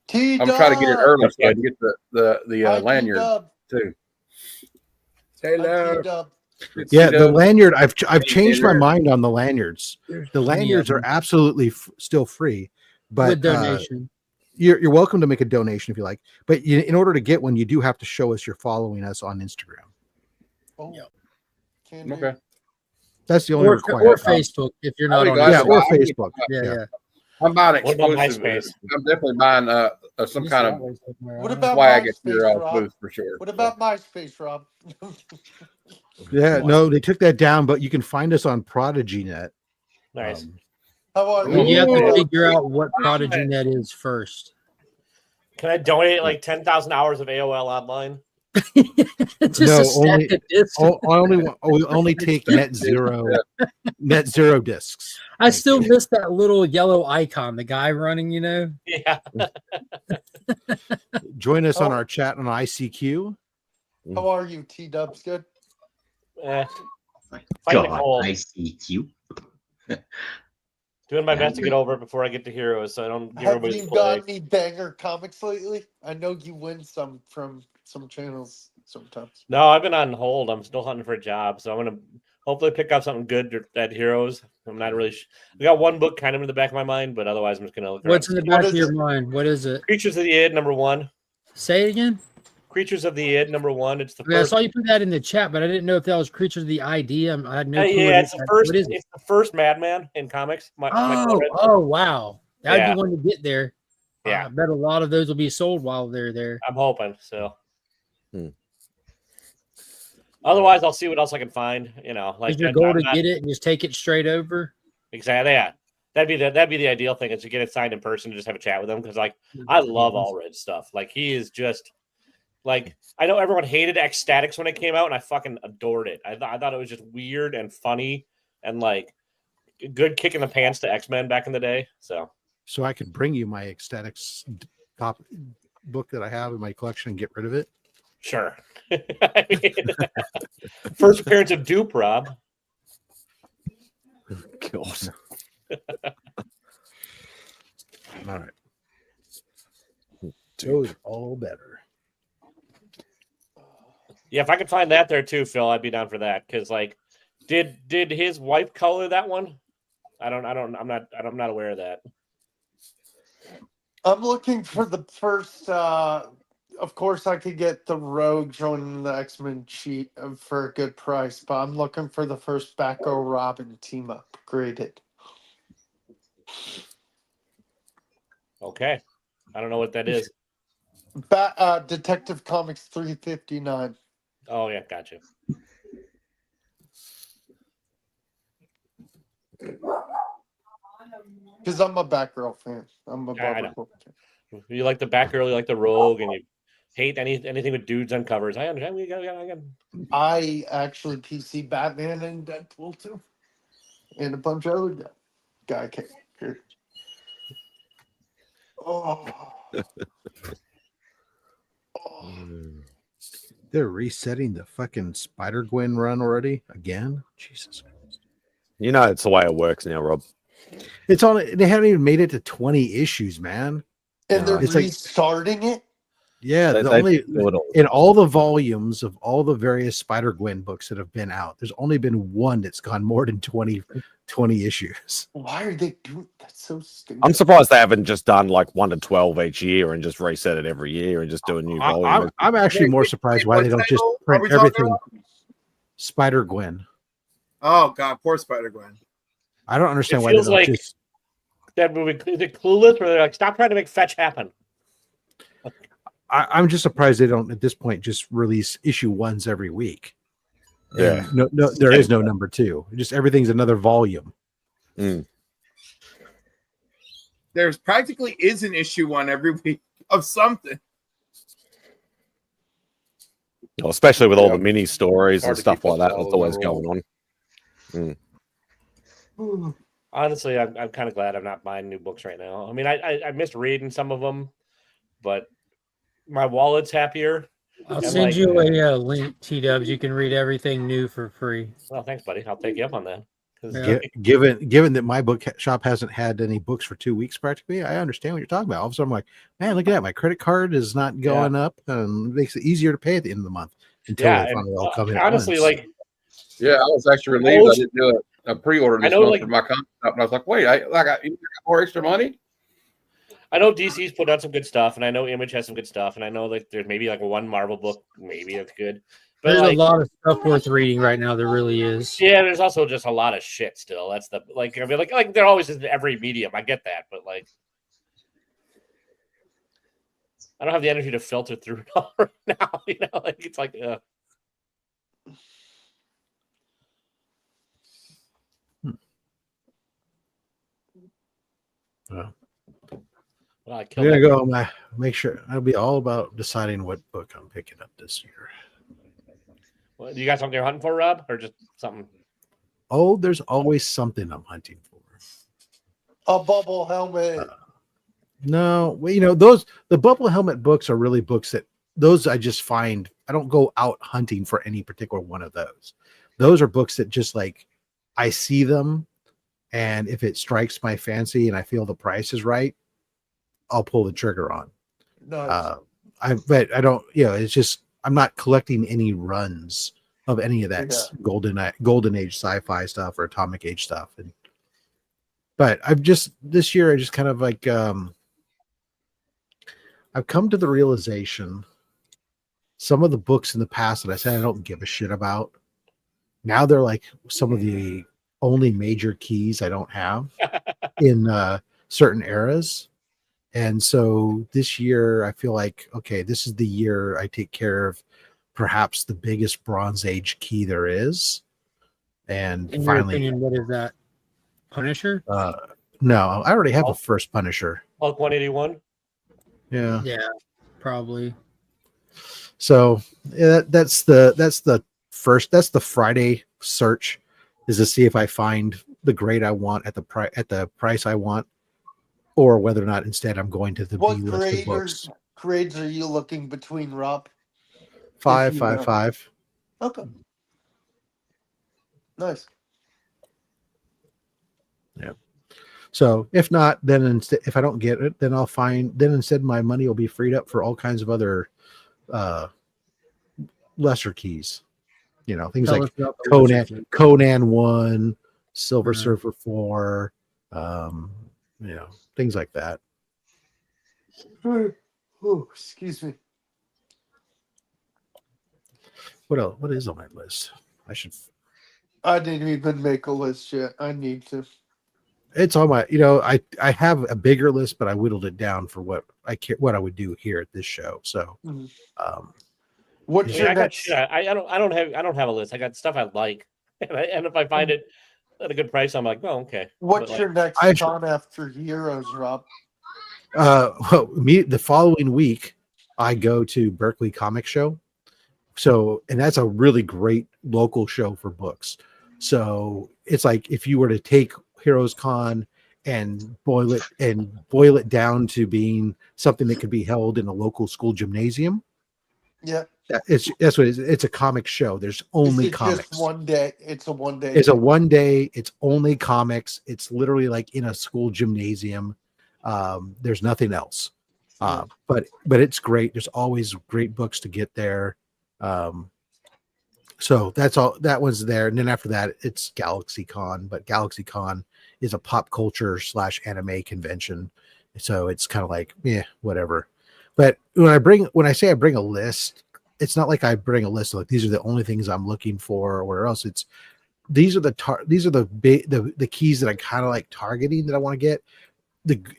T-Dub. I'm trying to get it early so I can get the lanyard T-Dub. too. Taylor. T-Dub. Yeah, the T-Dub. lanyard. I've changed my Lanyard. mind on the lanyards. The lanyards are absolutely still free, but With donation. you're welcome to make a donation if you like. But in order to get one, you do have to show us you're following us on Instagram. Oh. Yep. Can do. Okay. That's the only Or requirement. Facebook if you're I'll not be on glad Yeah, to or buy- Facebook. Yeah, yeah. I'm buying What about exclusive. MySpace? I'm definitely buying some kind of What about swag at MySpace, your Rob? booth for sure. What about MySpace, Rob? Yeah, no, they took that down, but you can find us on ProdigyNet. Nice. How are Well, you have to you? figure out what prodigy that is first. Can I donate like 10,000 hours of AOL online? Just No, a stack of discs. We only take net zero discs. I still miss that little yellow icon, the guy running, you know. Yeah. Join us on Oh. our chat on ICQ. How are you, T-Dubs? Good. Eh, fighting a God, cold. ICQ. Doing my best to get over it before I get to Heroes, so I don't give Have everybody you the got plague. any banger comics lately? I know you win some from some channels sometimes. No, I've been on hold. I'm still hunting for a job, so I'm gonna Hopefully, pick up something good at Heroes. I'm not really. I got one book kind of in the back of my mind, but otherwise, I'm just gonna look. What's in the around. back of your mind? What is it? Creatures of the Id #1. Say it again. Creatures of the Id #1. It's the Okay, I first. saw you put that in the chat, but I didn't know if that was Creatures of the ID. I had no clue. Yeah, it's the first. What is it? It's the first Madman in comics. Oh, wow. That'd Yeah. be one to get there. Yeah. I bet a lot of those will be sold while they're there. I'm hoping so. Otherwise, I'll see what else I can find. Is your goal to get it and just take it straight over? Exactly. Yeah, that'd be the ideal thing is to get it signed in person and just have a chat with him because I love Allred's stuff. Like he is just like I know everyone hated Ecstatics when it came out, and I fucking adored it. I thought it was just weird and funny and like a good kick in the pants to X-Men back in the day. So I could bring you my Ecstatics top book that I have in my collection and get rid of it. Sure. I mean, first appearance of Dupe, Rob. God. All right. Those are all better. Yeah, if I could find that there too, Phil, I'd be down for that. Because like, did his wife color that one? I'm not aware of that. I'm looking for the first. Of course, I could get the Rogue joining the X-Men cheat for a good price, but I'm looking for the first Batgirl Robin team up graded. Okay, I don't know what that is. Detective Comics 359. Oh yeah, gotcha. Because I'm a Batgirl fan. I'm a I Barbara know. fan. You like the Batgirl, you like the Rogue, and you hate anything with dudes on covers. I understand. I actually PC Batman and Deadpool too, and a bunch of other guy characters. Oh. They're resetting the fucking Spider-Gwen run already again. Jesus Christ! You know it's the way it works now, Rob. It's on. They haven't even made it to 20 issues, man. And they're it's like restarting it. Yeah, in all the volumes of all the various Spider-Gwen books that have been out, there's only been one that's gone more than 20 issues. Why are they doing that? So stupid. I'm surprised they haven't just done like 1 to 12 each year and just reset it every year and just do a new volume. I'm actually more surprised why they don't just print everything Spider-Gwen. Oh God, poor Spider-Gwen. I don't understand It why they feels don't like just. that movie. Is it Clueless? Where they're like, stop trying to make fetch happen. I'm just surprised they don't at this point just release issue ones every week. Yeah. No, there is no number 2. Just everything's another volume. There's practically is an issue 1 every week of something. Well, especially with all the mini stories Hard and to stuff keep like up that with that's all always the going on. Honestly, I'm kind of glad I'm not buying new books right now. I mean, I missed reading some of them, but my wallet's happier. I'll send you a link, T-Dubs. You can read everything new for free. Well, thanks, buddy. I'll take you up on that. Given that my book shop hasn't had any books for 2 weeks practically, I understand what you're talking about. All of a sudden, I'm like, man, look at that. My credit card is not going up, and it makes it easier to pay at the end of the month until they finally all come in. Honestly, like, yeah, I was actually relieved I didn't do a pre-order this month for my comic shop, and I was like, wait, I got more extra money. I know DC's put out some good stuff, and I know Image has some good stuff, and I know like there's maybe like one Marvel book, maybe that's good. But there's like, a lot of stuff worth reading right now. There really is. Yeah, there's also just a lot of shit still. That's the like. I mean, like there always is in every medium. I get that, but like, I don't have the energy to filter through it all right now. You know, like it's like. Well, I'm gonna go make sure. I'll be all about deciding what book I'm picking up this year. Well, you got something you're hunting for, Rob, or just something? Oh, there's always something I'm hunting for. A bubble helmet. No, well, the bubble helmet books are really books that those I just find. I don't go out hunting for any particular one of those. Those are books that just like I see them, and if it strikes my fancy and I feel the price is right, I'll pull the trigger on. Nice. But I don't. It's just I'm not collecting any runs of any of that golden age sci-fi stuff or atomic age stuff. But this year I just kind of like I've come to the realization some of the books in the past that I said I don't give a shit about, now they're like some of the only major keys I don't have in certain eras. And so this year I feel like, okay, this is the year I take care of perhaps the biggest Bronze Age key there is. And In finally, your opinion, what is that? Punisher? No, I already have a first Punisher. Hulk 181. Yeah. Yeah, probably. So that's the Friday search, is to see if I find the grade I want at the price I want, or whether or not instead I'm going to the B What list of books. grades are you looking between, Rob? 5, 5, 5. Okay. Nice. Yeah. So if not, then instead, if I don't get it, then I'll find. Then instead, my money will be freed up for all kinds of other lesser keys. You know, things like Conan 1, Silver Surfer 4. You know, things like that. Oh, excuse me. What else? What is on my list? I didn't even make a list yet. I need to. It's on my. You know, I have a bigger list, but I whittled it down for what I would do here at this show. So, what's your next? I don't have a list. I got stuff I like, and if I find it at a good price, I'm like, oh, okay. What's your next con after Heroes, Rob? Well, the following week, I go to Berkeley Comic Show. So, and that's a really great local show for books. So it's like if you were to take Heroes Con and boil it down to being something that could be held in a local school gymnasium. Yeah. That's what it is. It's a comic show. There's only comics. Just one day. It's a one day. It's a one day. It's only comics. It's literally like in a school gymnasium. There's nothing else. But it's great. There's always great books to get there. So that's all. That was there. And then after that, it's GalaxyCon. But GalaxyCon is a pop culture / anime convention. So it's kind of like, whatever. But when I say I bring a list, it's not like I bring a list of like these are the only things I'm looking for or where else. It's these are the keys that I kind of like targeting that I want to get.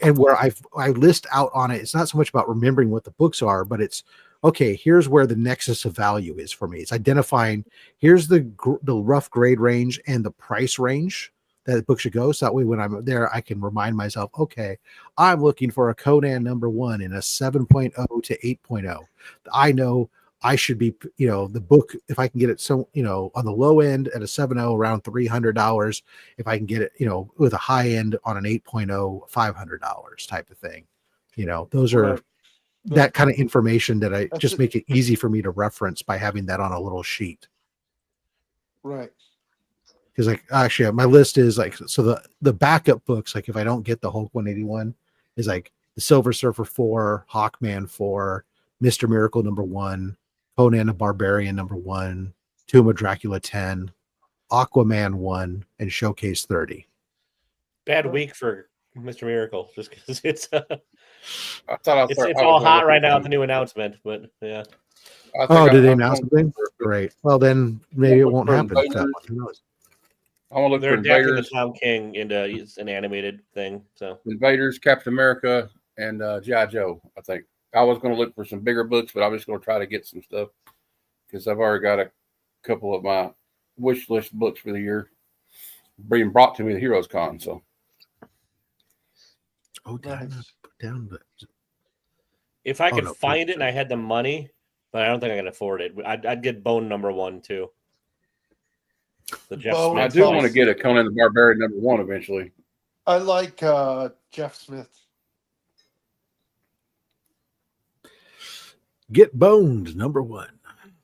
And where I list out on it, it's not so much about remembering what the books are, but it's okay. Here's where the nexus of value is for me. It's identifying here's the rough grade range and the price range that the book should go. So that way, when I'm there, I can remind myself, okay, I'm looking for a Conan #1 in a 7.0 to 8.0. I know I should be, the book, if I can get it on the low end at a 7.0 around $300, if I can get it, with a high end on an 8.0, $500 type of thing. Those are that kind of information that I just make it easy for me to reference by having that on a little sheet. Right. Because like actually my list is like, so the backup books, like if I don't get the Hulk 181 is like the Silver Surfer 4, Hawkman 4, Mr. Miracle #1, Conan the Barbarian #1, Tomb of Dracula 10, Aquaman 1, and Showcase 30. Bad week for Mr. Miracle, just because it's it's all hot right now with the new announcement, but yeah. Did they announce something? Great. Well, then maybe it won't happen. Who knows? I want to look They're for adapting Invaders. the Tom King into an animated thing. So Invaders, Captain America, and G.I. Joe. I think I was going to look for some bigger books, but I'm just going to try to get some stuff because I've already got a couple of my wish list books for the year being brought to me at Heroes Con. So, if I could find it and I had the money, but I don't think I can afford it. I'd get Bone #1 too. The Jeff Smith. I do want to get a Conan the Barbarian #1 eventually. I like Jeff Smith. Get Boned #1.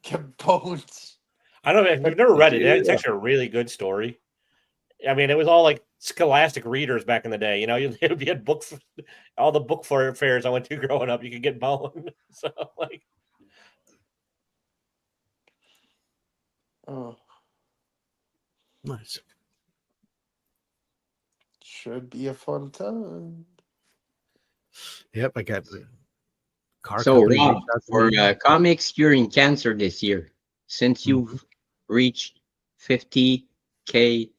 Get Bones. I don't know if I've never read it. It's actually a really good story. I mean, it was all like Scholastic readers back in the day. You had books, all the book fairs I went to growing up. You could get Bone. So like, Oh, Nice. should be a fun time. Yep, I got the car So, company Rob, reached out to for me. comics curing cancer this year, since you've reached 50K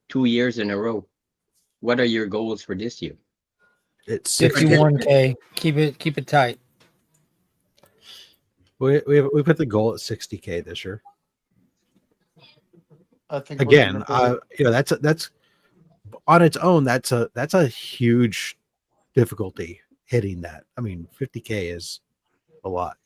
2 years in a row, what are your goals for this year? It's 60. 51K. Keep it tight. We put the goal at 60K this year. I think Again, that's on its own. That's a huge difficulty hitting that. I mean, 50K is a lot.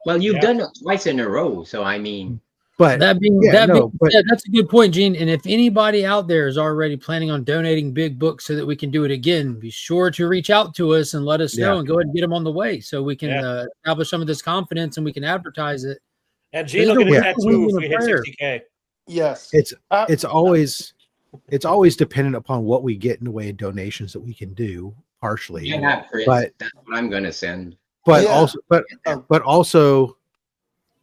Well, you've done it twice in a row, so I mean, But That being yeah, that no, being but said, that's a good point, Gene. And if anybody out there is already planning on donating big books so that we can do it again, be sure to reach out to us and let us know Yeah. and go ahead and get them on the way so we can Yeah. establish some of this confidence and we can advertise it. And Gene will get a Yeah. tattoo if we hit Prayer. 60K. Yes. it's always dependent upon what we get in the way of donations that we can do partially. yeah, Chris, But that's what I'm gonna send. but Yeah. also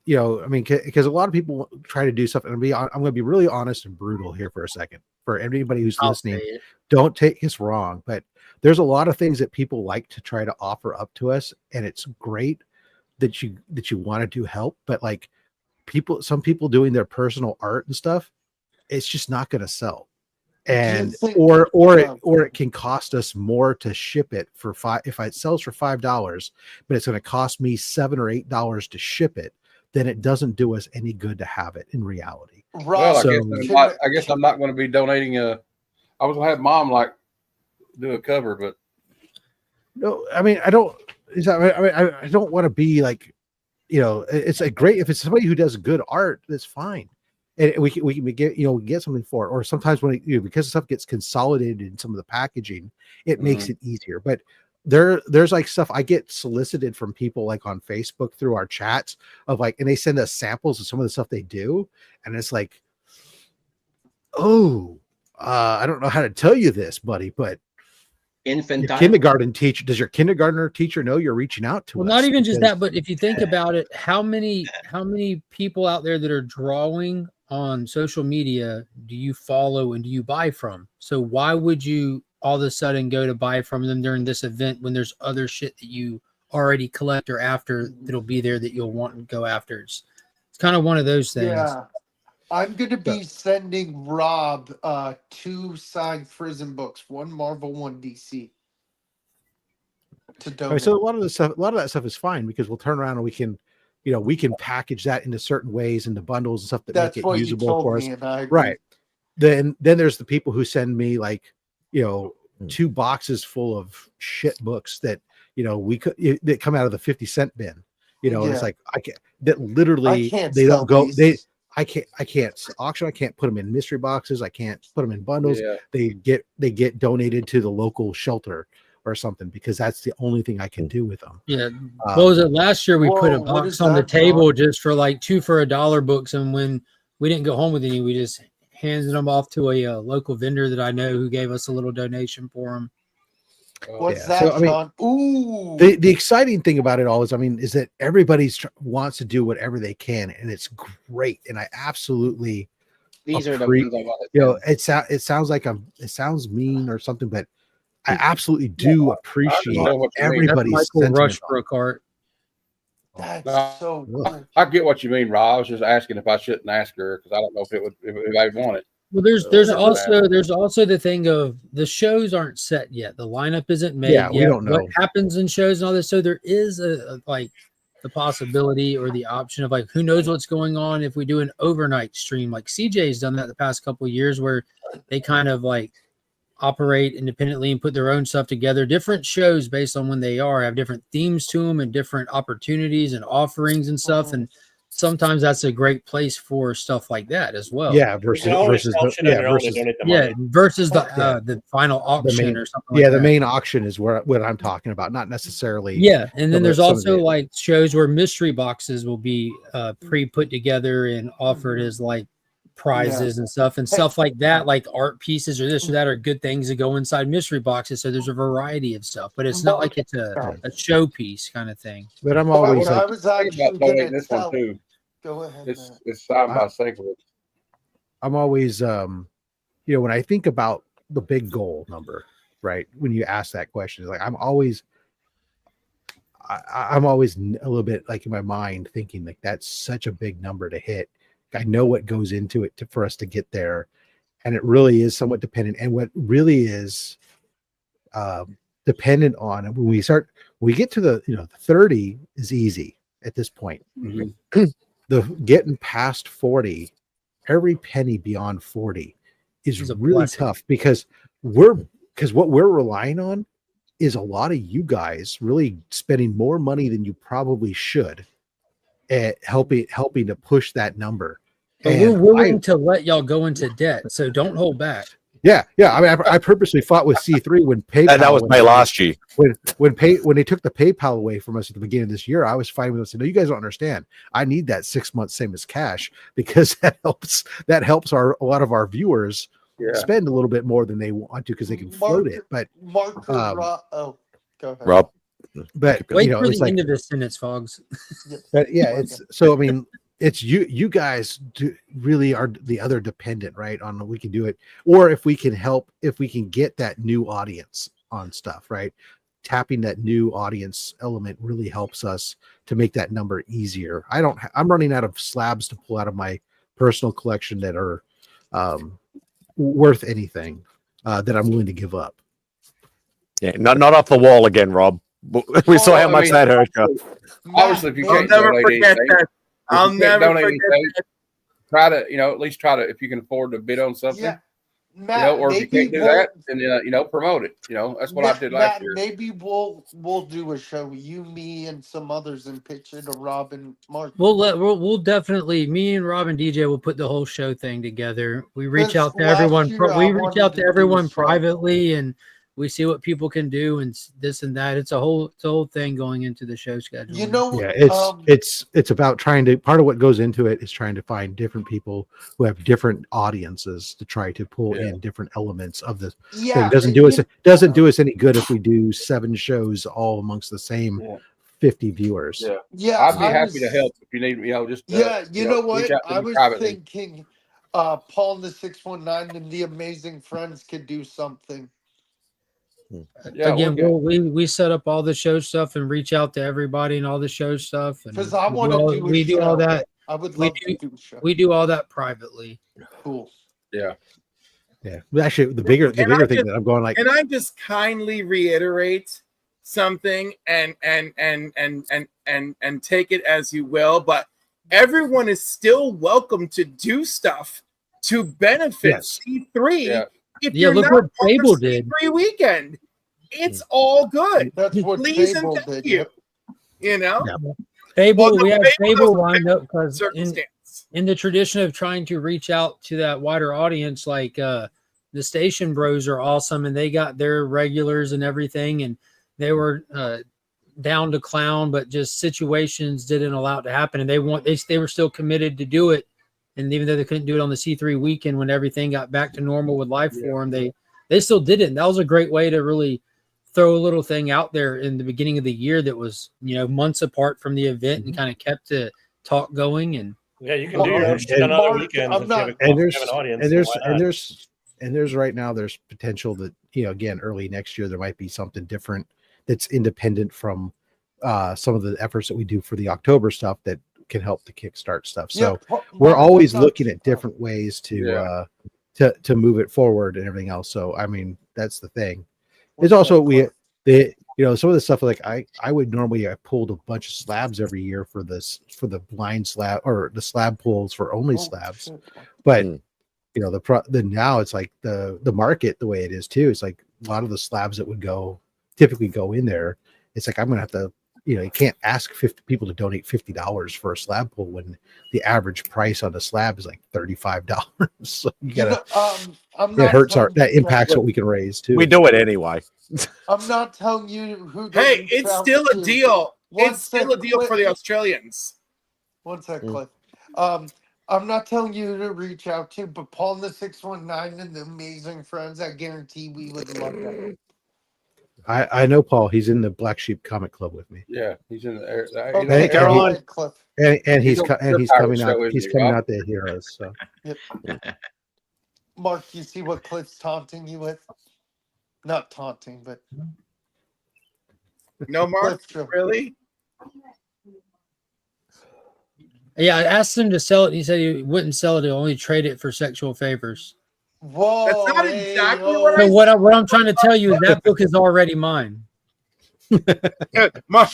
you know, I mean, because a lot of people try to do stuff, and I'm going to be really honest and brutal here for a second for anybody who's I'll listening. say it. Don't take us wrong, but there's a lot of things that people like to try to offer up to us, and it's great that you want to do help, but like some people doing their personal art and stuff, it's just not going to sell. And or it can cost us more to ship it for if it sells for $5, but it's going to cost me $7 or $8 to ship it, then it doesn't do us any good to have it in reality. Well, So- I guess I'm not going to be donating I was going to have Mom do a cover, but No, I mean, I don't want to be like, you know, it's a great, if it's somebody who does good art, that's fine. And we can get something for it. Or sometimes when because stuff gets consolidated in some of the packaging, it makes it easier. But there's like stuff I get solicited from people like on Facebook through our chats of like, and they send us samples of some of the stuff they do. And it's like, I don't know how to tell you this, buddy, but Infantile. kindergarten teacher, does your kindergartner teacher know you're reaching out to Well, us? not even just Because- that, but if you think about it, how many people out there that are drawing on social media do you follow and do you buy from? So why would you all of a sudden go to buy from them during this event when there's other shit that you already collect or after that'll be there that you'll want to go after? It's kind of one of those things. Yeah. I'm going to be sending Rob 2 signed Prison books, one Marvel, one DC. To donate. All right, so a lot of that stuff is fine because we'll turn around and we can package that into certain ways into bundles and stuff that That's make what it you usable told for me, us. and I agree. Right. Then there's the people who send me like, 2 boxes full of shit books that, that come out of the 50-cent bin. And it's like they don't go. I can't auction. I can't put them in mystery boxes. I can't put them in bundles. Yeah. They get donated to the local shelter or something because that's the only thing I can do with them. Yeah. What was it? Last year we put a Whoa, what box is on the that, table John? just for like 2 for $1 books, and when we didn't go home with any, we just handed them off to a local vendor that I know who gave us a little donation for them. What's Yeah. that, So, I mean, John? Ooh. The exciting thing about it all is that everybody wants to do whatever they can, and it's great. And I absolutely These are the ones I want to send. it sounds mean or something, but I absolutely do appreciate know what you mean. everybody's Michael sentiment on it. Rushbrook art. That's so cool. I get what you mean, Rob. I was just asking if I shouldn't ask her because I don't know if I want it. Well, there's also the thing of the shows aren't set yet. The lineup isn't made Yeah, yet. we don't know. What happens in shows and all this. So there is a the possibility or the option of like who knows what's going on if we do an overnight stream. Like CJ's done that the past couple of years where they kind of like operate independently and put their own stuff together. Different shows based on when they have different themes to them and different opportunities and offerings and stuff. And sometimes that's a great place for stuff like that as well. Yeah, versus the final auction or something. Yeah, the main auction is what I'm talking about, not necessarily. Yeah, and then there's some of also the- like shows where mystery boxes will be pre-put together and offered as like prizes and stuff like that, like art pieces or this or that are good things that go inside mystery boxes. So there's a variety of stuff, but it's not like it's a showpiece kind of thing. But I'm always I like, was actually About donating gonna this one tell, too. Go ahead. It's signed by St. Louis. I'm always, when I think about the big goal number, right? When you ask that question, it's like I'm always a little bit like in my mind thinking like that's such a big number to hit. I know what goes into it for us to get there, and it really is somewhat dependent. And what really is dependent on when we get to the 30 is easy at this point. Mm-hmm. The getting past 40, every penny beyond 40 is really tough because what we're relying on is a lot of you guys really spending more money than you probably should at helping to push that number. But we're willing to let y'all go into debt, so don't hold back. Yeah. I mean, I purposely fought with C3 when PayPal. And that was my last year. When they took the PayPal away from us at the beginning of this year, I was fighting with them. Saying, "No, you guys don't understand. I need that 6 months same as cash because that helps a lot of our viewers spend a little bit more than they want to because they can float it." But go ahead, Rob. But wait for the end of this sentence, Fogs. But yeah, it's so. I mean, it's you guys really are the other dependent, right? On we can do it, or if we can get that new audience on stuff, right? Tapping that new audience element really helps us to make that number easier. I'm running out of slabs to pull out of my personal collection that are worth anything that I'm willing to give up. Yeah, not off the wall again, Rob. We saw how much that hurt. Obviously, if you can't never forget that. I'll never forget that. Try to, at least try to, if you can afford to bid on something. Yeah. Matt, or if you can't do that, then promote it. That's what I did last year. Maybe we'll do a show, you, me, and some others, and pitch it to Rob and Mark. We'll definitely, me and Rob and DJ will put the whole show thing together. We reach out to everyone. We reach out to everyone privately, and we see what people can do and this and that. It's a whole thing going into the show schedule. Yeah, it's about trying to, part of what goes into it is trying to find different people who have different audiences to try to pull in different elements of this thing. Doesn't do us any good if we do 7 shows all amongst the same 50 viewers. I'd be happy to help if you need, just you know what? I was thinking Paul and the 619 and the Amazing Friends could do something. Again, we set up all the show stuff and reach out to everybody and all the show stuff. Because I want to do we do all that. I would love to do a show. We do all that privately. Cool. Yeah. Actually, the bigger thing that I'm going like, and I just kindly reiterate something and take it as you will, but everyone is still welcome to do stuff to benefit C3. Yeah. If you're look not what Fable did. C3 weekend, it's all good. That's what Please Fable and thank did. you. Fable, we have Fable lined up because circumstance. In the tradition of trying to reach out to that wider audience, like the Station Bros are awesome, and they got their regulars and everything, and they were down to clown, but just situations didn't allow it to happen, and they were still committed to do it. And even though they couldn't do it on the C3 weekend when everything got back to normal with life for them, they still did it. And that was a great way to really throw a little thing out there in the beginning of the year that was, months apart from the event and kind of kept the talk going. And you can do your on other weekends if you have an audience. And there's right now there's potential that again early next year there might be something different that's independent from some of the efforts that we do for the October stuff that can help to kickstart stuff. So we're always looking at different ways to move it forward and everything else. So I mean that's the thing. There's also some of the stuff like I would normally have pulled a bunch of slabs every year for the blind slab or the slab pulls for only slabs, but now it's like the market the way it is too. It's like a lot of the slabs that would typically go in there. It's like I'm gonna have to. You can't ask 50 people to donate $50 for a slab pull when the average price on a slab is like $35. So you gotta. That impacts what we can raise too. We do it anyway. I'm not telling you who. Hey, it's still a deal. It's still a deal for the Australians. One sec, Cliff. I'm not telling you to reach out to, but Paul and the 619 and the Amazing Friends, I guarantee we would love that. I know Paul. He's in the Black Sheep Comic Club with me. Yeah, he's in the air. Hey, Caroline. And he's He's coming out. show, He's isn't he, coming Rob? out the heroes. So Mark, you see what Cliff's taunting you with? Not taunting, but No, Mark, Cliff, really? Yeah, I asked him to sell it. He said he wouldn't sell it. He'll only trade it for sexual favors. Whoa, That's not hey, exactly yo. what So I what I'm trying to tell you is that book is already mine. said. Mark,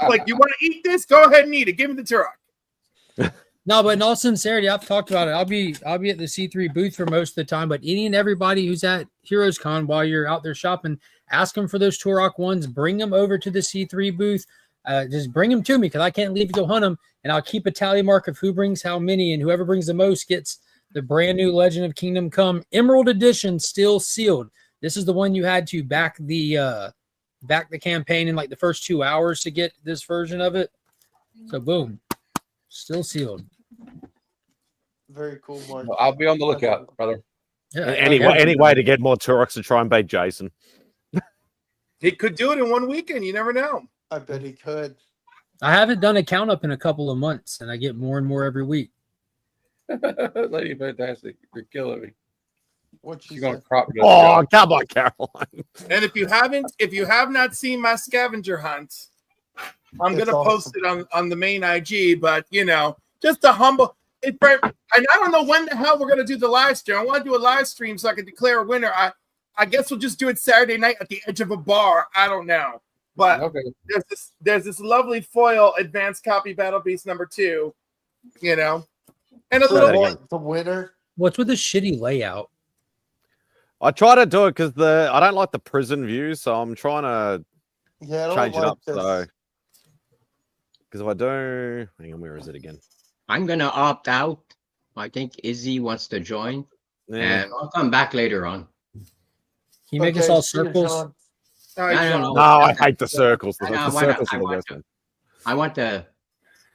like, you want to eat this? Go ahead and eat it. Give me the Turok. No, but in all sincerity, I've talked about it. I'll be at the C3 booth for most of the time, but any and everybody who's at Heroes Con while you're out there shopping, ask them for those Turok ones. Bring them over to the C3 booth. Just bring them to me because I can't leave to go hunt them, and I'll keep a tally mark of who brings how many, and whoever brings the most gets the brand new Legend of Kingdom Come Emerald Edition, still sealed. This is the one you had to back the campaign in like the first 2 hours to get this version of it. So boom, still sealed. Very cool, Mark. Well, I'll be on the lookout, brother. Yeah, Any way to get more Turoks to try and bait Jason. He could do it in one weekend. You never know. I bet he could. I haven't done a count up in a couple of months, and I get more and more every week. Lady Fantastic, you're killing me. What you She's gonna said? crop dust Oh, you. come on, Caroline. And if you have not seen my scavenger hunt, I'm It's gonna awesome. post it on the main IG. But just a humble. And I don't know when the hell we're gonna do the live stream. I want to do a live stream so I can declare a winner. I guess we'll just do it Saturday night at the edge of a bar. I don't know, but Okay. there's this lovely foil advanced copy Battle Beast #2, and a So little. what, the winner? What's with the shitty layout? I try to do it because I don't like the prison view, so I'm trying to Yeah, I don't change it like up. this. So because if I do, hang on, where is it again? I'm gonna opt out. I think Izzy wants to join, Yeah. and I'll come back later on. Can you make us Okay, all see you, circles? John. I don't know. No, I hate the circles. The, I know, the why not? circles are the worst one. I want to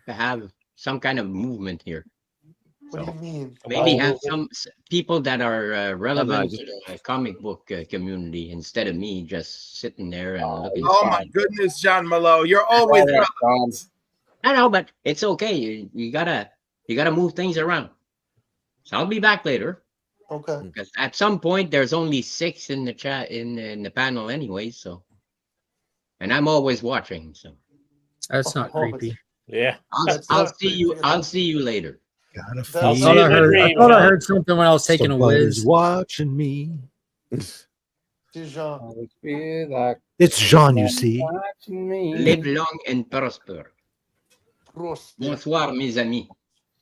have some kind of movement here. What do you mean? Maybe Oh, have some people that are relevant just- to the comic book community instead of me just sitting there and looking. Oh my sad. goodness, John Malo, you're always I know, but it's okay. You gotta move things around. So I'll be back later. Okay. Because at some point there's only 6 in the chat in the panel anyway. So, and I'm always watching. So That's not creepy. Yeah. I'll see you. I'll see you later. Gotta I see thought you I in the heard, dream, I John. heard something when I was taking a Somebody's whiz. watching me. Dijon. It's Jean, you see. Live long and prosper. Bonsoir, mes amis.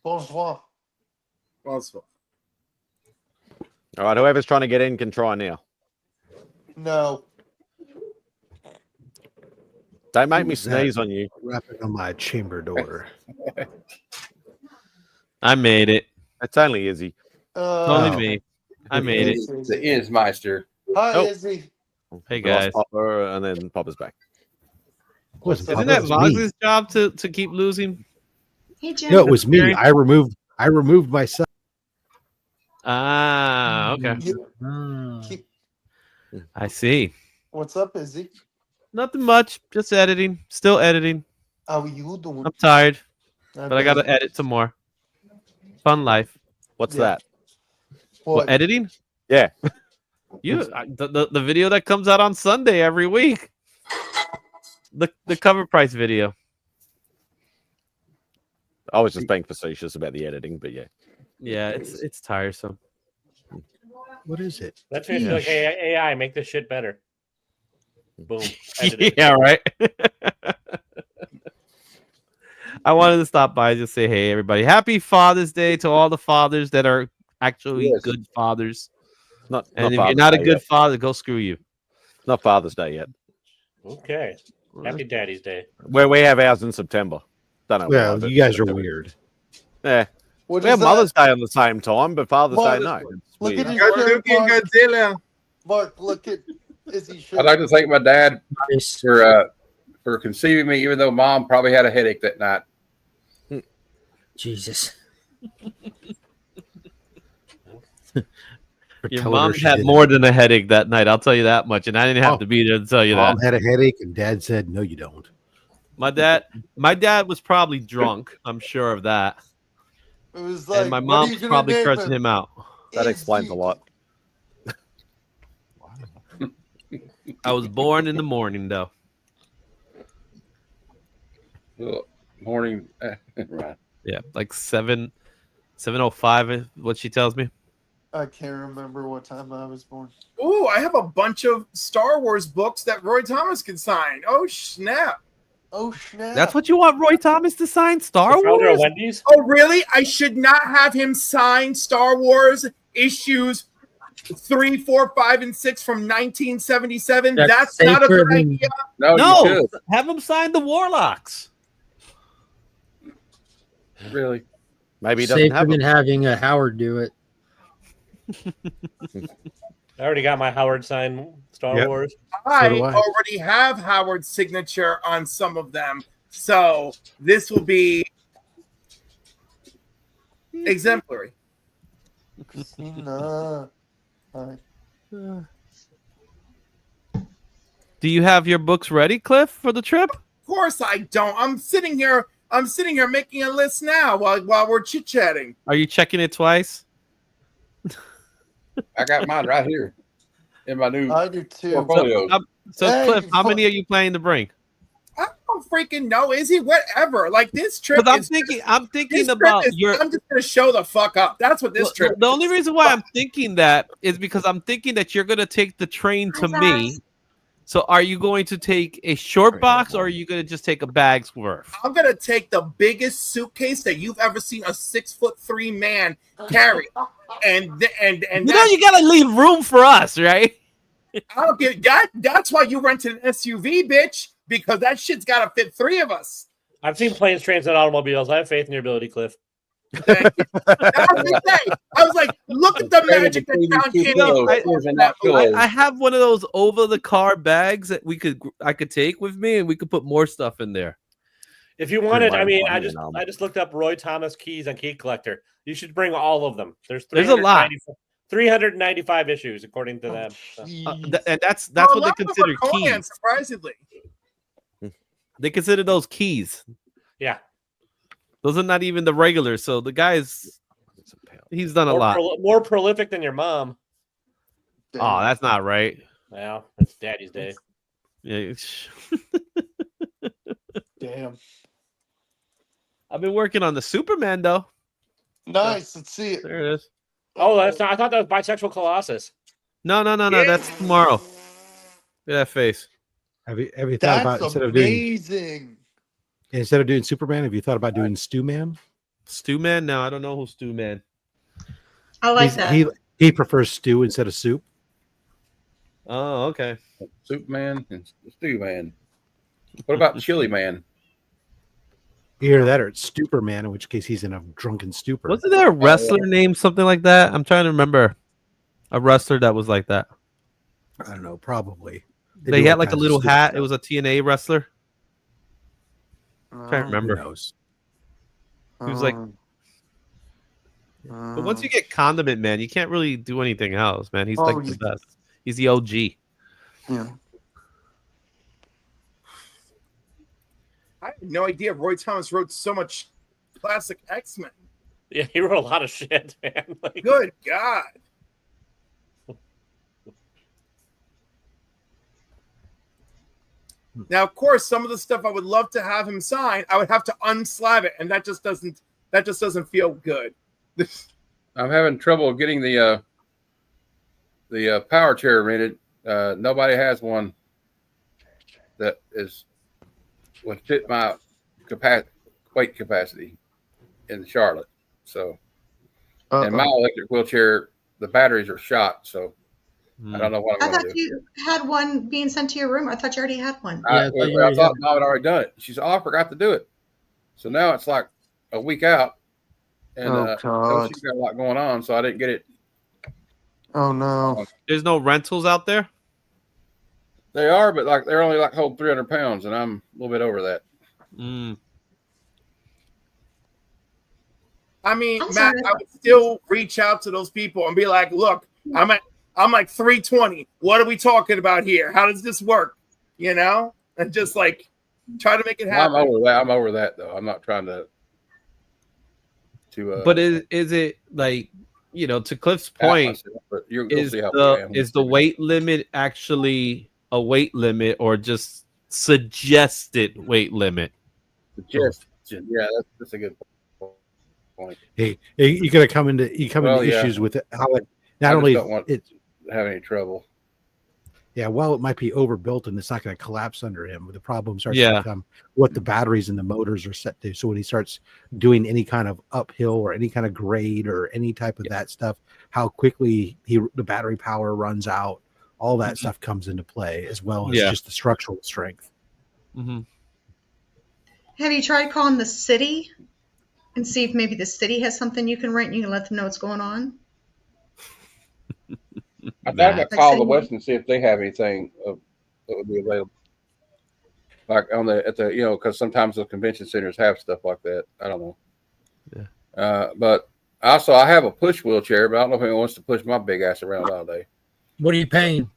Bonsoir. Bonsoir. All right, whoever's trying to get in can try now. No. Don't make me Who's that? sneeze on you. Rapping on my chamber door. I made it. It's only Izzy. Only me. I made it. The Izmeister. Hi, Oh. Izzy. Hey We lost guys. Popper, and then Popper's back. Wasn't Isn't Papa, that it was me. Moxley's job to keep losing? Hey, Jim. No, it was me. I removed myself. Ah, okay. Keep- I see. What's up, Izzy? Nothing much. Just editing. Still editing. How are you doing? I'm tired, I but I got bet. to edit some more. Fun life. What's Yeah. that? What, editing? Yeah. The video that comes out on Sunday every week. The cover price video. I was just being facetious about the editing, but yeah. Yeah, it's tiresome. What is it? That's what like, hey, AI, make this shit better. Boom. Edited. Yeah, right. I wanted to stop by and just say, hey, everybody, happy Father's Day to all the fathers that are actually Yes. good fathers. Not And if you're Father's not a Day good yet. father, go screw you. Not Father's Day yet. Okay. Happy Daddy's Day. Where we have ours in September. Don't know. Well, why, but you guys are September. weird. Yeah. What We is have that? Mother's Day on the same time, but Father's Day, no. It's Look weird. at his shirt, Godzilla, Mark. Godzilla. Mark, look at Izzy's shirt. I'd like to thank my dad Nice. for conceiving me, even though Mom probably had a headache that night. Jesus. Your telling her mom she had didn't. more than a headache that night. I'll tell you that much, and I didn't have Oh, to be there to tell you Mom that. had a headache, and Dad said, "No, you don't." My dad was probably drunk. I'm sure of that. It was And like, my what mom are you was gonna probably name cursing him? him out. That explains a lot. I was born in the morning, though. Morning. Right. Yeah, like 7:05 is what she tells me. I can't remember what time I was born. Ooh, I have a bunch of Star Wars books that Roy Thomas can sign. Oh snap! Oh snap! That's what you want Roy Thomas to sign? Star The founder of Wars? Wendy's? Oh really? I should not have him sign Star Wars issues 3, 4, 5, and 6 from 1977. That's not a safer good than- idea. No, No, you should. have him sign the Warlocks. Really. Maybe he doesn't safer have than them. having a Howard do it. I already got my Howard signed Star Yep. Wars. I do I. already have Howard's signature on some of them, so this will be exemplary. Nah. Do you have your books ready, Cliff, for the trip? Of course I don't. I'm sitting here making a list now while we're chit-chatting. Are you checking it twice? I got mine right here in my new I do too. portfolio. So Hey, Cliff, how many are you planning to bring? I don't freaking know, is he? Whatever. Like this trip Because is I'm thinking this trip about is- your. I'm just gonna show the fuck up. That's what this trip The only reason why I'm thinking that is because I'm thinking that you're gonna take the train to me. So are you going to take a short box or are you gonna just take a bag's worth? I'm gonna take the biggest suitcase that you've ever seen a 6'3" man carry, and You know you gotta leave room for us, right? I don't get that. That's why you rented an SUV, bitch, because that shit's gotta fit 3 of us. I've seen planes, trains, and automobiles. I have faith in your ability, Cliff. I was like, look at the magic that John Candy. I have one of those over the car bags that I could take with me, and we could put more stuff in there. If you wanted, I mean, I just looked up Roy Thomas keys on Key Collector. You should bring all of them. There's a lot. 395 issues according to them. So. And that's Well, a what lot they of them consider are Conan, keys. surprisingly. They consider those keys. Yeah. Those are not even the regulars. So the guy's he's done a lot. More prolific than your mom. Oh, that's not right. Well, that's Daddy's day. Yeah. Damn. I've been working on the Superman though. Nice. Let's see it. There it is. Oh, that's not. I thought that was Bisexual Colossus. No. That's tomorrow. Look at that face. Have you thought That's about amazing. instead of doing Superman? Have you thought about doing Stu Man? Stu Man? No, I don't know who Stu Man. I like that. He prefers stew instead of soup. Oh, okay. Soup Man and Stew Man. What about Chili Man? Either that or it's Stupor Man, in which case he's in a drunken stupor. Wasn't there a wrestler named something like that? I'm trying to remember a wrestler that was like that. I don't know, probably. They do had all like a kinds of little stupid hat. stuff. It was a TNA wrestler. Can't remember. Who knows? He was like, but once you get Condiment Man, you can't really do anything else, man. He's like the best. He's the OG. Yeah. I had no idea Roy Thomas wrote so much classic X-Men. Yeah, he wrote a lot of shit, man. Like, Good God. Now, of course, some of the stuff I would love to have him sign, I would have to unslab it, and that just doesn't feel good. I'm having trouble getting the power chair rented. Nobody has one that would fit my weight capacity in Charlotte. So, and my electric wheelchair, the batteries are shot. So, I don't know what I I'm thought going to do. you had one being sent to your room. I thought you already had one. I thought Mom had already done it. She said, "Oh, I forgot to do it." So now it's like a week out, and so she's got a lot going on, so I didn't get it. Oh no! There's no rentals out there. They are, but like they're only like hold 300 pounds, and I'm a little bit over that. I mean, Matt, I would still reach out to those people and be like, look, I'm like 320. What are we talking about here? How does this work? You know, and just like try to make it happen. I'm over that though. I'm not trying to. But is it like, you know, to Cliff's point, is the weight limit actually a weight limit or just suggested weight limit? Suggestion, yeah, that's a good point. Hey, you're gonna come into issues with it. How it not only don't want it have any trouble. Yeah, well, it might be overbuilt and it's not going to collapse under him. The problem starts Yeah. to become what the batteries and the motors are set to. So when he starts doing any kind of uphill or any kind of grade or any type of that stuff, how quickly the battery power runs out, all that stuff comes into play, as well as just the structural strength. Mm-hmm. Have you tried calling the city and see if maybe the city has something you can rent and you can let them know what's going on? I thought I'd call the West and see if they have anything that would be available. Like because sometimes the convention centers have stuff like that. I don't know. Yeah. But also I have a push wheelchair, but I don't know if anyone wants to push my big ass around all day. What are you paying?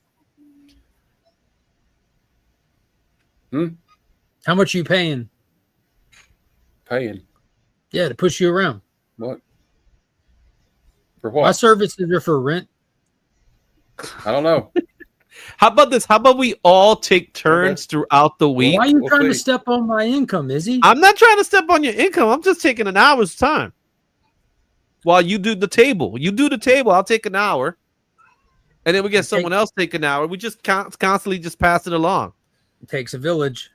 How much are you paying? Yeah, to push you around. What? For what? My services are for rent. I don't know. How about this? How about we all take turns throughout the week? Why are you trying to step on my income, Izzy? I'm not trying to step on your income. I'm just taking an hour's time. While you do the table. You do the table, I'll take an hour. And then we get someone else take an hour. We just constantly just pass it along. It takes a village.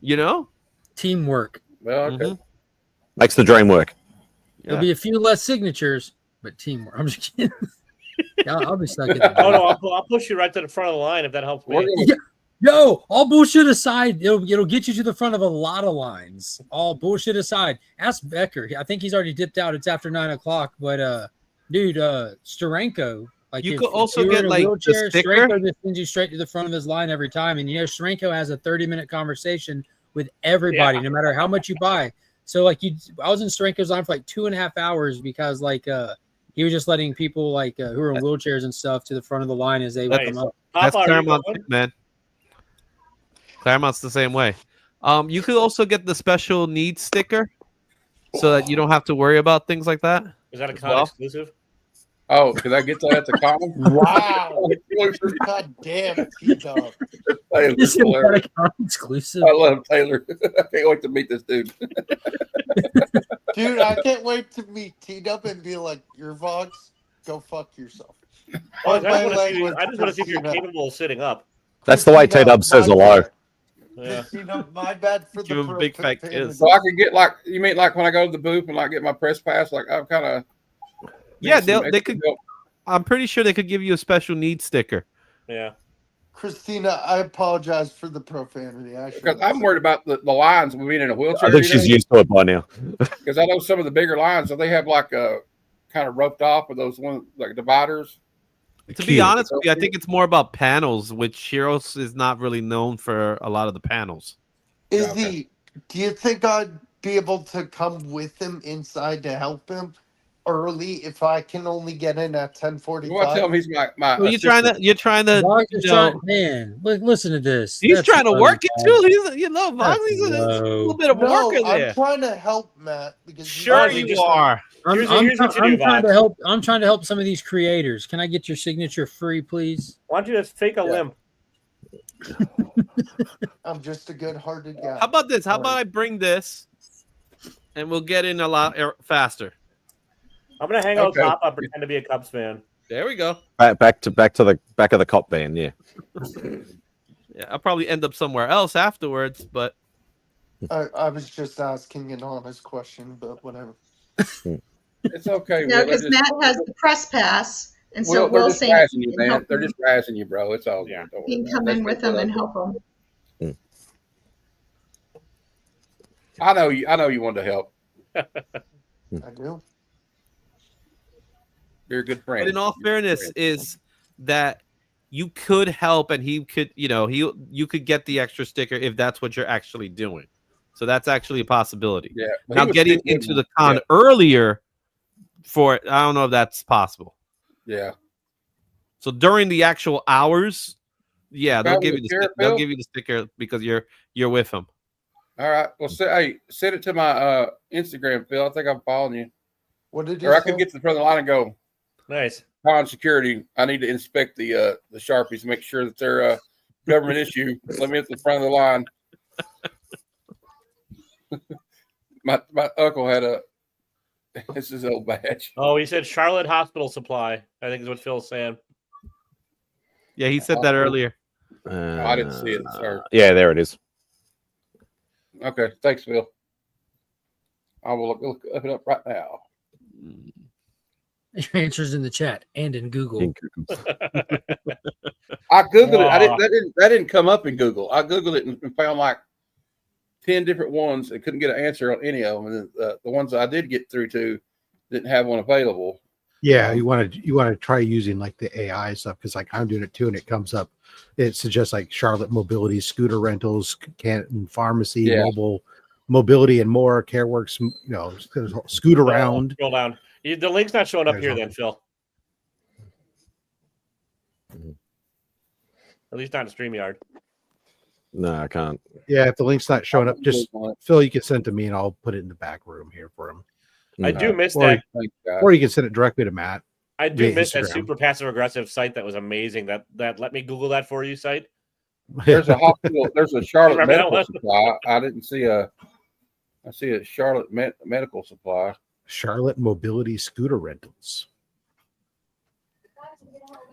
You know? Teamwork. Well, okay. Makes the dream work. There'll be a few less signatures, but teamwork. I'm just kidding. I'll be stuck in the Oh no, I'll push you right to the front of the line if that helps me. Yo, all bullshit aside, it'll get you to the front of a lot of lines. All bullshit aside, ask Becker. I think he's already dipped out. It's after 9 o'clock. But dude, Steranko, like you if, could also if get like wheelchair, the sticker. Steranko just sends you straight to the front of his line every time. And Steranko has a 30-minute conversation with everybody, no matter how much you buy. So like I was in Steranko's line for like 2.5 hours because like he was just letting people like who are in wheelchairs and stuff to the front of the line as they would come up. That's Claremont, man. Claremont's the same way. You could also get the special needs sticker so that you don't have to worry about things like that. Is that a con exclusive? Oh, can I get that at the common? Wow. God damn, T-Dog. Exclusive. I love Taylor. I can't wait to meet this dude. Dude, I can't wait to meet T-Dub and be like, your Vox, go fuck yourself. I just want to see if you're capable of sitting up. That's the way T-Dub says hello. Yeah. My bad for Give him a big fat kiss. So I could get like, you mean like when I go to the booth and like get my press pass, like I'm kind of. Yeah, they could. I'm pretty sure they could give you a special needs sticker. Yeah. Christina, I apologize for the profanity. Because I'm worried about the lines with being in a wheelchair. I think she's used to it by now. Because I know some of the bigger lines, so they have like a kind of roped off with those one like dividers. To be honest with you, I think it's more about panels, which Heroes is not really known for a lot of the panels. Do you think I'd be able to come with him inside to help him early if I can only get in at 10:45? You want to tell him he's my well, you're trying to man, listen to this. He's trying to work it too. He's Voxley's a little bit of a worker there. I'm trying to help Matt because sure you are. I'm trying to help. I'm trying to help some of these creators. Can I get your signature free, please? Why don't you just fake a limp? I'm just a good-hearted guy. How about this? How about I bring this, and we'll get in a lot faster. I'm gonna hang out top up, pretend to be a Cubs fan. There we go. Back to the back of the cop van. Yeah. Yeah, I'll probably end up somewhere else afterwards, but I was just asking an honest question, but whatever. It's okay. No, because Matt has the press pass, and so they're we'll just say razzing you, man. They're just razzing you, bro. It's all good. Don't he worry can come in with them and help them. I know you want to help. I do. You're a good friend. But in all fairness, is that you could help, and he could, you could get the extra sticker if that's what you're actually doing. So that's actually a possibility. Yeah. Now getting into the con earlier for it, I don't know if that's possible. Yeah. So during the actual hours, yeah, they'll Found give the you chair, they'll Phil? give you the sticker because you're with them. All right. Well, hey, send it to my Instagram, Phil. I think I'm following you. What did you Or I say? could get to the front of the line and go, Nice. Con security. I need to inspect the Sharpies, make sure that they're government issue. Let me at the front of the line. my uncle had this is his old badge. Oh, he said Charlotte Hospital Supply. I think is what Phil's saying. Yeah, he said that earlier. I didn't see it, sir. Yeah, there it is. Okay, thanks, Phil. I will look it up right now. Your answers in the chat and in Google. I googled it. That didn't come up in Google. I googled it and found like 10 different ones and couldn't get an answer on any of them. And the ones that I did get through to didn't have one available. Yeah, you want to try using like the AI stuff because like I'm doing it too, and it comes up. It suggests like Charlotte Mobility, scooter rentals, Canton Pharmacy, mobile mobility, and more. CareWorks, scoot around. Scroll down. The link's not showing up here, then, Phil. At least not in StreamYard. No, I can't. Yeah, if the link's not showing up, just Phil, you can send it to me, and I'll put it in the back room here for him. I do miss that. Or you can send it directly to Matt. I do miss Instagram. that super passive aggressive site that was amazing. That let me Google that for you site. There's a hospital. There's a Charlotte Remember that Medical one? Supply. I didn't see I see a Charlotte Medical Supply. Charlotte Mobility Scooter Rentals.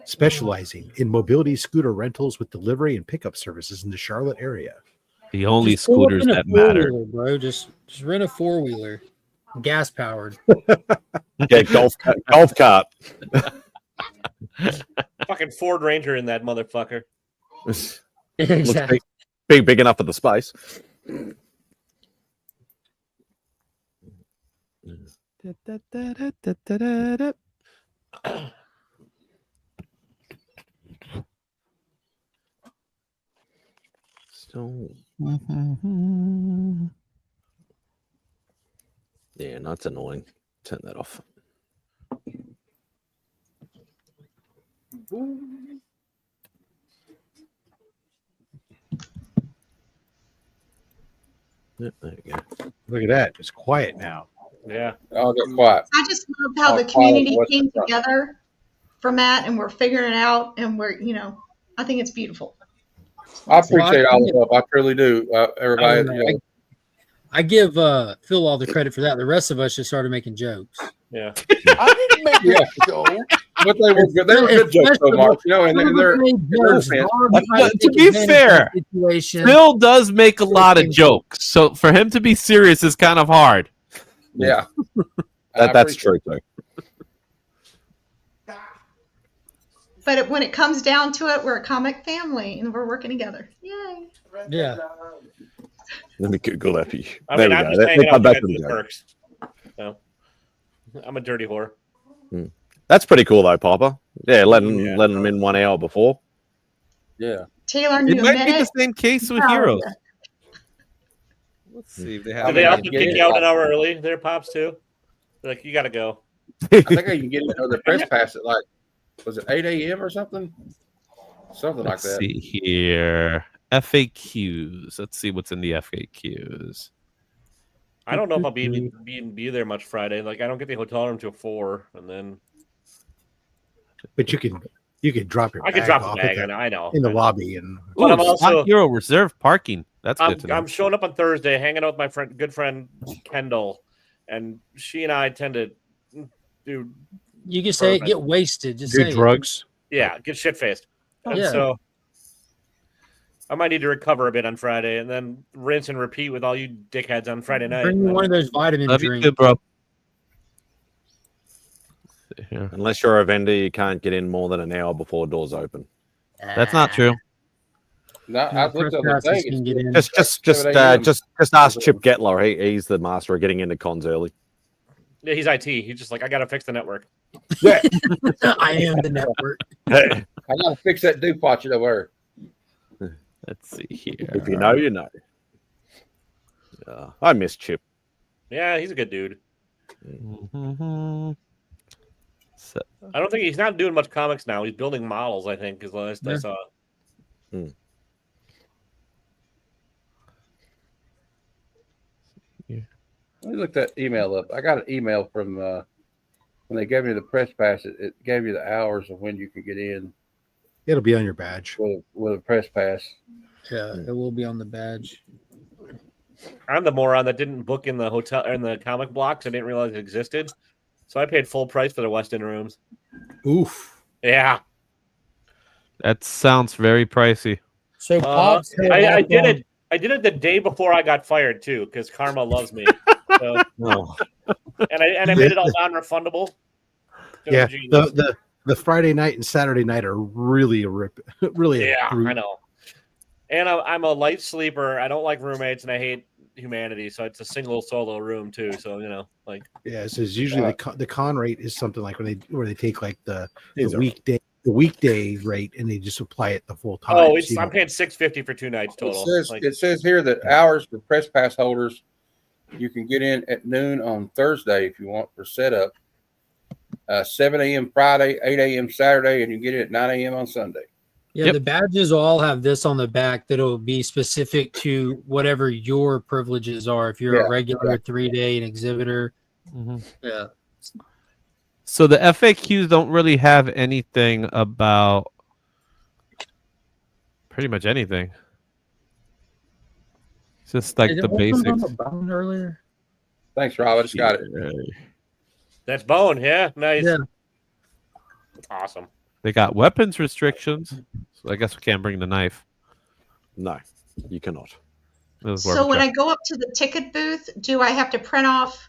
Specializing in mobility scooter rentals with delivery and pickup services in the Charlotte area. The only Just pull up scooters in a that matter. four-wheeler, bro. Just rent a 4-wheeler, gas powered. Yeah, golf cart. Fucking Ford Ranger in that motherfucker. Looks Exactly. big enough for the space. Still. Yeah, that's annoying. Turn that off. Yep, there you go. Look at that. It's quiet now. Yeah. I'll get quiet. I just love how the community came together for Matt, and we're figuring it out, and we're, I think it's beautiful. I appreciate all the help. I truly do. Everybody. I give Phil all the credit for that. The rest of us just started making jokes. Yeah. I didn't make a joke. But they were good. They were good jokes, though, Mark. And they're to be fair, Phil does make a lot of jokes. So for him to be serious is kind of hard. Yeah. That's true, too. But when it comes down to it, we're a comic family, and we're working together. Yay. Yeah. Let me Google that for you. I There mean, we I'm go. just saying They come back to the the joke. perks. So, I'm a dirty whore. That's pretty cool, though, Papa. Yeah, letting them in 1 hour before. Yeah. Taylor It knew a might be minute. the same case with Heroes. Let's see if they have. Did they also kick you out an hour early? Their pops too. They're like, you got to go. I think I can get the press pass at was it 8 a.m. or something? Something Let's like that. see here. FAQs. Let's see what's in the FAQs. I don't know if I'll be there much Friday. Like, I don't get the hotel room till 4, and then But you can drop your I can bag drop off the bag. at I know in the lobby and But I'm Ooh, also Spot Hero reserve parking. That's good to know. I'm showing up on Thursday, hanging out with my good friend Kendall, and she and I tend to do. You can say it, get wasted. Just do say drugs. Yeah, get shit faced. Yeah. So I might need to recover a bit on Friday, and then rinse and repeat with all you dickheads on Friday night. Bring me one of those vitamin Love you drinks. too, bro. Unless you're a vendor, you can't get in more than an hour before doors open. That's not true. No, I looked at the Press passes thing. can get in. Just ask Chip Gettler. He's the master of getting into cons early. Yeah, he's IT. He's just like, I gotta fix the network. Yeah, I am the network. I gotta fix that dew pot you over. Let's see here. If you know, you know. I miss Chip. Yeah, he's a good dude. Let's I don't think he's not doing much comics now. He's building models, I think, is the last I saw. Let me look that email up. I got an email from when they gave me the press pass. It gave you the hours of when you can get in. It'll be on your badge with a press pass. Yeah, it will be on the badge. I'm the moron that didn't book in the hotel or in the comic blocks. I didn't realize it existed, so I paid full price for the West End rooms. Oof. Yeah. That sounds very pricey. So Pops, I did it. I did it the day before I got fired too, because karma loves me. So, and I made it all non-refundable. Yeah, the Friday night and Saturday night are really a rip. Really, yeah, I know. And I'm a light sleeper. I don't like roommates, and I hate humanity. So it's a single solo room too. So like yeah. So it's usually the con rate is something like where they take like the weekday rate and they just apply it the full time. Oh, I'm paying $650 for 2 nights total. It says here that hours for press pass holders, you can get in at noon on Thursday if you want for setup. 7 a.m. Friday, 8 a.m. Saturday, and you get it at 9 a.m. on Sunday. Yeah, the badges all have this on the back that'll be specific to whatever your privileges are. If you're a regular 3-day and exhibitor, yeah. So the FAQs don't really have anything about pretty much anything. It's just like the basics. Earlier. Thanks, Rob. I just got it. That's Bone. Yeah, nice. Yeah. Awesome. They got weapons restrictions, so I guess we can't bring the knife. No, you cannot. So when I go up to the ticket booth, do I have to print off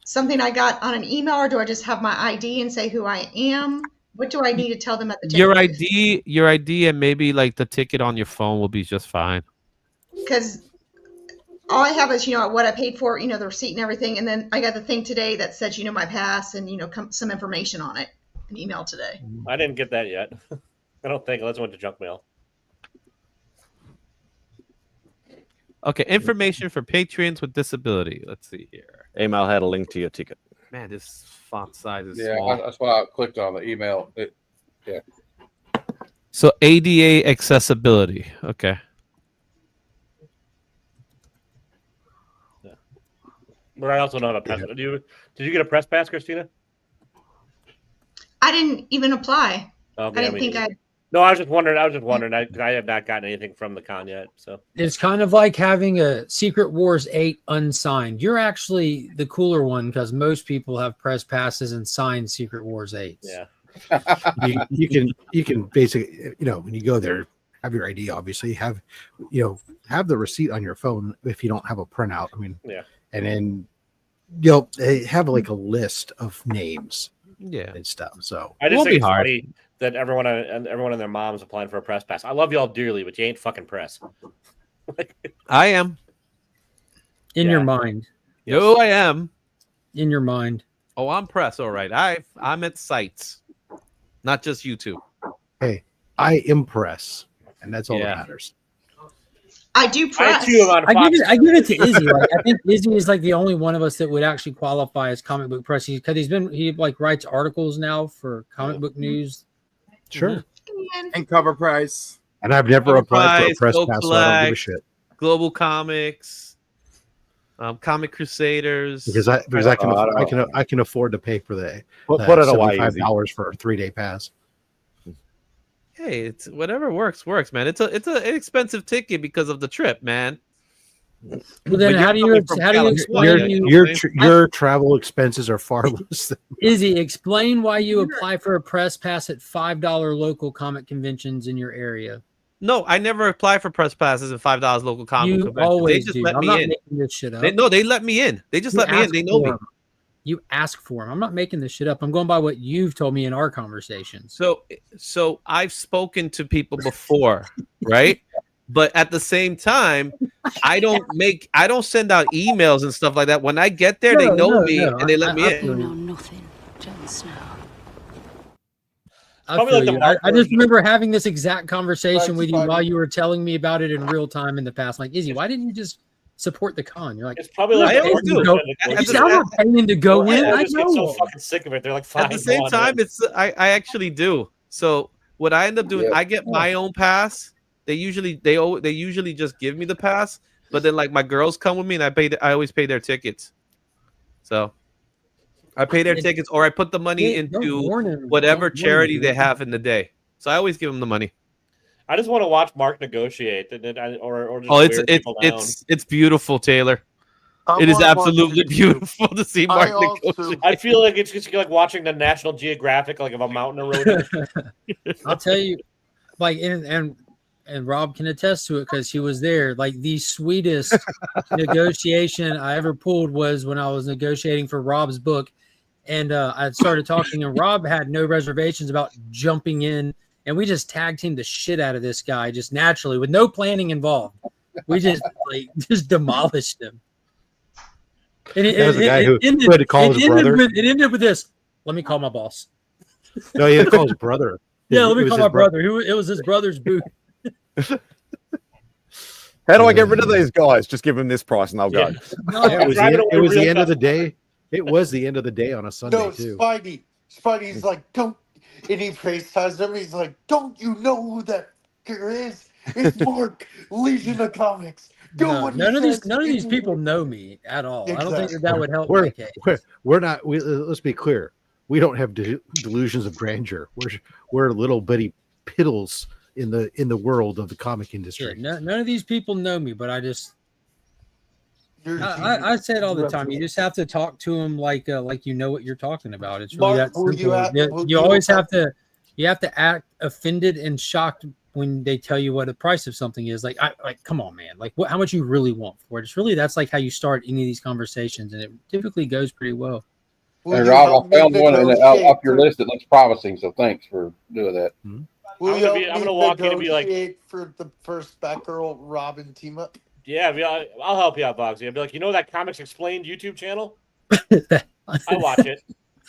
something I got on an email, or do I just have my ID and say who I am? What do I need to tell them at the ticket booth? Your ID, and maybe like the ticket on your phone will be just fine. Because all I have is, what I paid for, the receipt and everything. And then I got the thing today that says, my pass and, some information on it, an email today. I didn't get that yet. I don't think. Let's went to junk mail. Okay, information for patrons with disability. Let's see here. Email had a link to your ticket. Man, this font size is Yeah, small. that's why I clicked on the email. Yeah. So ADA accessibility. Okay. But I also know a press. Did you get a press pass, Christina? I didn't even apply. Okay, I didn't think I. No, I was just wondering. I have not gotten anything from the con yet. So it's kind of like having a Secret Wars 8 unsigned. You're actually the cooler one because most people have press passes and signed Secret Wars 8s. Yeah. you can basically, when you go there, have your ID, obviously, have the receipt on your phone if you don't have a printout. I mean, yeah. And then they have like a list of names, and stuff. So I just think it's funny that everyone and their mom's applying for a press pass. I love y'all dearly, but you ain't fucking press. I am in your mind. Yo, I am in your mind. Oh, I'm press. All right, I'm at sites, not just YouTube. Hey, I impress, and that's all that matters. I do press. I give it to Izzy. Like, I think Izzy is like the only one of us that would actually qualify as comic book press because he writes articles now for comic book news. Sure. And cover price. And I've never applied for a press pass, so I don't give a shit. Global Comics, Comic Crusaders. Because I can afford to pay for the put it away. $75 for a 3-day pass. Hey, it's whatever works, man. It's an expensive ticket because of the trip, man. Well, then how do you explain your travel expenses are far less than Izzy, explain why you apply for a press pass at $5 local comic conventions in your area. No, I never apply for press passes at $5 local comic conventions. Always they just do. let I'm me not in. making this shit up. They let me in. They just let me in. They know me. You ask for them. I'm not making this shit up. I'm going by what you've told me in our conversations. So I've spoken to people before, right? But at the same time, I don't send out emails and stuff like that. When I get there, they know me and they let me in. You know nothing, Jon Snow. I just remember having this exact conversation with you while you were telling me about it in real time in the past. Like, Izzy, why didn't you just support the con. You're like, It's probably like I always do. I'm not paying to go in. I I just get so know. fucking sick of it. They're like, At the same time, it's I actually do. So what I end up doing, I get my own pass. They usually just give me the pass, but then like my girls come with me and I always pay their tickets. So I pay their tickets, or I put the money into whatever charity they have in the day. So I always give them the money. I just want to watch Mark negotiate, or just it's beautiful, Taylor. It is absolutely beautiful to see Mark negotiate. I feel like it's just like watching the National Geographic, like of a mountain eroding. I'll tell you, like, and Rob can attest to it because he was there. Like, the sweetest negotiation I ever pulled was when I was negotiating for Rob's book, and I started talking, and Rob had no reservations about jumping in, and we just tag teamed the shit out of this guy just naturally with no planning involved. We just demolished him. And that was the guy who had to call his brother. It ended with this. Let me call my boss. No, he had to call his brother. Yeah, let me call my brother. It was his brother's booth. How do I get rid of these guys? Just give them this price and they'll go. No, it was the end of the day. It was the end of the day on a Sunday too. Spidey's like, don't. And he FaceTimes him. He's like, don't you know who that fucker is? It's Mark, Legion of Comics. None of these people know me at all. Exactly. I don't think that would help my case. We're not. Let's be clear. We don't have delusions of grandeur. We're little bitty piddles in the world of the comic industry. Yeah, none of these people know me, but I say it all the time. You just have to talk to them like you know what you're talking about. It's really that simple. You always have to act offended and shocked when they tell you what the price of something is. Like come on, man. Like how much you really want for it. It's really, that's like how you start any of these conversations, and it typically goes pretty well. Hey, Rob, I found one up your list that looks promising, so thanks for doing that. I'm gonna walk in and be like, for the first Batgirl Robin team up. Yeah, I'll help you out, Bogsy. I'll be like, you know that Comics Explained YouTube channel? I watch it.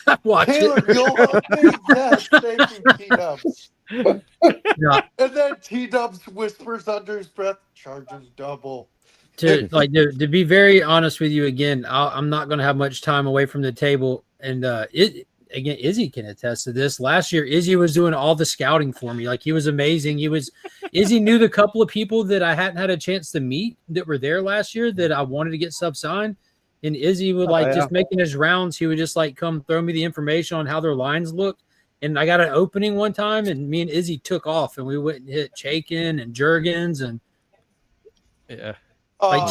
I watch Taylor, it. you'll update that. Thank you, T-Dubs. Yeah. And then T-Dubs whispers under his breath, charges double. To be very honest with you, again, I'm not going to have much time away from the table. And Izzy can attest to this. Last year, Izzy was doing all the scouting for me. Like, he was amazing. Izzy knew the couple of people that I hadn't had a chance to meet that were there last year that I wanted to get sub signed. And Izzy would just making his rounds. He would just like come throw me the information on how their lines looked. And I got an opening one time, and me and Izzy took off, and we went and hit Chaikin and Jurgens, and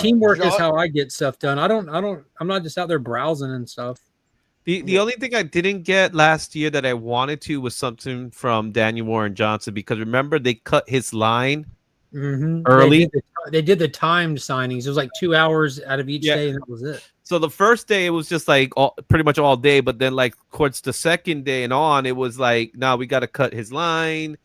teamwork is how I get stuff done. I'm not just out there browsing and stuff. The only thing I didn't get last year that I wanted to was something from Daniel Warren Johnson, because remember they cut his line early. They did the timed signings. It was like 2 hours out of each day, and that was it. So the first day it was just like pretty much all day, but then like towards the second day and on, it was like, now we got to cut his line,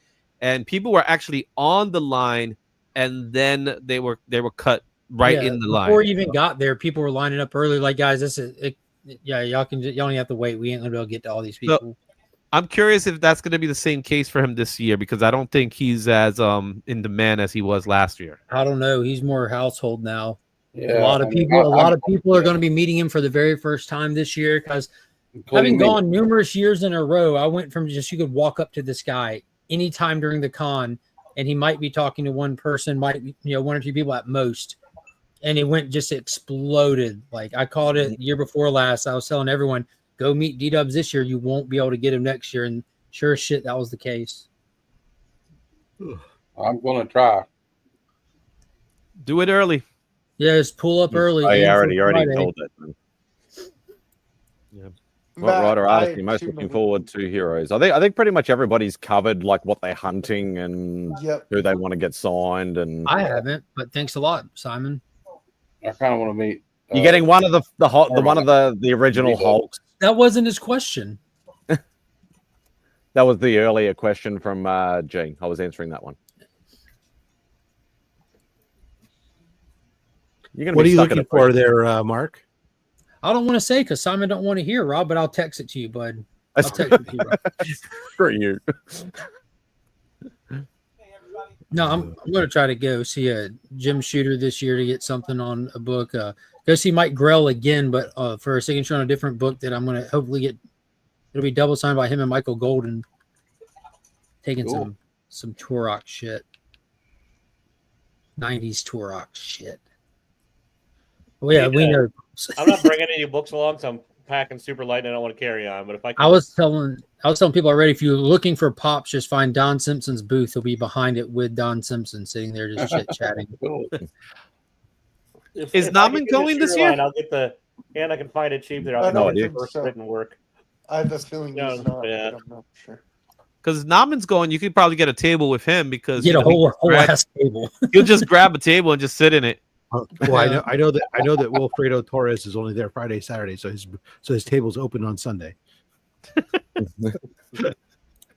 and people were actually on the line, and then they were cut right in the line. Before you even got there, people were lining up early. Like, guys, this is it. Yeah, y'all don't have to wait. We ain't gonna be able to get to all these people. So, I'm curious if that's gonna be the same case for him this year, because I don't think he's as in demand as he was last year. I don't know. He's more household now. Yeah, a lot of people are going to be meeting him for the very first time this year, because having gone numerous years in a row, I went from just you could walk up to this guy anytime during the con, and he might be talking to one person, might be, one or two people at most. And it just exploded. Like, I called it the year before last. I was telling everyone, go meet D-Dubs this year. You won't be able to get him next year. And sure as shit, that was the case. I'm going to try. Do it early. Yeah, just pull up early. I already told it. Yeah. What writer artist are you most looking forward to heroes? I think pretty much everybody's covered, like what they're hunting and who they want to get signed. And I haven't, but thanks a lot, Simon. I kind of want to meet. You're getting one of the original Hulks. That wasn't his question. That was the earlier question from Gene. I was answering that one. What are you looking for there, Mark? I don't want to say because Simon don't want to hear, Rob, but I'll text it to you, bud. I'll text it to you, Rob. Screw you. No, I'm going to try to go see a Jim Shooter this year to get something on a book. Go see Mike Grell again, but for a signature on a different book that I'm going to hopefully get. It'll be double signed by him and Michael Golden. Taking some Turok shit. 90s Turok shit. Well, yeah, we know. I'm not bringing any books along, so I'm packing super light and I don't want to carry on. But if I can... I was telling people already, if you're looking for pops, just find Don Simpson's booth. He'll be behind it with Don Simpson sitting there just chit chatting. Is Naman going this year? I'll get the and I can find it cheap there. I I'll don't get think first so. written work. I have a feeling he's not. Yeah. But I'm not sure. Because Naman's going, you could probably get a table with him because Get a whole ass table. You'll just grab a table and just sit in it. Well, I know that Wilfredo Torres is only there Friday, Saturday, so his table's open on Sunday.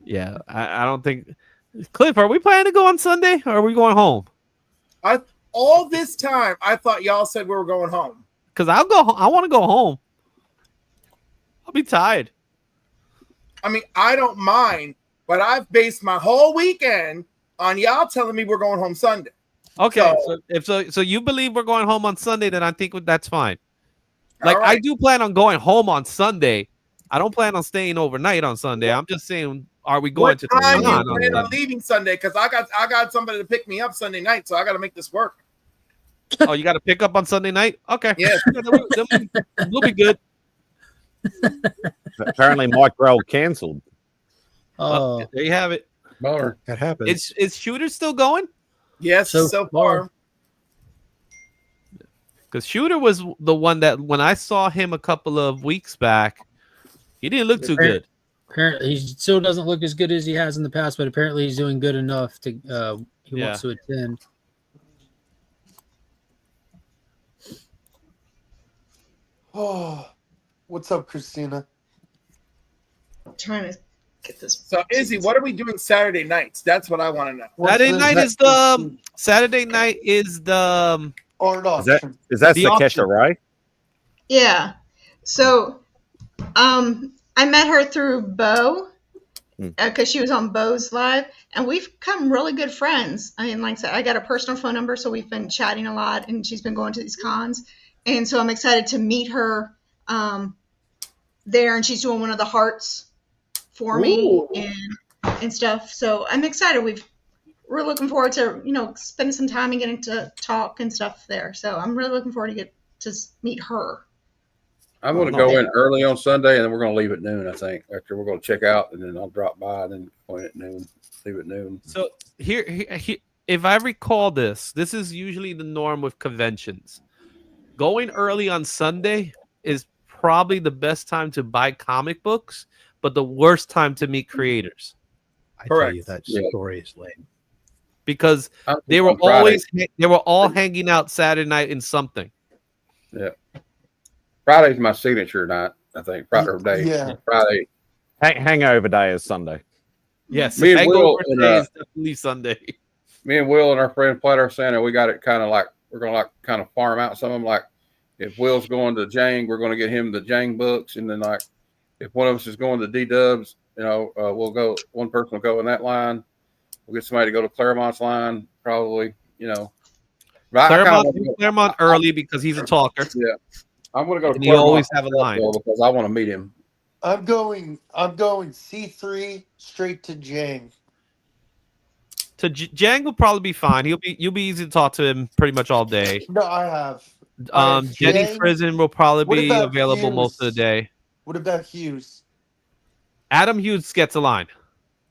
Yeah, I don't think. Cliff, are we planning to go on Sunday or are we going home? All this time, I thought y'all said we were going home. Because I'll go. I want to go home. I'll be tired. I mean, I don't mind, but I've based my whole weekend on y'all telling me we're going home Sunday. Okay, so you believe we're going home on Sunday, then I think that's fine. Like I do plan on going home on Sunday. I don't plan on staying overnight on Sunday. I'm just saying, are we going to? What time do you plan on leaving Sunday? Because I got somebody to pick me up Sunday night, so I got to make this work. Oh, you got to pick up on Sunday night? Okay. Yeah, we'll be good. Apparently, Mike Grell cancelled. Oh, there you have it. Bummer. That happens. Is Shooter still going? Yes, so far. Because Shooter was the one that when I saw him a couple of weeks back, he didn't look too good. Apparently, he still doesn't look as good as he has in the past, but apparently he's doing good enough to. He wants to attend. Oh, what's up, Christina? I'm trying to get this. So, Izzy, what are we doing Saturday nights? That's what I want to know. Saturday night is the art auction. Is that Sakesha, right? Yeah. So, I met her through Bo because she was on Bo's live, and we've become really good friends. I mean, like I said, I got a personal phone number, so we've been chatting a lot, and she's been going to these cons, and so I'm excited to meet her there, and she's doing one of the hearts for me and stuff. So I'm excited. We're looking forward to spending some time and getting to talk and stuff there. So I'm really looking forward to get to meet her. I'm going to go in early on Sunday, and then we're going to leave at noon, I think. After we're going to check out, and then I'll drop by, and then go in at noon, leave at noon. So here, if I recall this is usually the norm with conventions. Going early on Sunday is probably the best time to buy comic books, but the worst time to meet creators. I tell you, that story is lame. Because they were all hanging out Saturday night in something. Yeah. Friday's my signature night, I think. Friday. Yeah. Friday. Hangover day is Sunday. Yes. Me and Will day is definitely Sunday. Me and Will and our friend Platter Santa, we got it kind of like we're gonna kind of farm out some of them. Like if Will's going to Jang, we're gonna get him the Jang books, and then like if one of us is going to D Dubs, we'll go. One person will go in that line. We'll get somebody to go to Claremont's line, probably. Claremont early because he's a talker. Yeah. I'm going to go to Claremont. You always have a line because I want to meet him. I'm going C3 straight to Jang. Jang will probably be fine. You'll be easy to talk to him pretty much all day. No, I have. Jenny Prison will probably be available Hughes? most of the day. What about Hughes? Adam Hughes gets a line.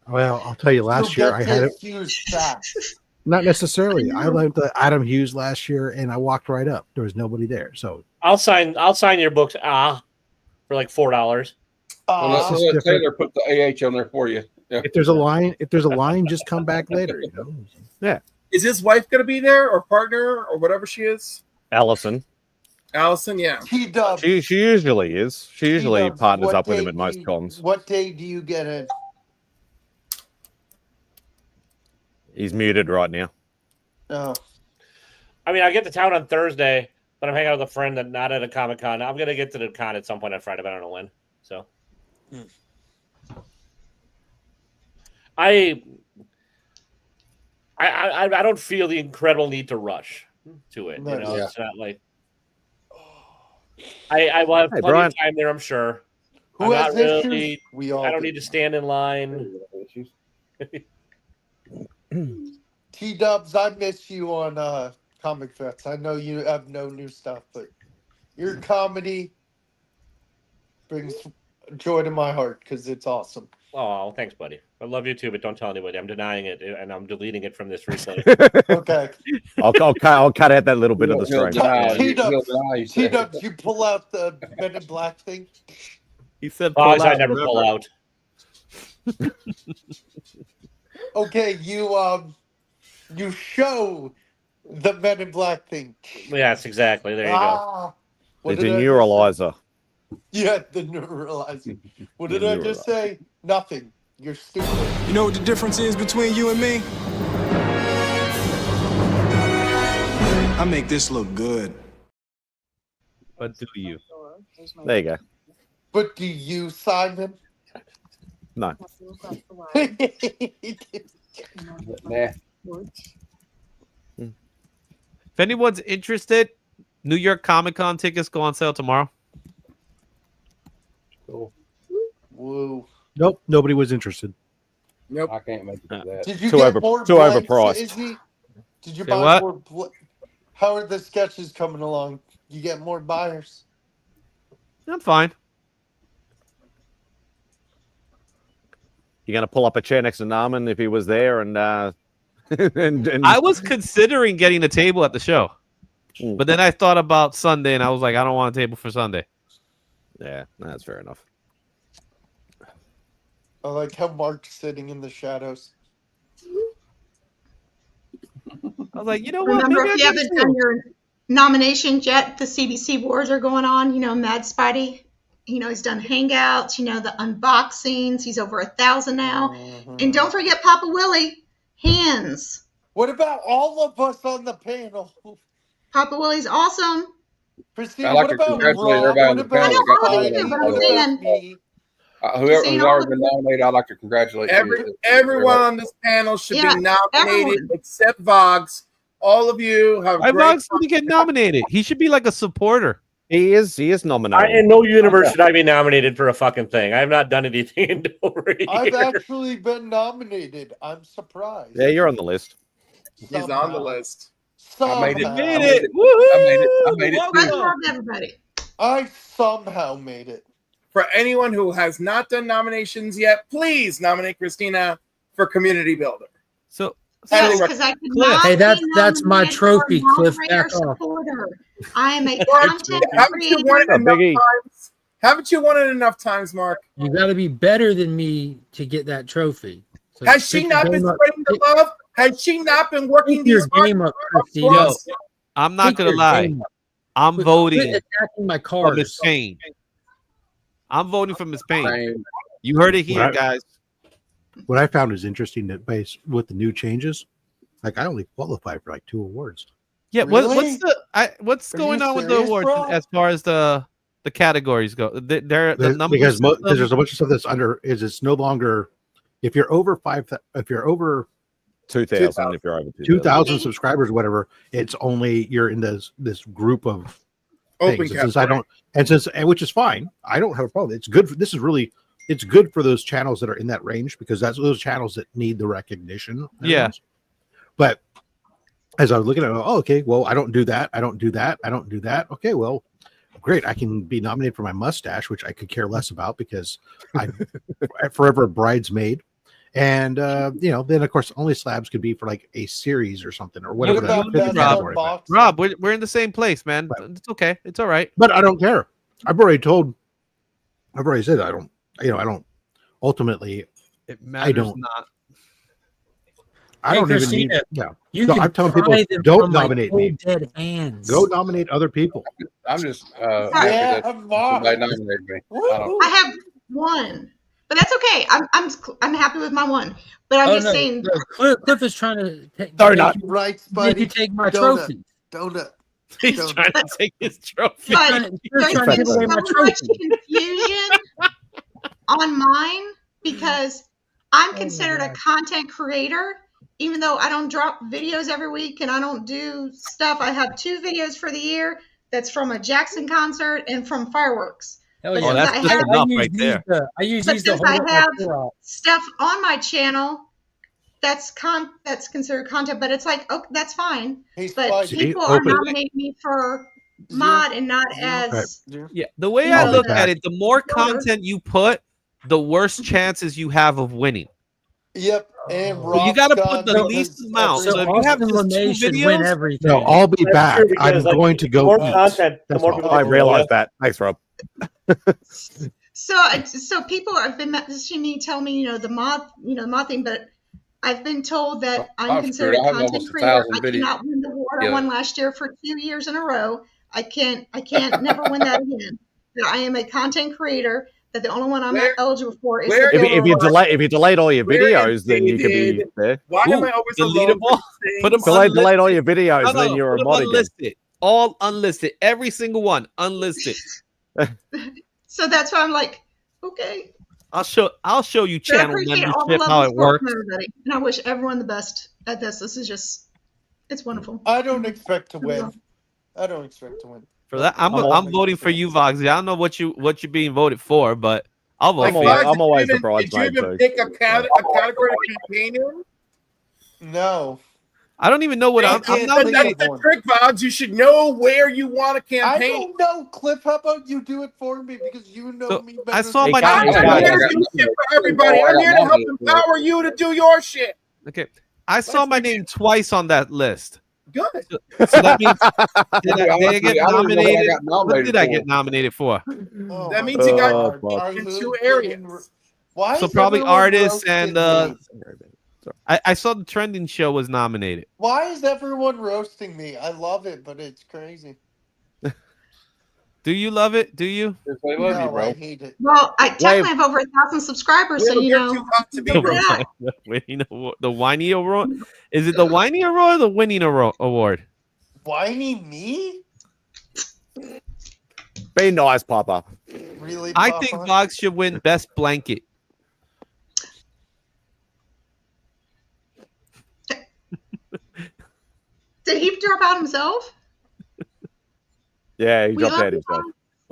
Well, I'll tell you, last year I had it. Hughes fast. Not necessarily. I liked the Adam Hughes last year, and I walked right up. There was nobody there, so I'll sign your books for like $4. Let Taylor put the AH on there for you. Yeah. If there's a line, just come back later. Yeah. Is his wife going to be there, or partner, or whatever she is? Allison, yeah. She usually is. She usually partners up with him at most cons. What day do you get in? He's muted right now. Oh. I mean, I get to town on Thursday, but I'm hanging out with a friend that's not at a Comic Con. I'm going to get to the con at some point on Friday, but I don't know when. So, I don't feel the incredible need to rush to it. Nice. You know, it's not like I will have Hey, plenty Brian. of time there. I'm sure. Who I'm has not issues? really. We all I don't do. need to stand in line. T-Dubs, I miss you on Comic Fest. I know you have no new stuff, but your comedy brings joy to my heart because it's awesome. Oh, thanks, buddy. I love you too, but don't tell anybody. I'm denying it, and I'm deleting it from this replay. Okay. I'll cut out that little bit of the He'll stream. deny it. He'll T-Dubs, deny you said it. T-Dubs, you pull out the Men in Black thing? He said, Oh, pull I out. never pull out. Okay, you show the Men in Black thing. Yes, exactly. There you go. What The did I just deneuralizer. say? Yeah, the neuralizing. What did I just say? Nothing. You're stupid. You know what the difference is between you and me? I make this look good. But do you? There you go. But do you, Simon? No. Nah. If anyone's interested, New York Comic Con tickets go on sale tomorrow. Cool. Whoa. Nope, nobody was interested. Nope. I can't make it to that. Did you Too get over- more too blanks, overpriced. Izzy? Did you Say buy what? more? How are the sketches coming along? You get more buyers? I'm fine. You're gonna pull up a chair next to Narman if he was there, and and I was considering getting a table at the show, but then I thought about Sunday, and I was like, I don't want a table for Sunday. Yeah, that's fair enough. I like how Mark's sitting in the shadows. I was like, you know what? Remember, Maybe if you I get a haven't table. done your nominations yet, the CBC Wars are going on. You know, MadSpidey. You know, he's done Hangouts. You know, the unboxings. He's over 1,000 now. And don't forget Papa Willie. Hands. What about all of us on the panel? Papa Willie's awesome. Christina, I'd like what to about congratulate Rob? everybody on What the panel about that got Spidey, nominated. but by I'm the saying- way. me? Whoever saying who's all already of been nominated, I'd like to congratulate you. Everyone on this panel should Yeah, be nominated everyone. except Vox. All of you have Why great. Vox didn't get nominated? He should be like a supporter. He is nominated. In no universe should I be nominated for a fucking thing. I have not done anything in over a year. I've actually been nominated. I'm surprised. Yeah, you're on the list. He's on the list. I made it. Somehow. I made it. I made it. I made it. Let's too. love everybody. I somehow made it. For anyone who has not done nominations yet, please nominate Christina for Community Builder. So Yes, because I could Cliff. not Hey, that's be my nominated trophy, for Cliff. moderator Back off. supporter. I am a content Haven't you won it creator. enough Biggie. times? Haven't you won it enough times, Mark? You got to be better than me to get that trophy. So Has she pick not your been game up. spreading the love? Has she not been working Pick your these hard game up, for Christina. us? I'm not Pick gonna your lie. game up. I'm Quit voting attacking my for Miss cards. Payne. I'm voting for Miss Payne. Same. You heard it here, Right. guys. What I found is interesting that based with the new changes, like I only qualify for like 2 awards. Yeah, Really? what's Are going you on with the serious, awards bro? as far as the categories go? They're the numbers Because there's a bunch of stuff that's under is it's no longer if you're over 2,000 if you're over 2,000 subscribers, whatever. It's only you're in this group of Open things. And since category. I don't, which is fine. I don't have a problem. It's good. This is really it's good for those channels that are in that range because that's those channels that need the recognition. Yeah. But as I was looking at it, oh, okay, well, I don't do that. I don't do that. I don't do that. Okay, well, great. I can be nominated for my mustache, which I could care less about because I'm forever a bridesmaid. And then of course only slabs could be for like a series or something or whatever. What about that that category. unboxing? Rob, we're in the same place, man. It's okay. It's all right. But I don't care. I've already said I don't. I don't. Ultimately, It matters don't. not. I Hey, don't even Christina, need. Yeah. You So can I'm telling people, pry them don't from my nominate me. cold, dead hands. Go nominate other people. I'm just Yeah, happy that Mark. somebody nominated me. I don't. I have one, but that's okay. I'm happy with my one. But I'm Oh, just no, saying. no, Cliff is trying to take. Donut. Right, Make you Spidey? take my Donut. trophy. Donut. He's Donut. trying to take his trophy. But You're there's trying to been give away so my much trophy. confusion on mine because I'm considered a content creator even though I don't drop videos every week and I don't do stuff, I have 2 videos for the year. That's from a Jackson concert and from fireworks. Hell But yeah. since that's just enough right there. I use but these to since hold I up my have pour-out. stuff on my channel, that's considered content, but it's like, okay, that's fine. But people are nominating me for mod and not as Yeah, the way I look at it, the more content you put, the worse chances you have of winning. Yep, and So you got to put the least amount. So if you have just 2 videos, No, I'll be back. true, because, I'm like, going to the go more eat. content, the That's more all. people I can realized follow that. Thanks, Rob. so people have been messaging me, telling me, the mod thing, but I've been told that I'm considered a content creator. I did not win the award. I won last year for 2 years in a row. I can't never win that again. That I am a content creator. That the only one I'm not eligible for is the If you delete all your videos, then you could be there. Why am I always delete alone? them all. Put them Delete all your videos, then you're a put them mod again. unlisted. All unlisted. Every single one unlisted. So that's why I'm like, okay. I'll show you But I channel appreciate all the membership love how and it support works. from everybody, and I wish everyone the best at this. This is just, it's wonderful. I don't expect to win. I don't expect to win. For that, I'm voting for you, Voxy. I don't know what you're being voted for, but I'll vote for you. I'm always the Did you bridesmaid even too. pick a category to campaign in? No. I don't even know what I'm not. That's the trick, Bobs. You should know where you want to I campaign. don't know, Cliff. How about you do it for me because you know me better. I saw my I'm name. not here to do shit for everybody. I'm here to help empower you to do your shit. Okay, I saw my name twice on that list. Good. So that means did I get I don't know what I nominated? got What nominated did I for. get nominated for? Oh, That means you got are in you 2 kidding? areas. Why So is probably everyone artists roasting and me? I saw the trending show was nominated. Why is everyone roasting me? I love it, but it's crazy. Do you love it? Do you? They love you, No, bro. I hate it. Well, I technically have over 1,000 subscribers, so You're too hot to be look at roasted. that. You know the Whiny Award? Is it the Whiny Award or the Winning Award? Whiny me? Be nice, Papa. Really? I Papa? think Vox should win Best Blanket. Did he drop out himself? Yeah, he We dropped love out himself.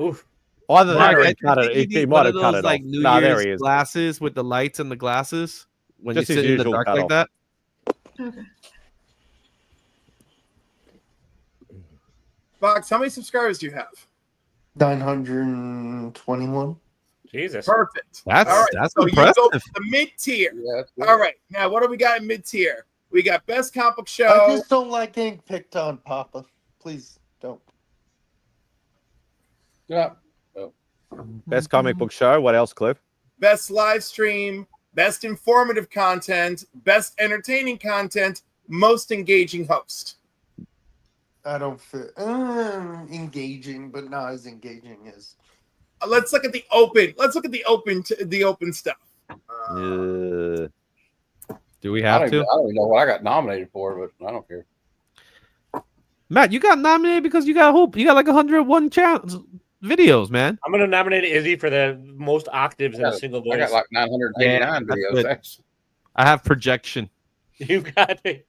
Oof. Either that or I he cut think it. you He need might one have of cut those, it like off. New No, there Year's he is. glasses with the lights and the glasses when Just you his sit in the usual dark cut like off. that. Okay. Fox, how many subscribers do you have? 921. Jesus. Perfect. That's All right, that's so you go impressive. to the mid-tier. Yeah, that's good. All right, now what do we got in mid-tier? We got best comic book I show. just don't like getting picked on, Papa. Please don't. Yeah. Best comic book show. What else, Cliff? Best live stream, best informative content, best entertaining content, most engaging host. I don't fit. Engaging, but not as engaging as. Let's look at the open. Let's look at the open stuff. Do we I have don't, to? even, I don't even know what I got nominated for, but I don't care. Matt, you got nominated because you got like 101 videos, man. I'm gonna nominate Izzy for the most octaves in a single voice. I got like 989 videos. good. I have projection. You got it.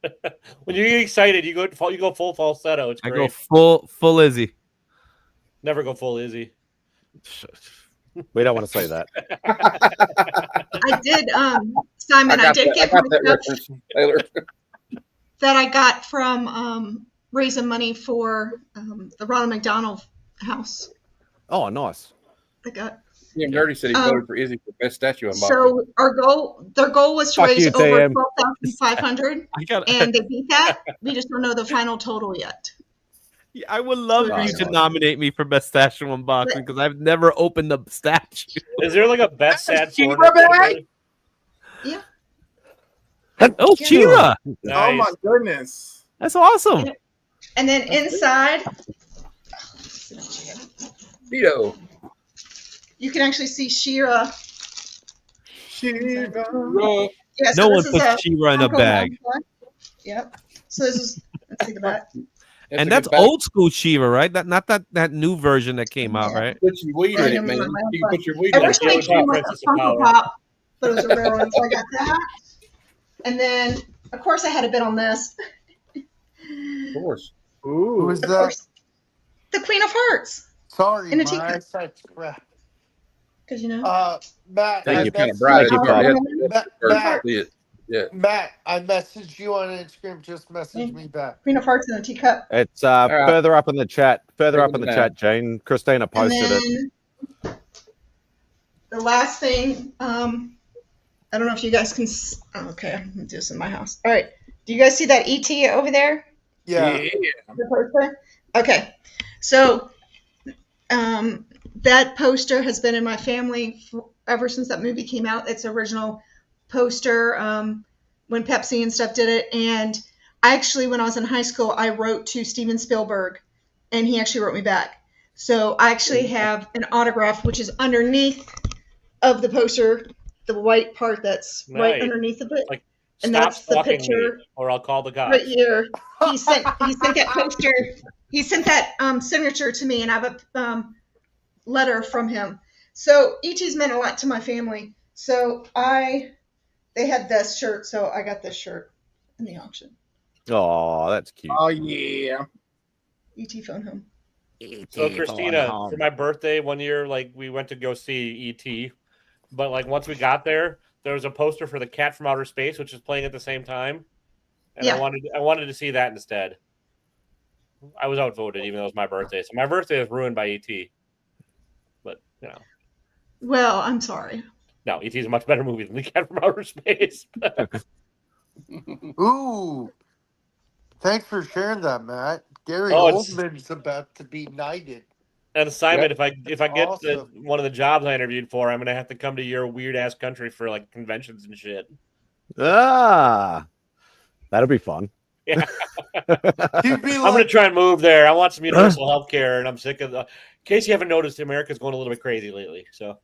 When you get excited, you go full falsetto. It's I great. go full Izzy. Never go full Izzy. We don't want to say that. I did, Simon. I did get my stuff that I got from raising money for the Ronald McDonald House. Oh, nice. I got. Jim Dirty said he voted for Izzy for best statue unboxing. So their goal was to Fuck raise you, over TM. 12,500, and they beat that. We just don't know the final total yet. I would love for you to nominate me for best statue unboxing because I've never opened the statue. Is there like a best sad She-Ra corner? bag? Yeah. Oh, She-Ra. Oh my goodness. That's awesome. And then inside, Vito. you can actually see She-Ra. She-Ra. Yeah, No one this is puts She-Ra in a Funko bag. one. Yep. So this is, let's see the back. And that's old school She-Ra, right? Not that new version that came out, right? Put your weed in it, man. You can put your weed in Originally it. it came with a Funko Pop, but it was a rare one, so I got that. And then Of course, I had a bit on this. Of course. Who is Of that? course, the Queen of Hearts. Sorry, In the my teacup. eyesight's crap. Because you know. Matt, Hey, I you kind of messaged bright. Thank you, You Pop. already had Matt, the first Matt, see it. Yeah. Matt, I messaged you on Instagram. Just message me back. Queen of Hearts in the teacup. It's All right. further up in the chat. Further up in Taking the it down. chat, Jane. Christina And posted it. then the last thing, I don't know if you guys can. Oh, okay, I'm gonna do this in my house. All right. Do you guys see that ET over there? Yeah. The poster? Okay. So that poster has been in my family ever since that movie came out. It's original poster when Pepsi and stuff did it. And I actually, when I was in high school, I wrote to Steven Spielberg, and he actually wrote me back. So I actually have an autograph, which is underneath of the poster, the white part that's right Nice. underneath of it. Like, And stop that's the stalking picture me, or I'll call the cops. right here. He sent that poster. He sent that signature to me, and I have a letter from him. So ET's meant a lot to my family. So they had this shirt, so I got this shirt in the auction. Oh, that's cute. Oh yeah. ET phone home. So Christina, for my birthday one year, like we went to go see ET, but like once we got there, there was a poster for the Cat from Outer Space, which is playing at the same time, and Yeah. I wanted to see that instead. I was outvoted, even though it was my birthday. So my birthday is ruined by ET. But you know, Well, I'm sorry. no, ET is a much better movie than the Cat from Outer Space. Ooh. Thanks for sharing that, Matt. Gary Oh, it's- Oldman's about to be knighted. And Simon, Yep. if I get awesome. one of the jobs I interviewed for, I'm gonna have to come to your weird ass country for like conventions and shit. Ah, that'll be fun. Yeah. He'd be I'm gonna like, try and move there. I want some universal health care, and I'm sick of the. In case you haven't noticed, America's going a little bit crazy lately. So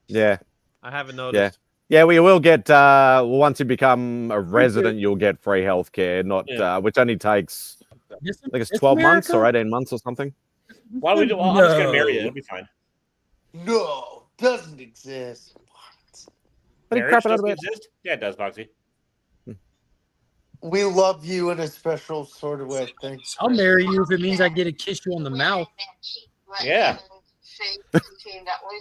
Yeah, I haven't noticed. yeah. We will get. Once you become a resident, you'll get free healthcare. Not Yeah. which only takes. I think it's 12 months or 18 months or something. why don't we do? Well, I'm just gonna marry you. It'll be fine. no, doesn't exist. What are you Marriage crapping out doesn't about? exist? Yeah, it does, Boxy. We love you in a special sort of way. Thanks. I'll marry you if it means I get to kiss you on the mouth. Yeah.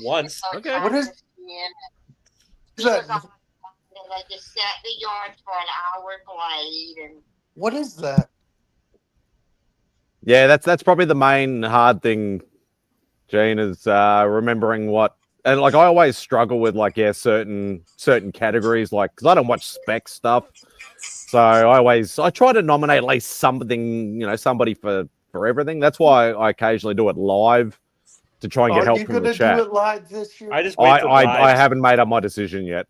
Once. Okay. What is that? I just sat in the yard for an hour and played, and What is that? Yeah, that's probably the main hard thing, Gene, is remembering what. And like I always struggle with certain categories, like because I don't watch spec stuff, so I try to nominate at least something, somebody for everything. That's why I occasionally do it live to try and get Are help you from the gonna chat. do it live this year? I just wait for I haven't made up my decision yet.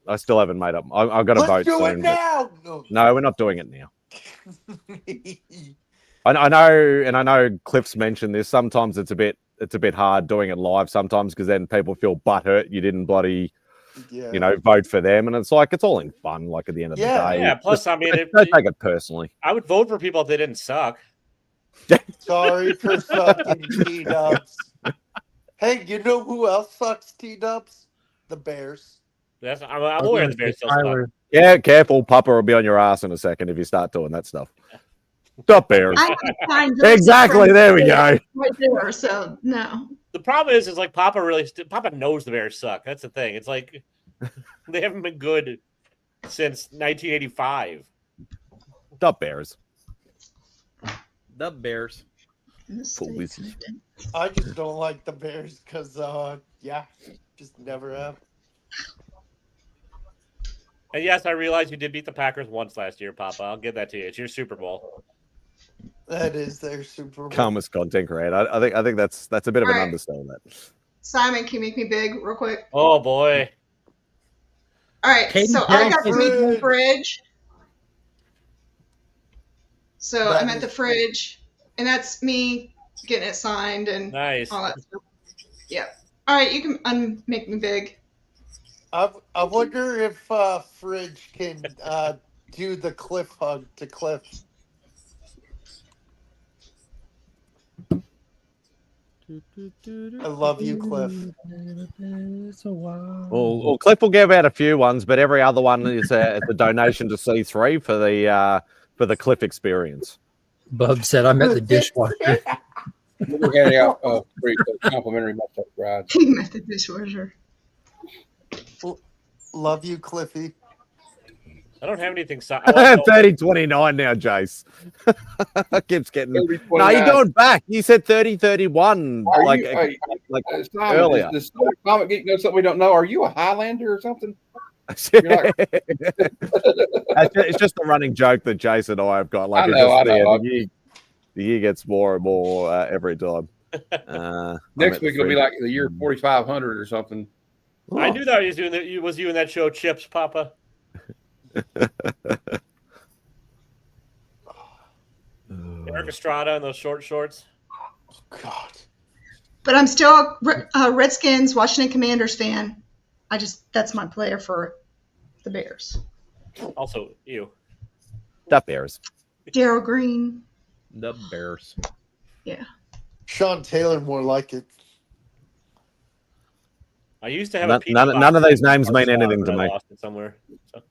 I still haven't made up. I've got to Let's vote do soon. it but- now. No. No, we're not doing it now. I know, and I know Cliff's mentioned this. Sometimes it's a bit hard doing it live. Sometimes because then people feel butthurt you didn't bloody, Yeah. vote for them, and it's like it's all in fun. Like at the end of Yeah. the day, Yeah. Plus, Just I mean, don't take it personally. I would vote for people if they didn't suck. Sorry for sucking, T-Dubs. Hey, you know who else sucks, T-Dubs? The Bears. I'm aware the Bears still suck. Yeah, careful, Papa will be on your ass in a second if you start doing that stuff. Stop Bears. I have a fine Joseph Exactly. friend There we go. right there, so no. The problem is like Papa Papa knows the Bears suck. That's the thing. It's like they haven't been good since 1985. Stop Bears. The Bears. I just don't like the Bears because, just never have. And yes, I realize you did beat the Packers once last year, Papa. I'll give that to you. It's your Super Bowl. That is their Super Bowl. Calmest content creator. I think that's a bit of an All right. understatement. Simon, can you make me big real quick? Oh boy. All right, Caden so I got Johnson. to meet the fridge. So That I'm at the is fridge, and that's me getting it signed and Nice. all that stuff. Yeah. All right, you can make me big. I wonder if Fridge can do the Cliff hug to Cliff. I love you, Cliff. Well, Cliff will give out a few ones, but every other one is a donation to C3 for the Cliff experience. Bub said, "I'm at the dishwasher." We're handing out free complimentary mustache rides. I'm at the dishwasher. Love you, Cliffy. I don't have anything. 30-29 now, Jace. Keeps getting. No, you're going back. You said 30-31 earlier. Does Comic Geek know something we don't know? Are you a Highlander or something? It's just a running joke that Jace and I have got. Like, I know. The year gets more and more every time. Next week it'll be like the year 4500 or something. I knew that he was doing that. Was you in that show, Chips, Papa? Eric Estrada in those short shorts. Oh, God. But I'm still a Redskins, Washington Commanders fan. That's my player for the Bears. Also, you. The Bears. Darryl Green. The Bears. Yeah. Sean Taylor, more like it. I used to have none of these names mean anything to me. Lost it somewhere. So.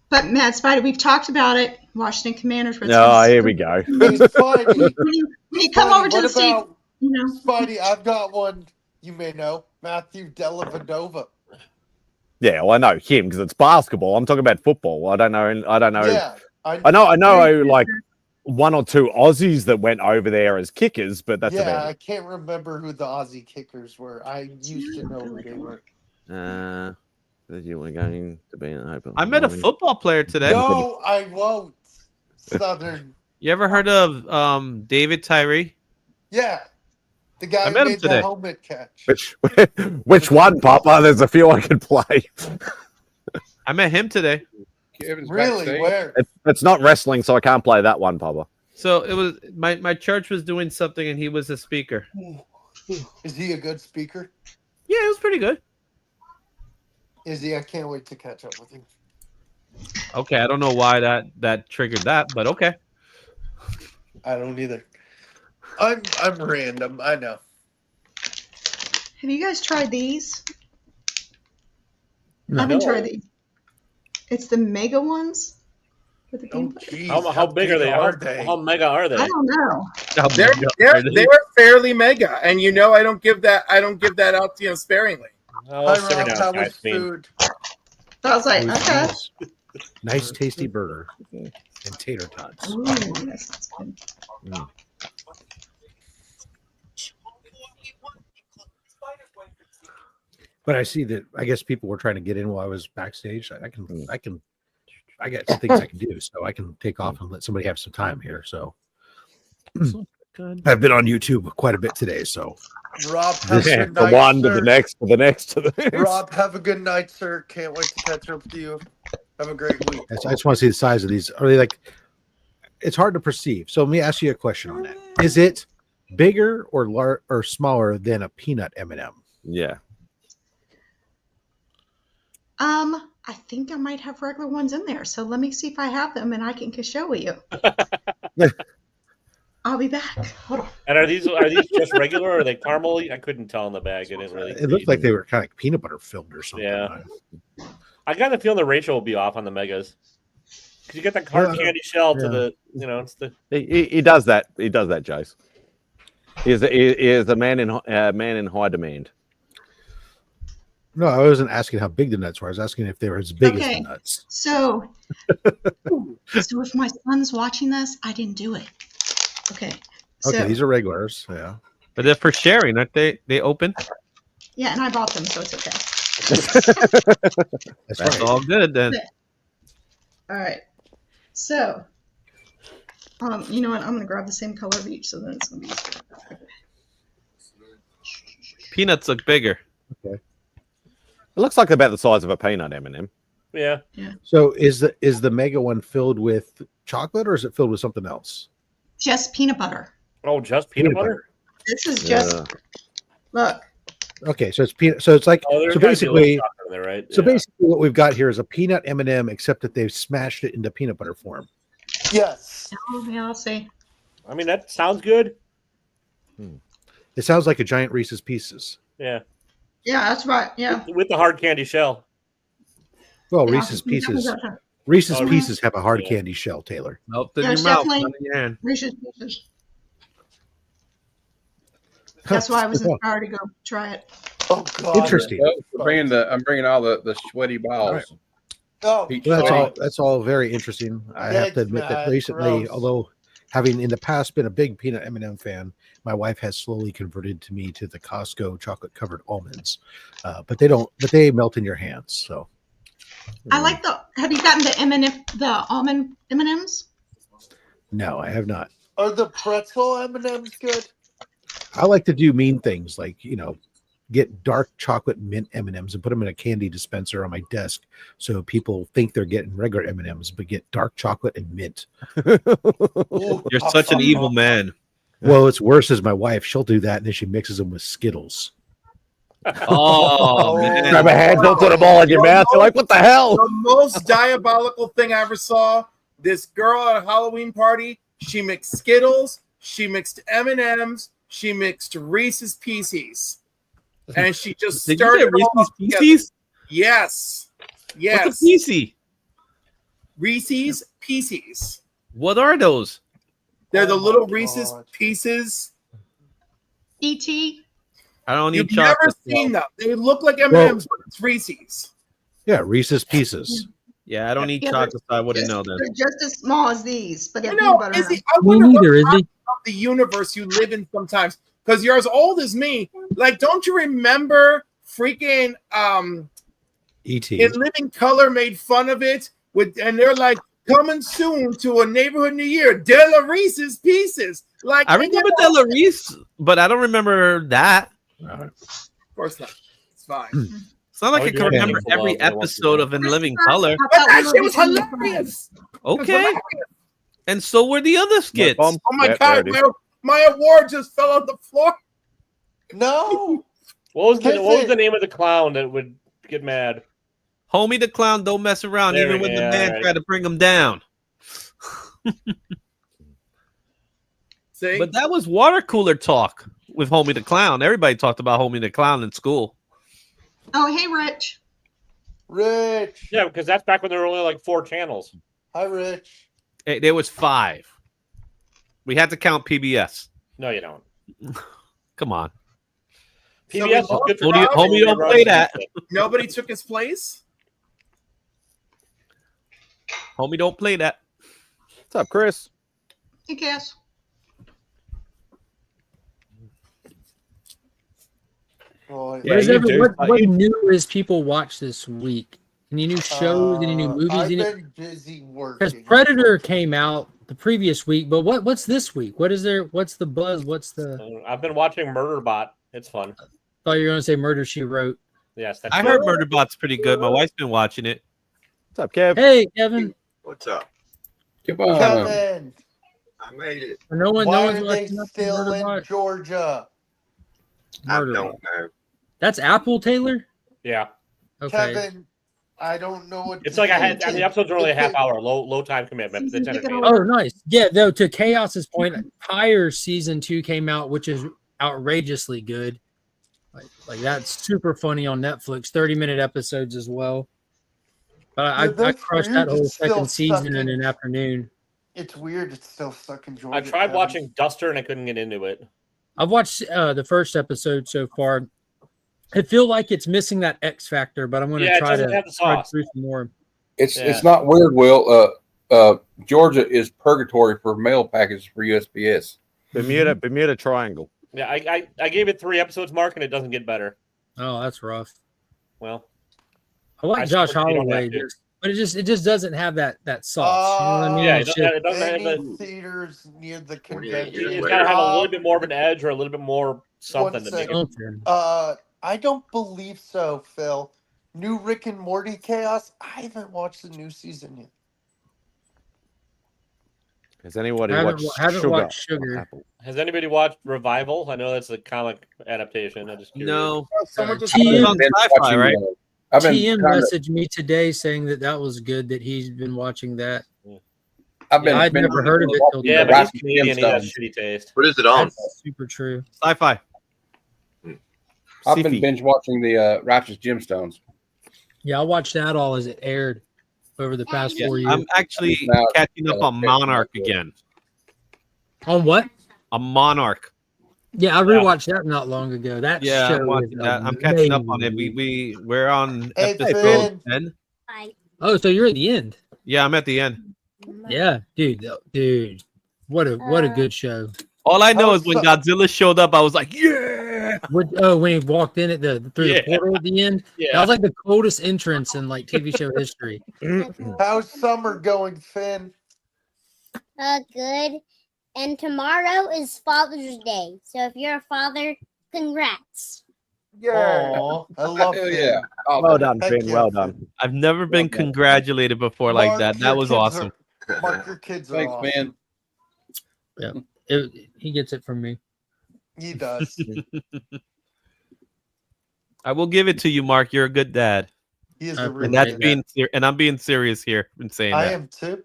But MadSpidey, we've talked about it. Washington Commanders. Oh, here we go. Hey, Spidey. When you come over to the state, Spidey, I've got one you may know. Matthew Dellavedova. Yeah, well, I know him because it's basketball. I'm talking about football. I don't know. Yeah, I know like one or two Aussies that went over there as kickers, but that's about it. I can't remember who the Aussie kickers were. I used to know who they were. You were going to be in hope. I met a football player today. No, I won't. Southern. You ever heard of David Tyree? Yeah. The guy who met him made the today. helmet catch. Which one, Papa? There's a few I could play. I met him today. Really? Where? It's not wrestling, so I can't play that one, Papa. So it was my church was doing something, and he was a speaker. Is he a good speaker? Yeah, it was pretty good. Is he? I can't wait to catch up with him. Okay, I don't know why that triggered that, but okay. I don't either. I'm random. I know. have you guys tried these? No. I haven't tried these. It's the mega ones. With the How big are they? How mega are they? I don't know. They're fairly mega, and I don't give that out sparingly. Oh, simmer down, that was food. I was like, okay. Nice, tasty burger and tater tots. Ooh, that's good. But I see that. I guess people were trying to get in while I was backstage. I got some things I can do, so I can take off and let somebody have some time here. So I've been on YouTube quite a bit today. So Rob, have a good from night, one sir. to the next, to the next, to the next. Rob, have a good night, sir. Can't wait to catch up with you. Have a great week. I just want to see the size of these. Are they like? It's hard to perceive. So let me ask you a question on that. Is it bigger or smaller than a peanut M&M? Yeah. I think I might have regular ones in there. So let me see if I have them, and I can show you. I'll be back. Hold on. And are these just regular, or are they caramel? I couldn't tell in the bag. It didn't really. It looked like they were kind of like peanut butter filled or something. Yeah. I got the feeling that Rachel will be off on the megas. Because you get that hard candy shell to the, it's the. He does that. He does that, Jace. He is a man in high demand. No, I wasn't asking how big the nuts were. I was asking if they were as big as the nuts. So if my son's watching this, I didn't do it. Okay. Okay, these are regulars. Yeah. But they're for sharing, aren't they? They open? Yeah, and I bought them, so it's okay. That's all good then. All right. So, you know what? I'm going to grab the same color of each, so then it's going to be easier. Okay. Peanuts look bigger. Okay. It looks like about the size of a peanut M&M. Yeah. So is the mega one filled with chocolate or is it filled with something else? Just peanut butter. Oh, just peanut butter? This is just look. Okay, so it's peanut. So it's like so basically. There, right? So basically, what we've got here is a peanut M&M, except that they've smashed it into peanut butter form. Yes. Oh yeah, I'll see. I mean, that sounds good. It sounds like a giant Reese's Pieces. Yeah. Yeah, that's right. Yeah. With the hard candy shell. Well, Yeah, Reese's Pieces. yeah, Reese's Oh, Pieces have a hard candy shell, Taylor. Melt in Yeah, your it's mouth, definitely not in your hand. Reese's Pieces. That's why I was inspired to go try it. Oh God. Interesting. I'm bringing all the sweaty balls. Right. Oh, Peach Well, sweaty. that's all very interesting. I have to admit that recently, although having in the past been a big peanut M&M fan, my wife has slowly converted to me to the Costco chocolate covered almonds. But they melt in your hands. So I like have you gotten the almond M&Ms? no, I have not. Are the pretzel M&Ms good? I like to do mean things like, get dark chocolate mint M&Ms and put them in a candy dispenser on my desk so people think they're getting regular M&Ms but get dark chocolate and mint. You're such an evil man. Well, it's worse as my wife. She'll do that and then she mixes them with Skittles. Oh, man. Grab a handful, put them all in your mouth. You're like, what the hell? The most diabolical thing I ever saw. This girl at a Halloween party. She mixed Skittles. She mixed M&Ms. She mixed Reese's Pieces. And she just Did stirred you say it all Reese's up together. Pieces? Yes. Yes. What's a piecey? Reese's Pieces. What are those? They're the little Reese's Pieces. E.T. I don't You've need never chocolate. seen them. They look like M&Ms, but it's Reese's. Yeah, Reese's Pieces. Yeah, I don't need Yeah, chocolate, so I wouldn't know They're then. just as small as these, but they have You know, peanut butter in them. I wonder what part of the universe you live in sometimes, because you're as old as me. Like, don't you remember freaking E.T. In Living Color made fun of it and they're like, coming soon to a neighborhood near you, Della Reese's Pieces. Like, I remember Della Reese, but I don't remember that. Of course not. It's fine. It's not like I can remember every episode of In Living Color. But that shit was hilarious. Okay. And so were the other skits. Oh my God, my award just fell on the floor. No. What was the name of the clown that would get mad? Homie the Clown don't mess around, There even we when the go, man right. tried to bring him down. See? But that was water cooler talk with Homie the Clown. Everybody talked about Homie the Clown in school. Oh, hey, Rich. Rich. Yeah, because that's back when there were only like 4 channels. Hi, Rich. Hey, there was 5. We had to count PBS. No, you don't. Come on. PBS is good for Homie don't play that. Nobody took his place. Homie don't play that. What's up, Chris? Hey, Cass. Boy. What, what new is people watch this week? Any new shows? Any new movies? I've Any? been busy Because working. Predator came out the previous week, but what's this week? What is there? What's the buzz? What's the? I've been watching Murderbot. It's fun. Thought you were going to say Murder She Wrote. Yes, that's I heard Murderbot's pretty good. My wife's been watching it. What's up, Kev? Hey, Kevin. What's up? Kevin. I made it. No Why one's are they watching nothing still in Murderbot. Georgia? I Murderbot. don't know. That's Apple, Taylor. Yeah. Okay. Kevin, I don't know what. It's to like say. the episodes are only a half hour, low time commitment. It's entertaining. Oh, nice. Yeah, though, to Chaos's point, Pyre season 2 came out, which is outrageously good. Like that's super funny on Netflix. 30-minute episodes as well. But I that's crushed weird. that whole It's still second season in sucking. an afternoon. It's weird. It's still stuck in Georgia. I tried Kevin. watching Duster and I couldn't get into it. I've watched the first episode so far. I feel like it's missing that X factor, but I'm going Yeah, to it try doesn't to have the try sauce. through some more. It's not weird, Will. Georgia is purgatory for mail packages for USPS. Bermuda Triangle. Yeah, I gave it 3 episodes, Mark, and it doesn't get better. Oh, that's rough. Well, I like I Josh suppose you don't Holloway, have to. but it just doesn't have that sauce. You know what I mean? Yeah, It's it just- doesn't have Any the. theaters near the convention. It's got to have a little bit more of an edge or a little bit more something to make it. Something. I don't believe so, Phil. New Rick and Morty chaos. I haven't watched the new season yet. Has anybody Haven't watched watched Sugar? Sugar. Apple? Has anybody watched Revival? I know that's a comic adaptation. I just curious. No. Someone just TM, on Sci-Fi, right? I've been TM kinda- messaged me today saying that was good, that he's been watching that. I've been. I'd never heard of it till Yeah, today. but he's Canadian. He has shitty taste. What is it on? That's super true. Sci-Fi. I've been binge watching the Righteous Gemstones. Yeah, I watched that all as it aired over the past 4 years. I'm actually catching up on Monarch again. On what? A Monarch. Yeah, I rewatched that not long ago. That show I'm watching is that. I'm catching up on it. amazing. We're on Hey, episode Finn. 10. Oh, so you're at the end. Yeah, I'm at the end. Yeah, dude, what a good show. All I know is when Godzilla showed up, I was like, yeah. When he walked in at through the portal at the end, Yeah. that was like the coldest entrance in like TV show history. How's summer going, Finn? Good. And tomorrow is Father's Day. So if you're a father, congrats. Yeah. I love Hell Finn. yeah. Oh, Well done, Thank Finn. you. Well done. I've never been congratulated before like that. That was awesome. Mark, your kids are Thanks, awesome. man. Yeah, he gets it from me. He does. I will give it to you, Mark. You're a good dad. He is a And really And that's good being dad. and I'm being serious here in saying I that. am too.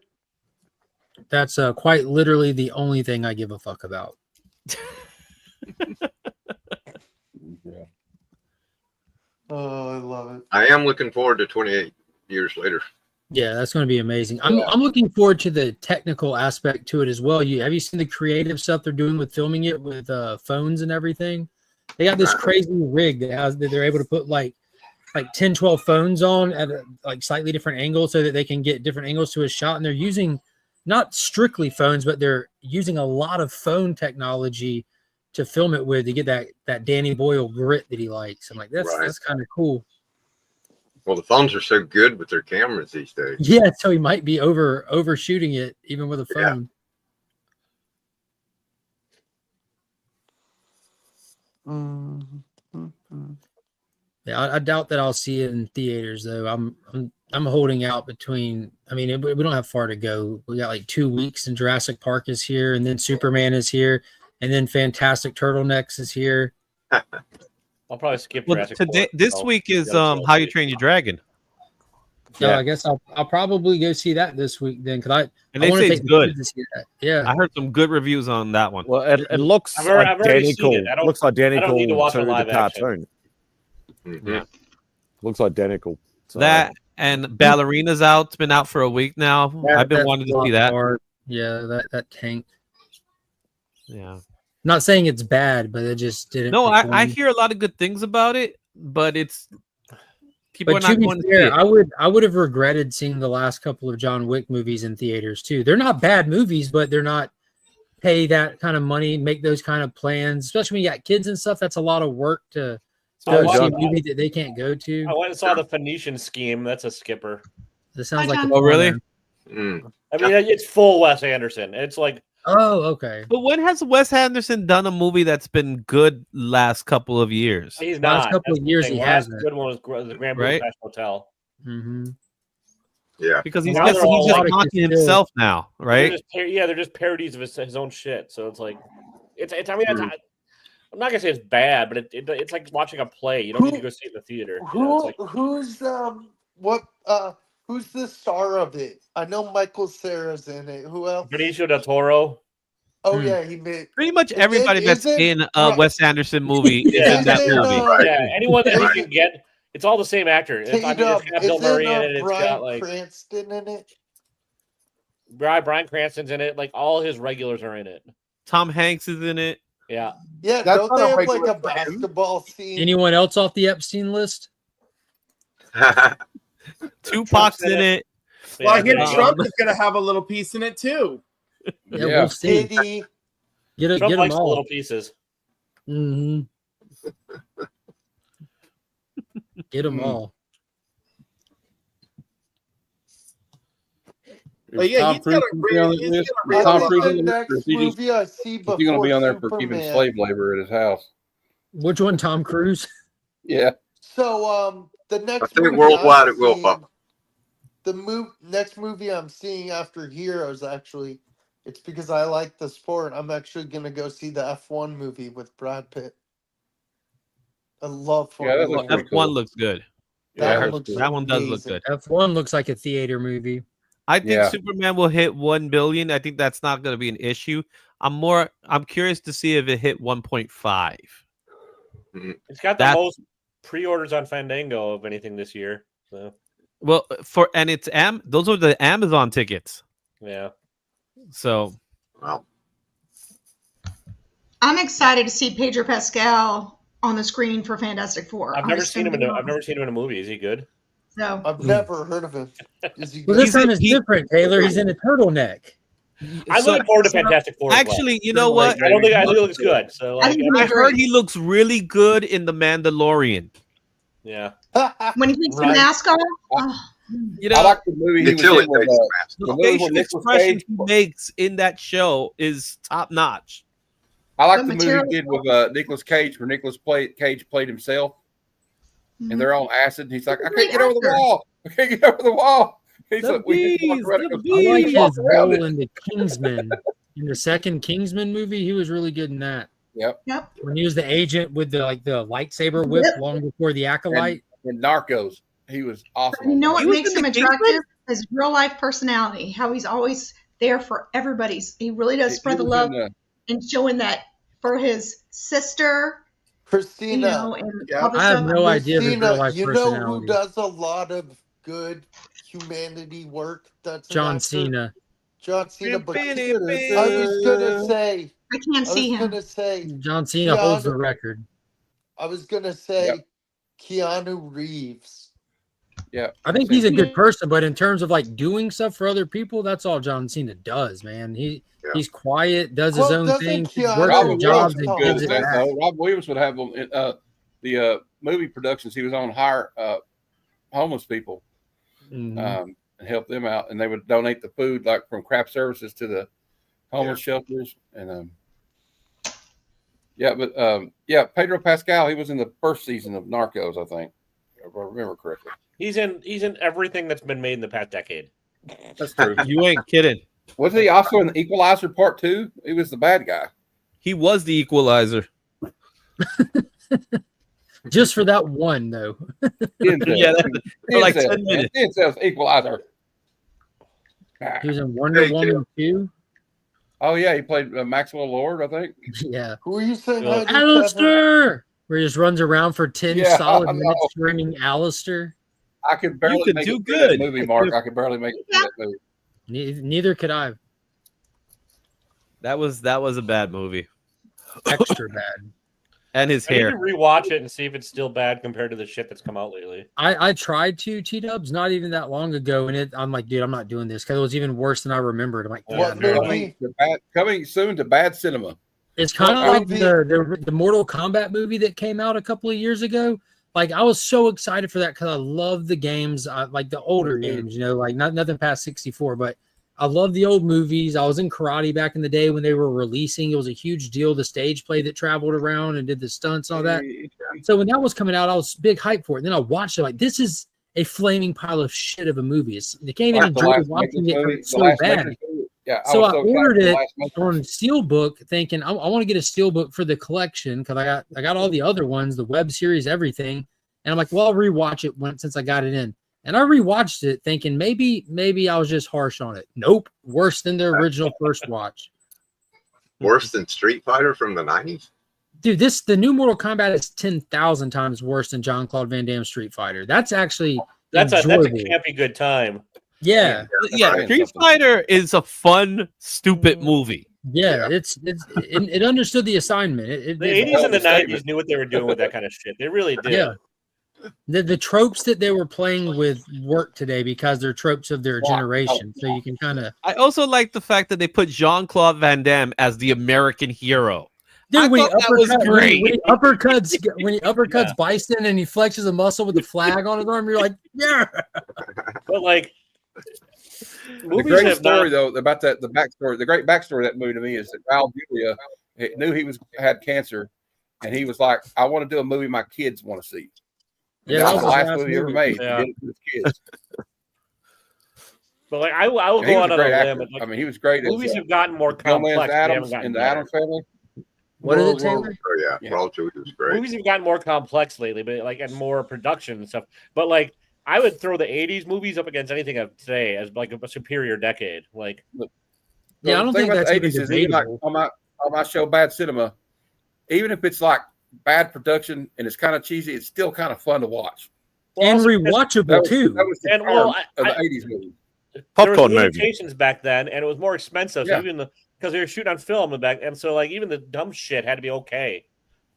That's quite literally the only thing I give a fuck about. Oh, I love it. I am looking forward to 28 years later. Yeah, that's going to be amazing. I'm looking forward to the technical aspect to it as well. Have you seen the creative stuff they're doing with filming it with phones and everything? They got this crazy rig that they're able to put like 10, 12 phones on at like slightly different angles so that they can get different angles to a shot. And they're using not strictly phones, but they're using a lot of phone technology to film it with to get that Danny Boyle grit that he likes. I'm like, that's kind of cool. Well, the phones are so good with their cameras these days. Yeah, so he might be overshooting it even with a phone. Yeah, I doubt that I'll see it in theaters though. I'm holding out between. I mean, we don't have far to go. We got like 2 weeks, and Jurassic Park is here, and then Superman is here, and then Fantastic Turtlenecks is here. I'll probably skip Jurassic Park. This week is How You Train Your Dragon. So I guess I'll probably go see that this week then, because And they say it's good. To see that. Yeah, I heard some good reviews on that one. Well, it looks I've already seen identical. it. I don't- Looks identical I don't need to watch to a the live action. cartoon. Yeah. Looks identical. So, That and Ballerina's out. It's been out for a week now. I've been wanting to see that. Yeah, that tanked. Yeah. Not saying it's bad, but it just didn't. No, I perform. hear a lot of good things about it, but it's people But are not to be going to see fair, it. I would have regretted seeing the last couple of John Wick movies in theaters too. They're not bad movies, but they're not pay that kind of money, make those kind of plans, especially when you got kids and stuff. That's a lot of work to go see a movie that they can't go to. I went and saw the Phoenician Scheme. That's a skipper. That sounds like. Oh, really? I mean, it's full Wes Anderson. It's like. Oh, okay. But when has Wes Anderson done a movie that's been good last couple of years? He's Last not. couple That's of the years thing. he Last hasn't. good one was the Grand Right? Budapest Hotel. Mm-hmm. Yeah. Because he's Now just they're all like- knocking himself now, right? They're just parodies of his own shit. So it's like, I mean, I'm not gonna say it's bad, but it's like watching a play. You don't need to go see it in the theater. You know, it's like, Who's the star of it? I know Michael Cera's in it. Who else? Benicio del Toro. Oh yeah, he made Pretty much everybody that's Isn't- in a Wes Anderson movie is Yeah. in that Isn't, movie. Yeah, anyone that you can get, it's all the same actor. It's got Bill Murray in it. It's Bryan got like Cranston in it? Bryan Cranston's in it. Like all his regulars are in it. Tom Hanks is in it. Yeah. Yeah, That's don't not they a have like regular a basketball scene? Anyone else off the Epstein list? Tupac's in it. Well, I hear Yeah, Trump is going to have a little piece in it too. Yeah, we'll see. Diddy. Get Trump them likes the all. little pieces. Mm-hmm. Get them all. But yeah, he's got a really. Is I Tom think Cruise the on the list, or next is he just- movie I see before Is he going to be on there for keeping Superman- slave labor at his house? Which one, Tom Cruise? Yeah. So the next I think movie worldwide I'm it will seeing- pop. The next movie I'm seeing after Heroes, actually, it's because I like the sport. I'm actually gonna go see the F1 movie with Brad Pitt. I love Yeah, that Formula looks One. pretty F1 cool. looks good. That Yeah, looks that one does look amazing. good. F1 looks like a theater movie. I think Yeah. Superman will hit 1 billion. I think that's not going to be an issue. I'm curious to see if it hit 1.5. It's got the most pre-orders on Fandango of anything this year. So. Well, those are the Amazon tickets. Yeah. So, well, I'm excited to see Pedro Pascal on the screen for Fantastic Four. I've never seen him in a movie. Is he good? No, I've never heard of him. Is he Well, good? this time is different, Taylor. He's in a turtleneck. I'm looking forward to Fantastic Four. Actually, you know what? I think it looks good. So like, I heard he looks really good in The Mandalorian. Yeah. When he takes the mask off. Oh. You know, I like the movie he was in with, the facial expression he makes in that show is top notch. I like the movie he did with Nicolas Cage, where Cage played himself, and they're on acid. And he's like, I can't get over the wall. I can't get over the wall. He's like, I like his role in the Kingsman. In the second Kingsman movie, he was really good in that. Yep. When he was the agent with the lightsaber whip long before the Acolyte. And Narcos, he was awesome. But you know what makes him attractive? His real life personality. How he's always there for everybody. He really does spread the love and showing that for his sister. Christina. You know, and all the I have stuff. no idea of his Christina, real life you know personality. who does a lot of good humanity work? That's an John actor? Cena. John Cena. But I was gonna say. I can't see him. Gonna say John Cena holds the record. I was gonna say Keanu Reeves. Yeah, I think he's a good person, but in terms of like doing stuff for other people, that's all John Cena does, man. He's quiet, does his own thing, works his jobs, and gives it back. Rob Williams would have them in the movie productions. He was on hire homeless people and help them out, and they would donate the food like from craft services to the homeless shelters. And Pedro Pascal, he was in the first season of Narcos, I think, if I remember correctly. He's in everything that's been made in the past decade. That's true. You ain't kidding. Wasn't he also in the Equalizer Part 2? He was the bad guy. He was the Equalizer. Just for that one, though. For like 10 minutes. It says Equalizer. He was in Wonder Woman 2. Oh, yeah. He played Maxwell Lord, I think. Yeah. Who are you saying? Alistair! Where he just runs around for 10 solid I know. minutes screaming Alistair. I could barely make it through that movie, Mark. I could barely make it through that movie. Neither could I. That was a bad movie. Extra bad. And his I need hair. to rewatch it and see if it's still bad compared to the shit that's come out lately. I tried to, T-Dubs, not even that long ago, and I'm like, dude, I'm not doing this because it was even worse than I remembered. I'm like, Coming soon to bad cinema. It's kind of like the Mortal Kombat movie that came out a couple of years ago. Like, I was so excited for that because I love the games, like the older games, you know, like nothing past 64, but I love the old movies. I was in karate back in the day when they were releasing. It was a huge deal, the stage play that traveled around and did the stunts and all that. So when that was coming out, I was big hype for it. And then I watched it like, this is a flaming pile of shit of a movie. You can't even enjoy watching it because it's so bad. Yeah, So I ordered it on Steelbook thinking I want to get a Steelbook for the collection because I got all the other ones, the web series, everything. And I'm like, well, I'll rewatch it since I got it in. And I rewatched it thinking maybe I was just harsh on it. Nope. Worse than the original first watch. Worse than Street Fighter from the 90s? Dude, the new Mortal Kombat is 10,000 times worse than Jean-Claude Van Damme's Street Fighter. That's actually that's a enjoyable. campy good time. Yeah. Street Fighter is a fun, stupid movie. Yeah, it understood the assignment. The 80s and the 90s knew what they were doing with that kind of shit. They really did. Yeah. The tropes that they were playing with work today because they're tropes of their generation. So you can kind of. I also like the fact that they put Jean-Claude Van Damme as the American hero. Dude, when he uppercuts when he uppercuts Bison and he flexes a muscle with the flag on his arm, you're like, yeah. But like, the great story though about the backstory, the great backstory of that movie to me is that Raul Julia knew he had cancer, and he was like, I want to do a movie my kids want to see. Yeah, that was the last movie he ever made. Yeah. He did it for his kids. But like, I will go out on a limb. Like, I mean, he was great. Movies have gotten more complex. Adams and the Addams Family. What is it, Taylor? Oh yeah, Raul Julia was great. Movies have gotten more complex lately, but like and more production and stuff. But like, I would throw the '80s movies up against anything of today as like a superior decade. Like, yeah, I don't think that's even like on my show, Bad Cinema. Even if it's like bad production and it's kind of cheesy, it's still kind of fun to watch. And rewatchable too. That was the And, charm well, of the 80s movie. Popcorn there was movie. limitations back then, and it was more expensive. Yeah. So even because they were shooting on film and so like even the dumb shit had to be okay.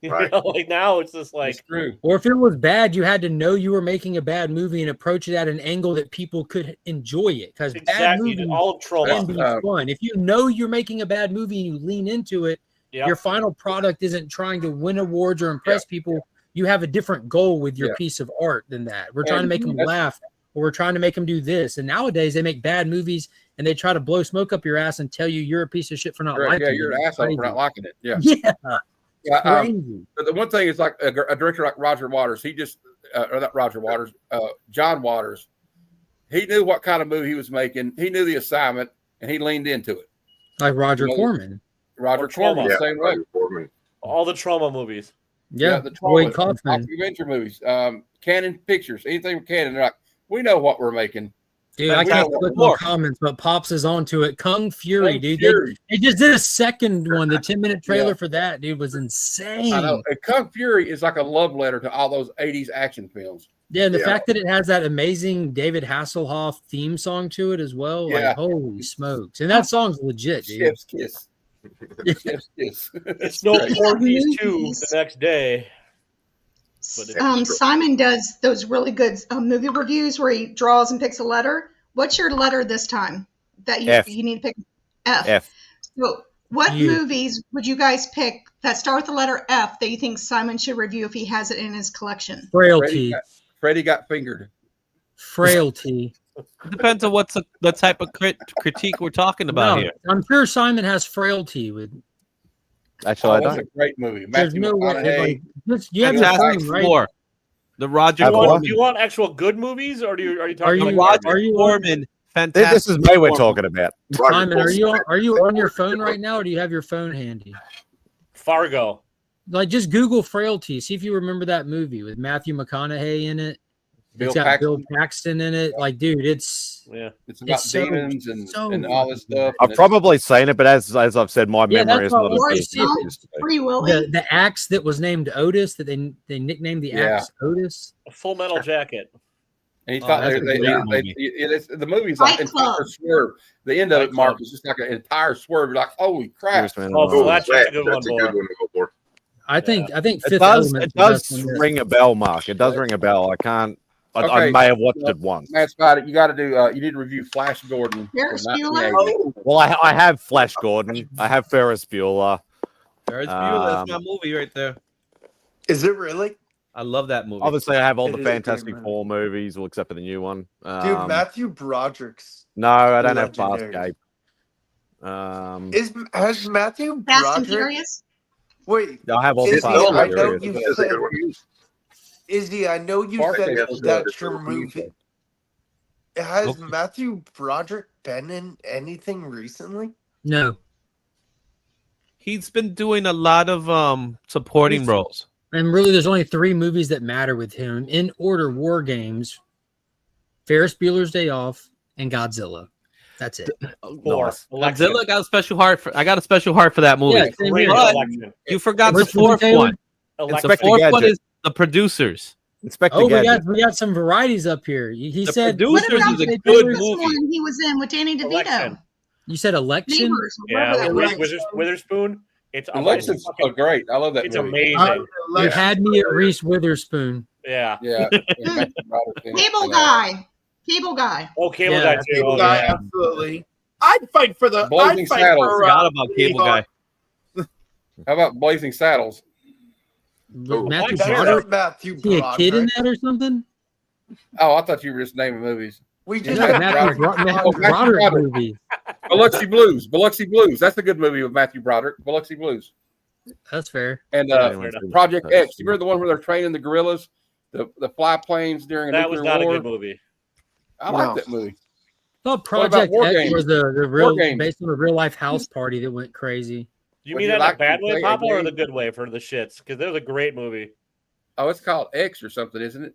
You Right. know, like now it's just like Or if it was bad, you had to know you were making a bad movie and approach it at an angle that people could enjoy it. Because bad exactly movies all of trauma. can be fun. If you know you're making a bad movie and you lean into it, Yep. your final product isn't trying to win awards or impress people. You have a different goal with your Yeah. piece of art than that. We're trying to And make them that's- laugh, or we're trying to make them do this. And nowadays they make bad movies and they try to blow smoke up your ass and tell you you're a piece of shit for not Correct. liking Yeah, it. you're an It's asshole crazy. for not liking it. Yeah. Yeah. Crazy. But the one thing is like a director like Roger Waters, he just, or not Roger Waters, John Waters, he knew what kind of movie he was making. He knew the assignment and he leaned into it. Like Roger You know, Corman. Roger Or trauma. Corman, same way. all the trauma movies. Yeah. the Boyd trauma, Kaufman. documentary movies, Canon Pictures, anything with Canon, they're like, we know what we're making. Dude, I can't click on comments, but Pops is onto it. Kung Fury, Kung dude. Fury. They just did a second one. The 10-minute trailer Yeah. for that, dude, was insane. I know. And Kung Fury is like a love letter to all those 80s action films. Yeah, and the Yeah. fact that it has that amazing David Hasselhoff theme song to it as well, Yeah. like holy smokes! And that song's legit, dude. Chef's kiss. Chef's kiss. It's no Speaking of Porky's 2 movies- the next day. But it's Simon does those really good movie reviews where he draws and picks a letter. What's your letter this time that you F. you need to pick? F. F. So, what You. movies would you guys pick that start with the letter F that you think Simon should review if he has it in his collection? Frailty, Freddie got fingered. frailty. It depends on what's the type of critique we're talking about No, here. I'm sure Simon has frailty with. Actually, I Oh, that's don't. a great movie. There's Matthew no way. McConaughey. Like, you have your Fantastic phone, right? Four. The Roger Have Corman. one. do you want actual good movies, or are you Are talking you- like Roger garbage? you- Corman. Fantastic. This is me we're Four. talking about. Simon, are you on your phone right now, or do you have your phone handy? Fargo? Like, just Google frailty. See if you remember that movie with Matthew McConaughey in it. Bill It's got Paxton. Bill Paxton in it. Like, dude, it's Yeah. It's about It's so- demons and so all this stuff. I've probably seen it, but as I've said, my Yeah, memory that's is what not I as was good gonna as say. it used to be. Free Willy. the axe that was named Otis that they nicknamed the Yeah. axe Otis. A Full Metal Jacket. And he Oh, thought that's a great movie. the movie's like Fight an Club. entire swerve. The end of Fight it, Mark, Club. is just like an entire swerve. You're like, holy crap. Yes, man. Oh, Oh, Fletcher's a good one, that's a boy. good one to go for. I think It Fifth does. Element's It the best does one there. ring a bell, Mark. It does ring a bell. I can't. I Okay. may have watched it once. Matt Spidey, you got to do. You need to review Flash Gordon. Ferris from Bueller? 1980. Well, I have Flash Gordon. I have Ferris Bueller. Ferris Bueller. That's my movie right there. Is it really? I love that movie. Obviously, I have all It the is a great Fantastic movie. Four movies, well, except for the new one. Dude, Matthew Broderick's No, I don't have legendary. Farscape. Has Matthew Fast and Broderick? Furious? Wait, I have all the Izzy, Fast and I know Furious. you That's a said good one. Izzy. I know you Farscape said was that's good. your movie. Has Matthew Broderick been in anything recently? No, He's been doing a lot of supporting roles. and really, there's only 3 movies that matter with him in order: War Games, Ferris Bueller's Day Off, and Godzilla. That's it. Four. Nice. Election. Godzilla got a special heart for. I got a special heart for that movie. Yeah, same Great here. But election. you forgot the Which one, fourth Taylor? one. The Election. Inspector fourth one Gadget. is the producers. Inspector Oh, Gadget. we got some varieties up here. He The said. producers What about is a the good neighbors movie. one he was in with Danny DeVito? Election. You said election. Neighbors. Yeah, whatever with that Reese was. Witherspoon. It's Election's fucking- great. I love that It's movie. amazing. You had me at Reese Witherspoon. Yeah. Yeah. Matthew Broderick in it. Cable And, guy. Cable guy. Oh, Cable Yeah, Guy that's too. Cable Oh, Guy, yeah. absolutely. I'd fight for the. Blazing I'd fight Saddles. for. Forgot about Cable Guy. How about Blazing Saddles? Matthew That's Broderick. Matthew Is he a kid in Broderick. that or something? Oh, I thought you were just naming movies. We Yeah, just had Matthew Matthew Broderick Broderick. movie. Biloxi Blues. Biloxi Blues. That's a good movie with Matthew Broderick. Biloxi Blues. That's fair. And Project X. You remember the one where they're training the gorillas, the fly planes during a That was nuclear not a war? good movie. I like No. that movie. I thought What about Project War X Games? was the real Games. based on a real life house party that went crazy. You Would mean you that in like a bad to way, play a Papa, or game? the good way for the shits? Because there's a great movie. Oh, it's called X or something, isn't it?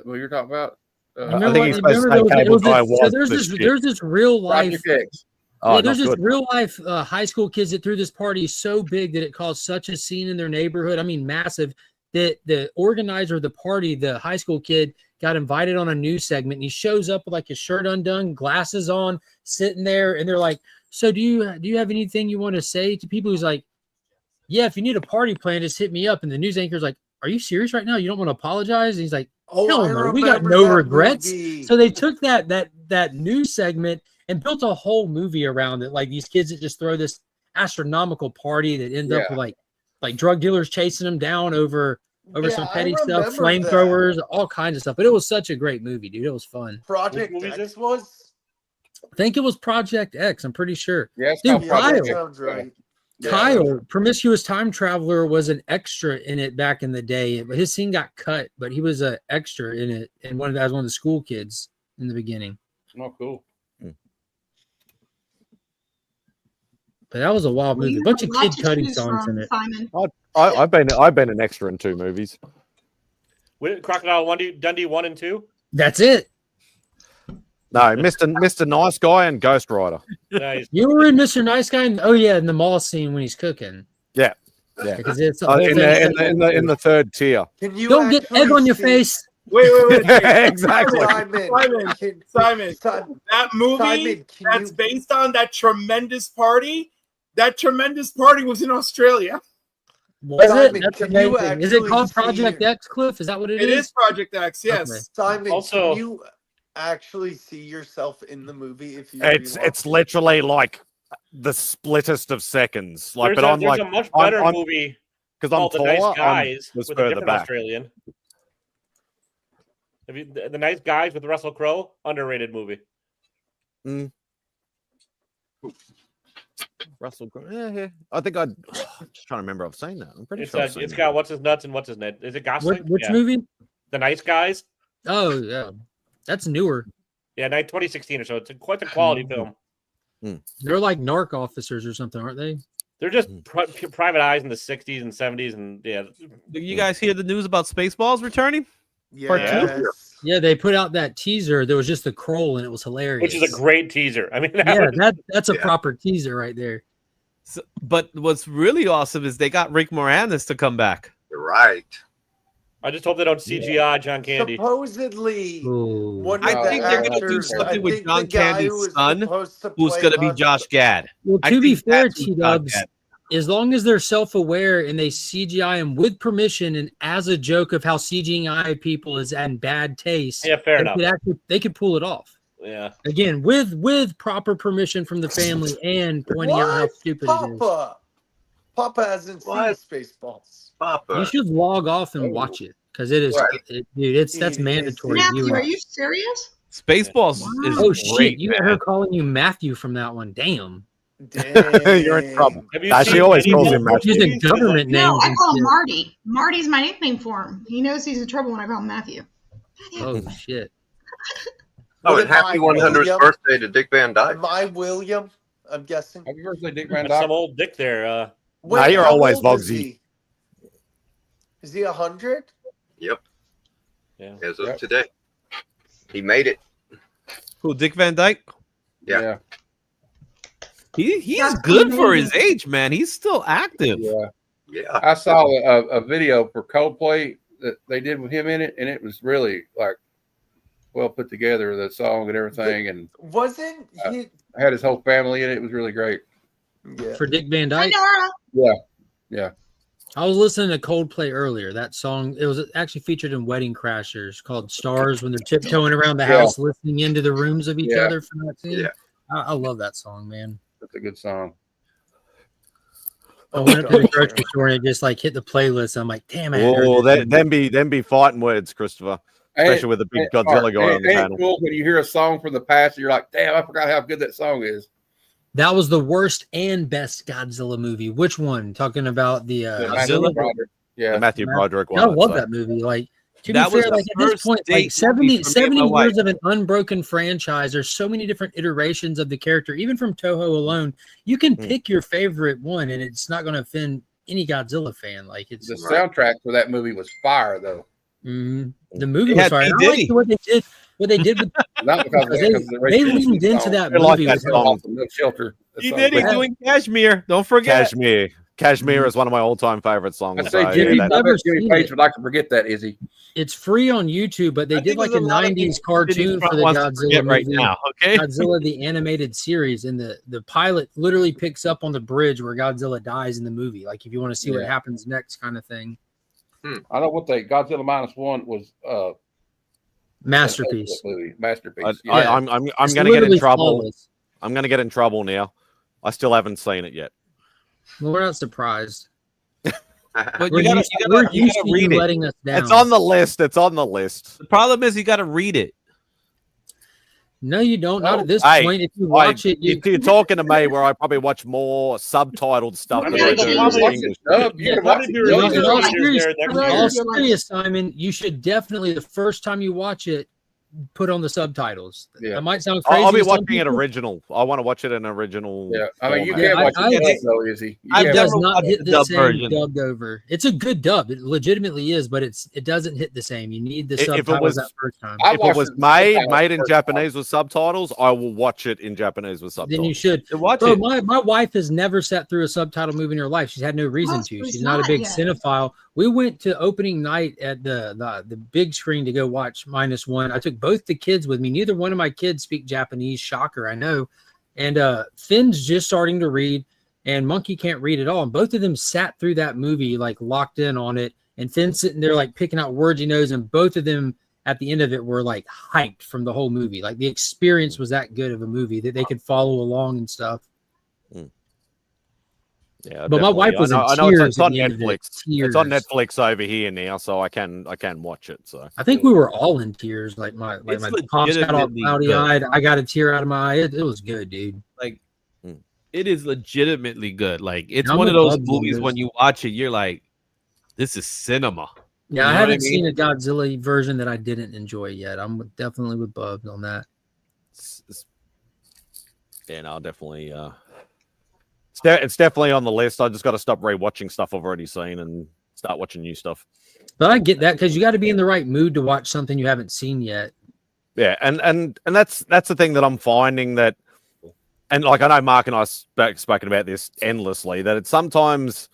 What you're talking about? Remember think what- he's supposed to remember say there was- Cable Guy so was there's the this shit. there's this real life Project X. Oh, Yeah, there's not just good. real life high school kids that threw this party so big that it caused such a scene in their neighborhood. I mean, massive. That the organizer of the party, the high school kid, got invited on a news segment, and he shows up with like his shirt undone, glasses on, sitting there, and they're like, "So do you have anything you want to say to people?" He's like, "Yeah, if you need a party plan, just hit me up." And the news anchor's like, "Are you serious right now? You don't want to apologize?" And he's like, "Hell I no, we got remember no that regrets." movie. So they took that news segment and built a whole movie around it. Like these kids that just throw this astronomical party that end up with like drug dealers chasing them down over some petty stuff, flamethrowers, all kinds of stuff. But it was such a great movie, dude. It was fun. Project X was? I think it was Project X. I'm pretty sure. Yeah, it's dude, called Project X. Sounds right. Kyle, Promiscuous Time Traveler, was an extra in it back in the day. But his scene got cut, but he was an extra in it, and one of the school kids in the beginning. Oh, cool. But that was a wild movie. A bunch of Kid Cudi songs in it. I've been an extra in 2 movies. Crocodile Dundee 1 and 2. That's it. No, Mr. Nice Guy and Ghost Rider. Nice. You were in Mr. Nice Guy? Oh yeah, in the mall scene when he's cooking. Yeah. Because it's in the 3rd tier. Can you don't get egg on your face. Wait. Exactly. Simon. That movie that's based on that tremendous party. That tremendous party was in Australia. Was it? That's amazing. Is it called Project X, Cliff? Is that what it is? It is Project X, yes. Okay. Simon, Also, can you actually see yourself in the movie if you It's literally like the splittest of seconds. Like, there's but a much better movie because I'm called The taller. Nice Guys was with a further different back. Australian. Have you, the Nice Guys with Russell Crowe, underrated movie. Russell Crowe. Yeah. I think I'm just trying to remember. I've seen that. I'm pretty It's sure. I've seen it's that. got what's his nuts and what's his net. Is it Gosling? Which Yeah. movie? The Nice Guys. Oh yeah, that's newer. Yeah, 2016 or so. It's quite a quality film. They're like narc officers or something, aren't they? They're just private eyes in the 60s and 70s, and yeah. Did you guys hear the news about Spaceballs returning? Part 2? Yeah, they put out that teaser. There was just a Kroll, and it was hilarious. Which is a great teaser. I mean, that's a proper teaser right there. So, but what's really awesome is they got Rick Moranis to come back. You're right. I just hope they don't CGI John Candy. Supposedly, one of I think the they're going to do actors- I something with think John the guy Candy's who was son, supposed to who's play going to be Hunt- Josh Gad. Well, I to be think fair, that's who's T-Dubs, John Gad. as long as they're self-aware and they CGI him with permission and as a joke of how CGI people is in bad taste, Yeah, fair enough. They could pull it off. Yeah. Again, with proper permission from the family and pointing out how What? stupid it is. Papa hasn't seen Spaceballs. You should log off and watch it because it is, dude. That's mandatory. Matthew, viewing. are you serious? Spaceballs is Oh great, shit! You got man. her calling you Matthew from that one. Damn. You're in trouble. She always calls him Matthew. Using government No, names. I and call him shit. Marty. Marty's my nickname for him. He knows he's in trouble when I call him Matthew. Oh shit! Oh, What and am happy I, 100th William? birthday to Dick Van Dyke. Am I William? I'm guessing. Happy birthday, Dick Van That's Dyke. some old dick there. Nah, you're how always old is Bugsy. he? Is he 100? Yep. Yeah. As of today. He made it. Who, Dick Van Dyke? Yeah. He's good for his age, man. He's still active. Yeah. I saw a video for Coldplay that they did with him in it, and it was really like well put together, the song and everything, and Wasn't he? had his whole family in it. It was really great. Yeah. For Dick Van Dyke. Yeah. I was listening to Coldplay earlier. That song, it was actually featured in Wedding Crashers called Stars when they're tiptoeing around the house, listening into the rooms of each other for that scene. Yeah. I love that song, man. That's a good song. I went up to the grocery store and it just like hit the playlist. I'm like, damn it. Oh, them be fighting words, Christopher. Especially with the big Godzilla guy on the Ain't it panel. cool when you hear a song from the past and you're like, damn, I forgot how good that song is. That was the worst and best Godzilla movie. Which one? Talking about the Matthew Godzilla? Broderick. Yeah. The Matthew Broderick one. I love I'd say. that movie. Like, to That be was fair, the like at this first point, date like movie 70 for me and my wife. years of an unbroken franchise. There's so many different iterations of the character, even from Toho alone. You can pick your favorite one, and it's not going to offend any Godzilla fan. Like it's The soundtrack for that movie was fire, though. the movie It was had fire. P. And I Diddy. liked what they did. what they did with Not because of that, they, because of the they Rage leaned into song. that I like movie that with song. Awesome. No Shelter. That He song did. was He's great. doing Cashmere. Don't forget. Cashmere is one of my all-time favorite songs. I say So, Jimmy, yeah, I that- bet Jimmy seen Page it. would like to forget that, Izzy. It's free on YouTube, but they I did think like a there's a lot of 90s people City cartoon Front for the wants to Godzilla forget right movie. now. Okay. Godzilla the animated series, and the pilot literally picks up on the bridge where Godzilla dies in the movie. Like if you want to see what Yeah. happens next, kind of thing. I know what they Godzilla -1 was. Masterpiece. An movie. Masterpiece. I'm going It's to get in literally trouble. flawless. I'm going to get in trouble now. I still haven't seen it yet. Well, we're not surprised. But We're you gotta, used, you we're gotta, you used gotta to read you it. letting us down. It's on the list. It's on the list. The problem is you got to read it. No, you don't. Not at this Hey, point. If you watch it, you you're talking to me where I probably watch more subtitled stuff I than mean, I they'll do probably- English. You can Probably watch it. be You releasing know, in all reviews serious, there next in year. all serious, Simon, you should definitely the first time you watch it, put on the subtitles. Yeah. That might sound crazy. I'll be to some watching it people. original. I want to watch it in original. Yeah, I mean, you format. can't watch I- it dubbed, though, Izzy. You I've It can't does never not watched hit the the dub same version. dubbed over. It's a good dub. It legitimately is, but it doesn't hit the same. You need the If it subtitles was- that first time. I If it watched was it made subtitled in first Japanese with subtitles, I will watch it in Japanese with subtitles. Then you should. Watch Bro, it. my wife has never sat through a subtitle movie in her life. She's had no reason Most to. was She's not a not big yet. cinephile. We went to opening night at the big screen to go watch -1. I took both the kids with me. Neither one of my kids speak Japanese. Shocker, I know. And Finn's just starting to read, and Monkey can't read at all. And both of them sat through that movie like locked in on it. And Finn's sitting there like picking out words he knows, and both of them at the end of it were like hyped from the whole movie. Like the experience was that good of a movie that they could follow along and stuff. Yeah, But my wife definitely. was in I know tears it's on at the end of it. Netflix. It's on Tears. Netflix over here now, so I can watch it. So I think we were all in tears. Like my It's pops got all legitimately cloudy eyed. I got a tear out of my eye. It was good, dude. Like, it is legitimately good. Like, it's I'm one of a those Bubs movies on when this. you watch it, you're like, this is cinema. Yeah, You I know what haven't I seen mean? a Godzilla version that I didn't enjoy yet. I'm definitely with Bubs on that. yeah, no, definitely. It's definitely on the list. I just got to stop rewatching stuff I've already seen and start watching new stuff. But I get that because you got to be in the right mood to watch something you haven't seen yet. Yeah, and that's the thing that I'm finding that, and like I know Mark and I spoken about this endlessly, that it's sometimes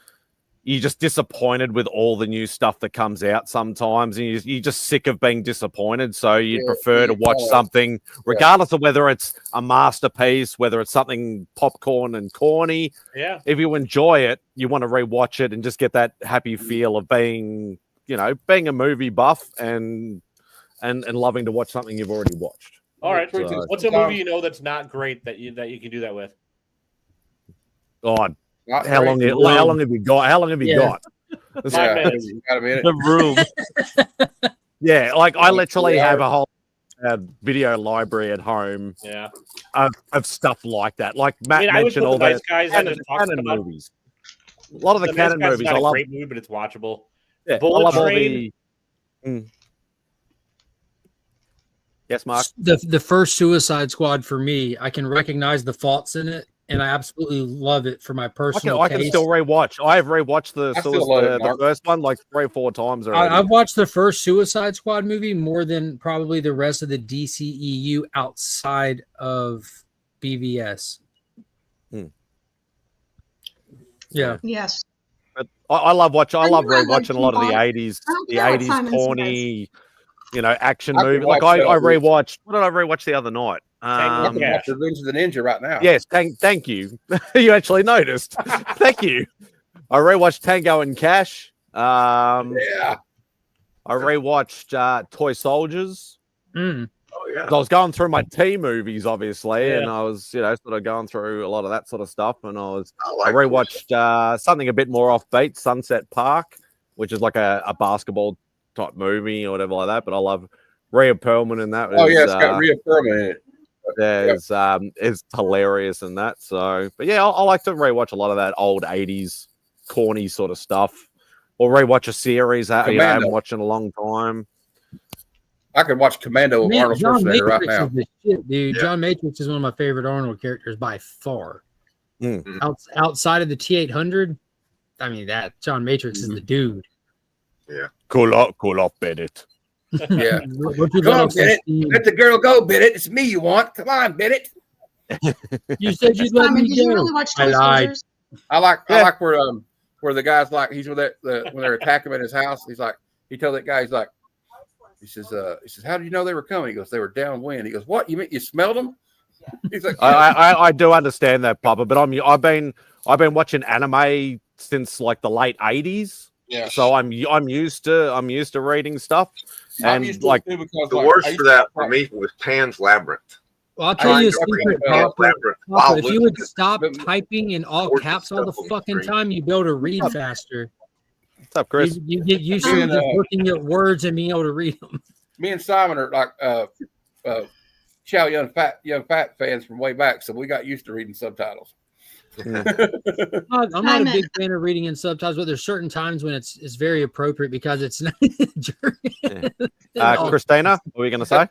you're just disappointed with all the new stuff that comes out sometimes, and you're just sick of being disappointed. So you prefer to watch something, regardless of whether it's a masterpiece, whether it's something popcorn and corny. Yeah. If you enjoy it, you want to rewatch it and just get that happy feel of being a movie buff and loving to watch something you've already watched. All right. So- What's a movie you know that's not great that you can do that with? God. Not How long, great. how long have you got? How long have you got? 5 minutes. You got a minute. The Room. Yeah, like I literally have a whole video library at home. Yeah. Of stuff like that. Like Matt I would mentioned, put all the Nice the Guys I canon, just talked about. movies. A lot of the Nice canon Guys is movies. not I a love. great movie, but it's watchable. Yeah, Bullet I love all Train. the. Yes, Mark. The first Suicide Squad for me, I can recognize the faults in it, and I absolutely love it for my personal I can taste. still rewatch. I have rewatched the love it, the Mark. first one like 3 or 4 times already. I've watched the first Suicide Squad movie more than probably the rest of the DCEU outside of BVS. Yeah. Yes. But I love watching. I And love you're right, like, rewatching a lot of the Bob, 80s, I don't the care what 80s Simon corny, action I could movie. Like watch I that. rewatched. What did I rewatch the other night? I can watch Revenge of the Ninja right now. Yes, thank you. You actually noticed. Thank you. I rewatched Tango and Cash. Yeah. I rewatched Toy Soldiers. Mm. Oh yeah. I was going through my T movies, obviously, Yeah. and I was, sort of going through a lot of that sort of stuff. And I like rewatched something a bit more offbeat, Sunset Park, which is like a basketball type movie or whatever like that. But I love Rhea Perlman in that. Oh yeah, it's got Rhea Perlman in it. Is hilarious in that. So, but yeah, I like to rewatch a lot of that old 80s corny sort of stuff, or rewatch a series that I haven't watched in a long time. I could watch Commando of Man, Arnold John Schwarzenegger right Matrix now. is the shit, dude. Yeah. John Matrix is one of my favorite Arnold characters by far. Mm. Outside of the T-800, I mean, that John Matrix is the dude. Yeah. Cool up, Bennett. Yeah. What you Come let on, off some Bennett. steam. Let the girl go, Bennett. It's me you want. Come on, Bennett. You said you'd let Simon, me did you go. really watch I Toy lied. Soldiers? I like where the guy's like he's with when they're attacking him at his house. He's like he told that guy he says how did you know they were coming? He goes they were downwind. He goes what you mean you smelled them? He's like I do understand that, Papa, but I've been watching anime since like the late 80s. Yeah. So I'm used to reading stuff. I'm And used to it like too because The like, worst I used for to- that for me was Pan's Labyrinth. Well, I'll tell you a secret, Papa. Labyrinth. Papa, if Wow, you would listen, stop typing in all gorgeous caps all the stuff on the fucking screen. time, you'd be able to read faster. What's up, Chris? You get used to just looking at words and being able to read them. Me and Simon are like Chow young fat fans from way back, so we got used to reading subtitles. I'm not a big fan of reading in subtitles, but there's certain times when it's very appropriate because it's not. Christina, what were you going to say?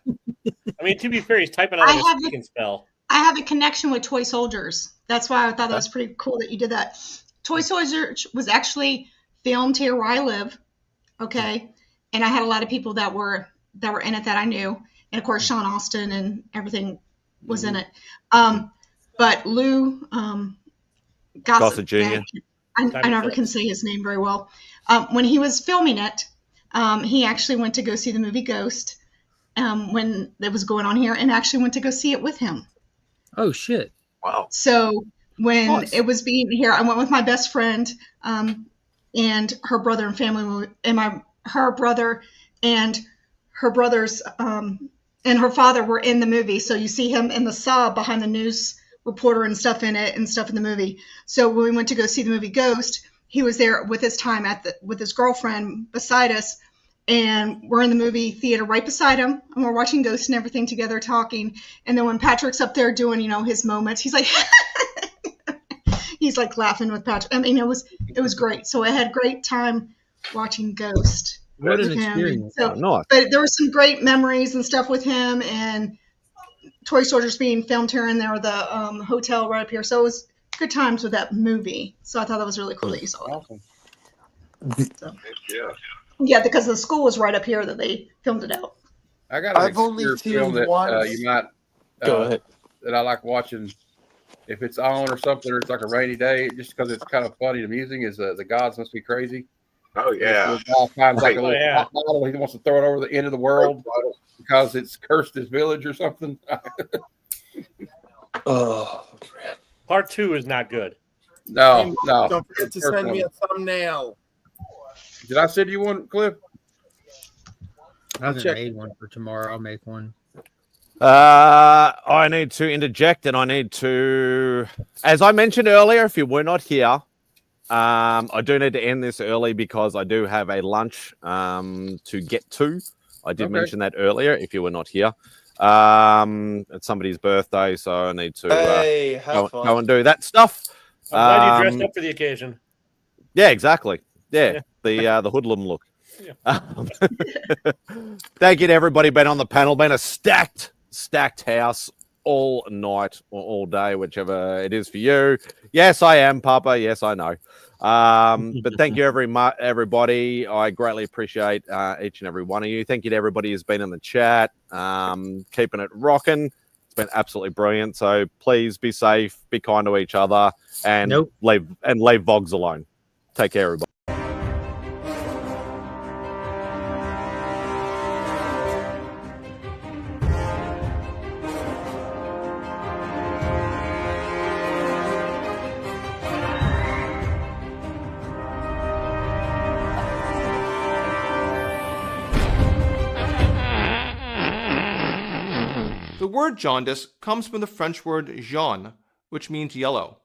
I mean, to be fair, he's typing out a speaking spell. I have a connection with Toy Soldiers. That's why I thought that was pretty cool that you did that. Toy Soldiers was actually filmed here where I live. Okay. And I had a lot of people that were in it that I knew. And of course, Sean Austin and everything was in it. But Lou Gossett Jr. I never can say his name very well. When he was filming it, he actually went to go see the movie Ghost when it was going on here and actually went to go see it with him. Oh, shit. Wow. So when it was being here, I went with my best friend and her brother and family, and her brother and her brothers and her father were in the movie. So you see him in the saw behind the news reporter and stuff in it and stuff in the movie. So when we went to go see the movie Ghost, he was there with his time with his girlfriend beside us. And we're in the movie theater right beside him, and we're watching Ghost and everything together, talking. And then when Patrick's up there doing, his moments, he's like, he's like laughing with Patrick. I mean, it was great. So I had a great time watching Ghost. What an experience! So, nice. But there were some great memories and stuff with him, and Toy Soldiers being filmed here, and there were the hotel right up here. So it was good times with that movie. So I thought that was really cool that you saw it. Awesome. Yeah, because the school was right up here that they filmed it out. I've only seen film that you might Go ahead. that I like watching if it's on or something, or it's like a rainy day, just because it's kind of funny and amusing. Is the Gods Must Be Crazy? Oh yeah. Finds like a little bottle. He wants to throw it over the end of the world because it's cursed his village or something. Oh, Part 2 is not good. No. Don't forget to send me a thumbnail. Did I send you one, Cliff? I haven't made one for tomorrow. I'll make one. I need to interject, and I need to, as I mentioned earlier, if you were not here, I do need to end this early because I do have a lunch to get to. I did mention that earlier. If you were not here, it's somebody's birthday, so I need to go and do that stuff. I'm glad you dressed up for the occasion. Yeah, exactly. Yeah. The hoodlum look. Yeah. Thank you to everybody been on the panel. Been a stacked house all night or all day, whichever it is for you. Yes, I am, Papa. Yes, I know. But thank you everybody. I greatly appreciate each and every one of you. Thank you to everybody who's been in the chat, keeping it rocking. It's been absolutely brilliant. So please be safe, be kind to each other, and leave Vogs alone. Take care, everybody. The word jaundice comes from the French word jaune, which means yellow.